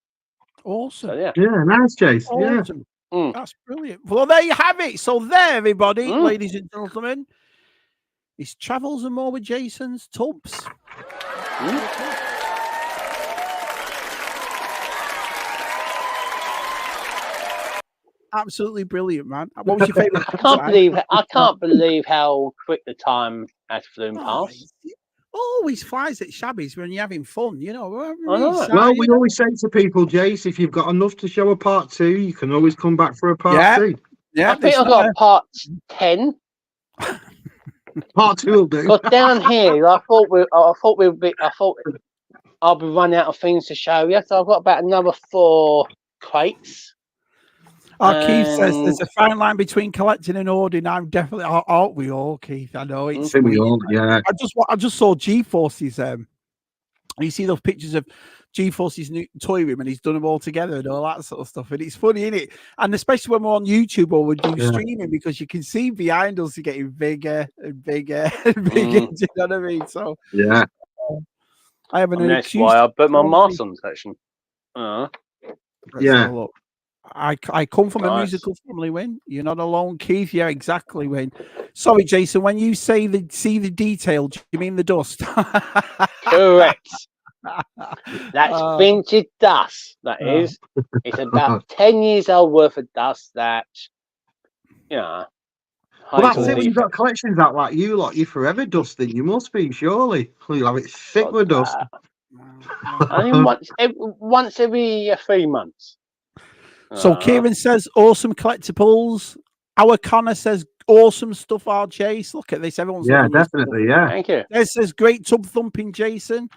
Speaker 1: Awesome.
Speaker 4: So, yeah.
Speaker 2: Yeah, nice, Chase.
Speaker 1: Awesome.
Speaker 2: Yeah.
Speaker 1: That's brilliant. Well, there you have it. So there, everybody, ladies and gentlemen, it's Travels and More with Jason's Tubs. Absolutely brilliant, man. What was your favorite?
Speaker 4: I can't believe how quick the time has flown past.
Speaker 1: It always flies at Shabby's when you're having fun, you know.
Speaker 2: Well, we always say to people, Jace, if you've got enough to show a part 2, you can always come back for a part 2.
Speaker 1: Yeah,
Speaker 4: I think I've got a part 10.
Speaker 2: Part 2 will do.
Speaker 4: Because down here, I thought I'll be running out of things to show you, so I've got about another 4 crates.
Speaker 1: Keith says there's a fine line between collecting and hoarding. I'm definitely, aren't we all, Keith? I know it's.
Speaker 2: We all, yeah.
Speaker 1: I just saw G-Force's. You see those pictures of G-Force's new toy room, and he's done them all together and all that sort of stuff. And it's funny, isn't it? And especially when we're on YouTube or we do streaming, because you can see behind us getting bigger and bigger and bigger. Do you know what I mean? So
Speaker 2: yeah,
Speaker 1: I have an
Speaker 4: excuse. That's why I put my Marston section.
Speaker 2: Yeah.
Speaker 1: Look. I come from a musical family, Win. You're not alone, Keith. Yeah, exactly, Win. Sorry, Jason, when you say see the detail, do you mean the dust?
Speaker 4: Correct. That's vintage dust. That is. It's about 10 years old worth of dust that,
Speaker 2: Well, that's it. When you've got collections out like you lot, you're forever dusting. You must be, surely. You'll have it thick with dust.
Speaker 4: Only once every 3 months.
Speaker 1: So Kieran says, awesome collectibles. Our Connor says, awesome stuff, Chase. Look at this. Everyone's
Speaker 2: Yeah,
Speaker 1: loving your
Speaker 2: definitely.
Speaker 1: stuff.
Speaker 2: Yeah.
Speaker 4: Thank you.
Speaker 1: There's says great tub thumping, Jason.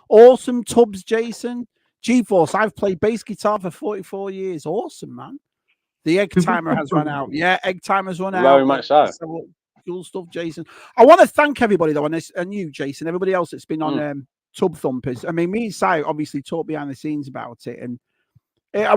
Speaker 1: Awesome tubs, Jason. GeForce, I've played bass guitar for 44 years. Awesome, man. The egg timer has run out. Yeah, egg timer's run out.
Speaker 4: Very much so.
Speaker 1: Cool stuff, Jason. I want to thank everybody though on this, and you, Jason, everybody else that's been on Tub Thumpers. I mean, me and Si obviously talked behind the scenes about it, and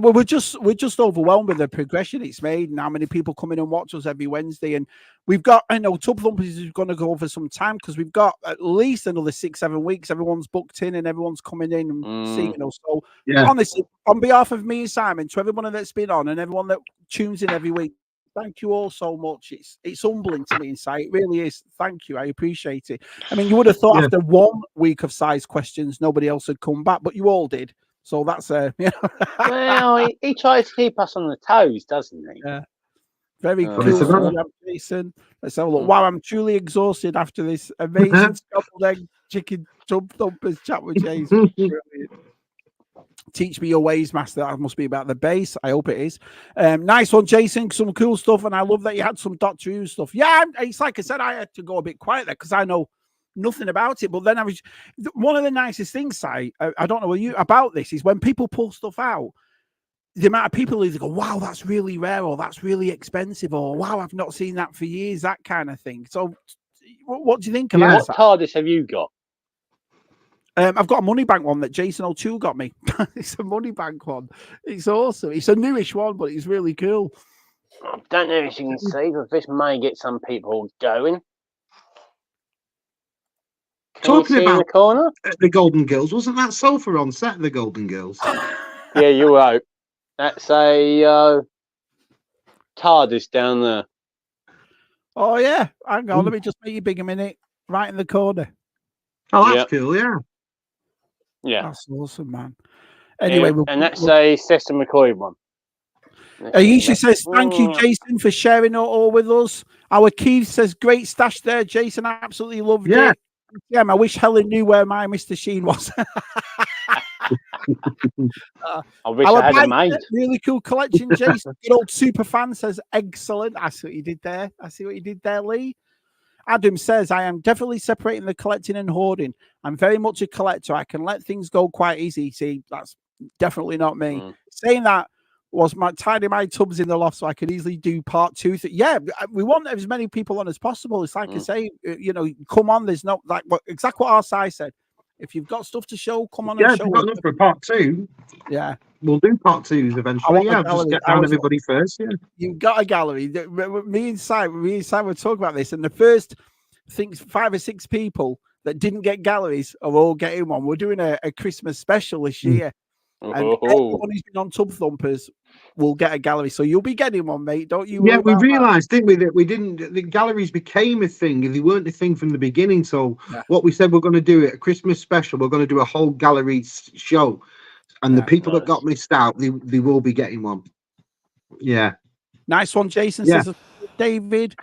Speaker 1: we're just overwhelmed with the progression it's made and how many people come in and watch us every Wednesday. And we've got, I know Tub Thumpers is going to go for some time because we've got at least another 6-7 weeks. Everyone's booked in and everyone's coming in and seeing us. So honestly, on behalf of me and Simon, to everyone that's been on and everyone that tunes in every week, thank you all so much. It's humbling to me inside. It really is. Thank you. I appreciate it. I mean, you would have thought after 1 week of size questions, nobody else had come back, but you all did. So that's
Speaker 4: well, he tries to keep us on the toes, doesn't he?
Speaker 1: Yeah. Very cool. Jason. Let's have a look. Wow, I'm truly exhausted after this amazing scrambled egg chicken Tub Thumpers chat with Jason. Teach me your ways, master. That must be about the bass. I hope it is. Nice one, Jason. Some cool stuff, and I love that you had some Doctor Who stuff. Yeah, it's like I said, I had to go a bit quiet there because I know nothing about it. But then I was one of the nicest things I don't know what you about this is when people pull stuff out, the amount of people either go, wow, that's really rare, or that's really expensive, or wow, I've not seen that for years, that kind of thing. So what do you think of that?
Speaker 4: What TARDIS have you got?
Speaker 1: I've got a money bank one that Jason O'Toole got me. It's a money bank one. It's awesome. It's a newish one, but it's really cool.
Speaker 4: I don't know if you can see, but this may get some people going.
Speaker 2: Talking about
Speaker 4: the corner?
Speaker 2: The Golden Girls, wasn't that sofa on set? The Golden Girls.
Speaker 4: Yeah, you're right. That's a TARDIS down there.
Speaker 1: Oh yeah, hang on. Let me just make you big a minute. Right in the corner.
Speaker 2: Oh, that's cool. Yeah.
Speaker 4: Yeah,
Speaker 1: that's awesome, man. Anyway,
Speaker 4: and that's a Sister McCoy one.
Speaker 1: Aisha says, thank you, Jason, for sharing it all with us. Our Keith says, great stash there, Jason. I absolutely loved it. Yeah, I wish Helen knew where my Mr. Sheen was.
Speaker 4: I wish I had a mate.
Speaker 1: Really cool collection, Jason. Good old super fan says, excellent. I see what you did there. Lee. Adam says, I am definitely separating the collecting and hoarding. I'm very much a collector. I can let things go quite easy. See, that's definitely not me. Saying that was tidying my tubs in the loft so I could easily do part 2. Yeah, we want as many people on as possible. It's like I say, come on. There's no, like exactly what our size said. If you've got stuff to show, come on and show.
Speaker 2: Yeah, got enough for part 2.
Speaker 1: Yeah.
Speaker 2: We'll do part 2s eventually. Yeah, just get down everybody first. Yeah.
Speaker 1: You've got a gallery. Me and Simon were talking about this, and the first, I think 5 or 6 people that didn't get galleries are all getting one. We're doing a Christmas special this year. And everyone who's been on Tub Thumpers will get a gallery. So you'll be getting one, mate. Don't you?
Speaker 2: Yeah, we realised, didn't we, that the galleries became a thing and they weren't a thing from the beginning. So what we said, we're going to do it, a Christmas special, we're going to do a whole gallery show. And the people that got missed out, they will be getting one. Yeah. Nice one, Jason. Says David.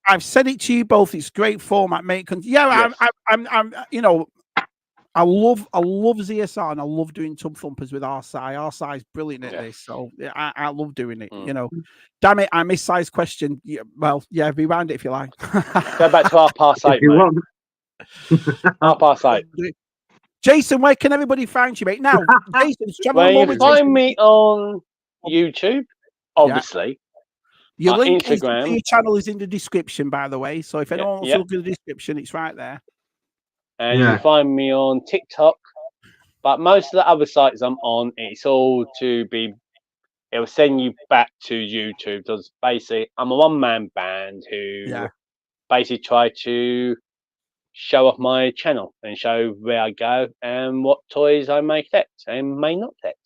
Speaker 2: I've said it to you both. It's great format, mate. I'm I love ZSR and I love doing Tub Thumpers with RSI. RSI's brilliant at this, so I love doing it. You know, damn it, I missed Si's question. Yeah, well, yeah, rewind it if you like.
Speaker 4: Go back to 8:30. 8:30.
Speaker 1: Jason, where can everybody find you, mate? Now, Jason,
Speaker 4: you can find me on YouTube, obviously.
Speaker 1: Your link
Speaker 4: Instagram.
Speaker 1: to your channel is in the description, by the way. So if anyone wants to look at the description, it's right there.
Speaker 4: And you can find me on TikTok, but most of the other sites I'm on, it's all it will send you back to YouTube. Because basically, I'm a one-man band who basically try to show off my channel and show where I go and what toys I may collect and may not collect.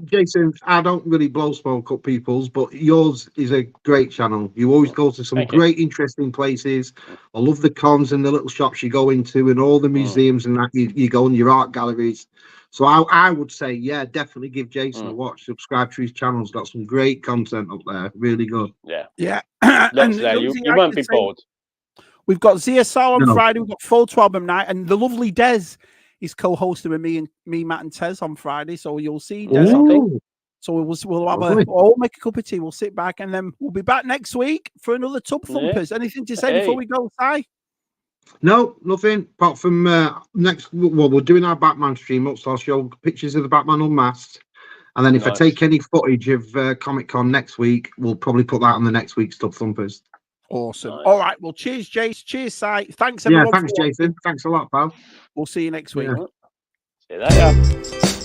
Speaker 2: Jason, I don't really blow smoke up people's, but yours is a great channel. You always go to some great, interesting places. I love the cons and the little shops you go into and all the museums and that you go in your art galleries. So I would say, definitely give Jason a watch. Subscribe to his channel. He's got some great content up there. Really good.
Speaker 4: Yeah. You won't be bored.
Speaker 1: We've got ZSR on Friday. We've got Photo Album Night, and the lovely Des is co-hosting with me, Matt, and Tez on Friday. So you'll see Des. I think. So we'll have we'll make a cup of tea. We'll sit back, and then we'll be back next week for another Tub Thumpers. Anything to say before we go, Si?
Speaker 2: No, nothing. Apart from we're doing our Batman stream up, so I'll show pictures of the Batman unmasked. And then if I take any footage of Comic Con next week, we'll probably put that on the next week's Tub Thumpers.
Speaker 1: Awesome. Nice. All right. Well, cheers, Jace. Cheers, Si. Thanks, everyone.
Speaker 2: Yeah, thanks, Jason. Thanks a lot, pal.
Speaker 1: We'll see you next week.
Speaker 4: See you later.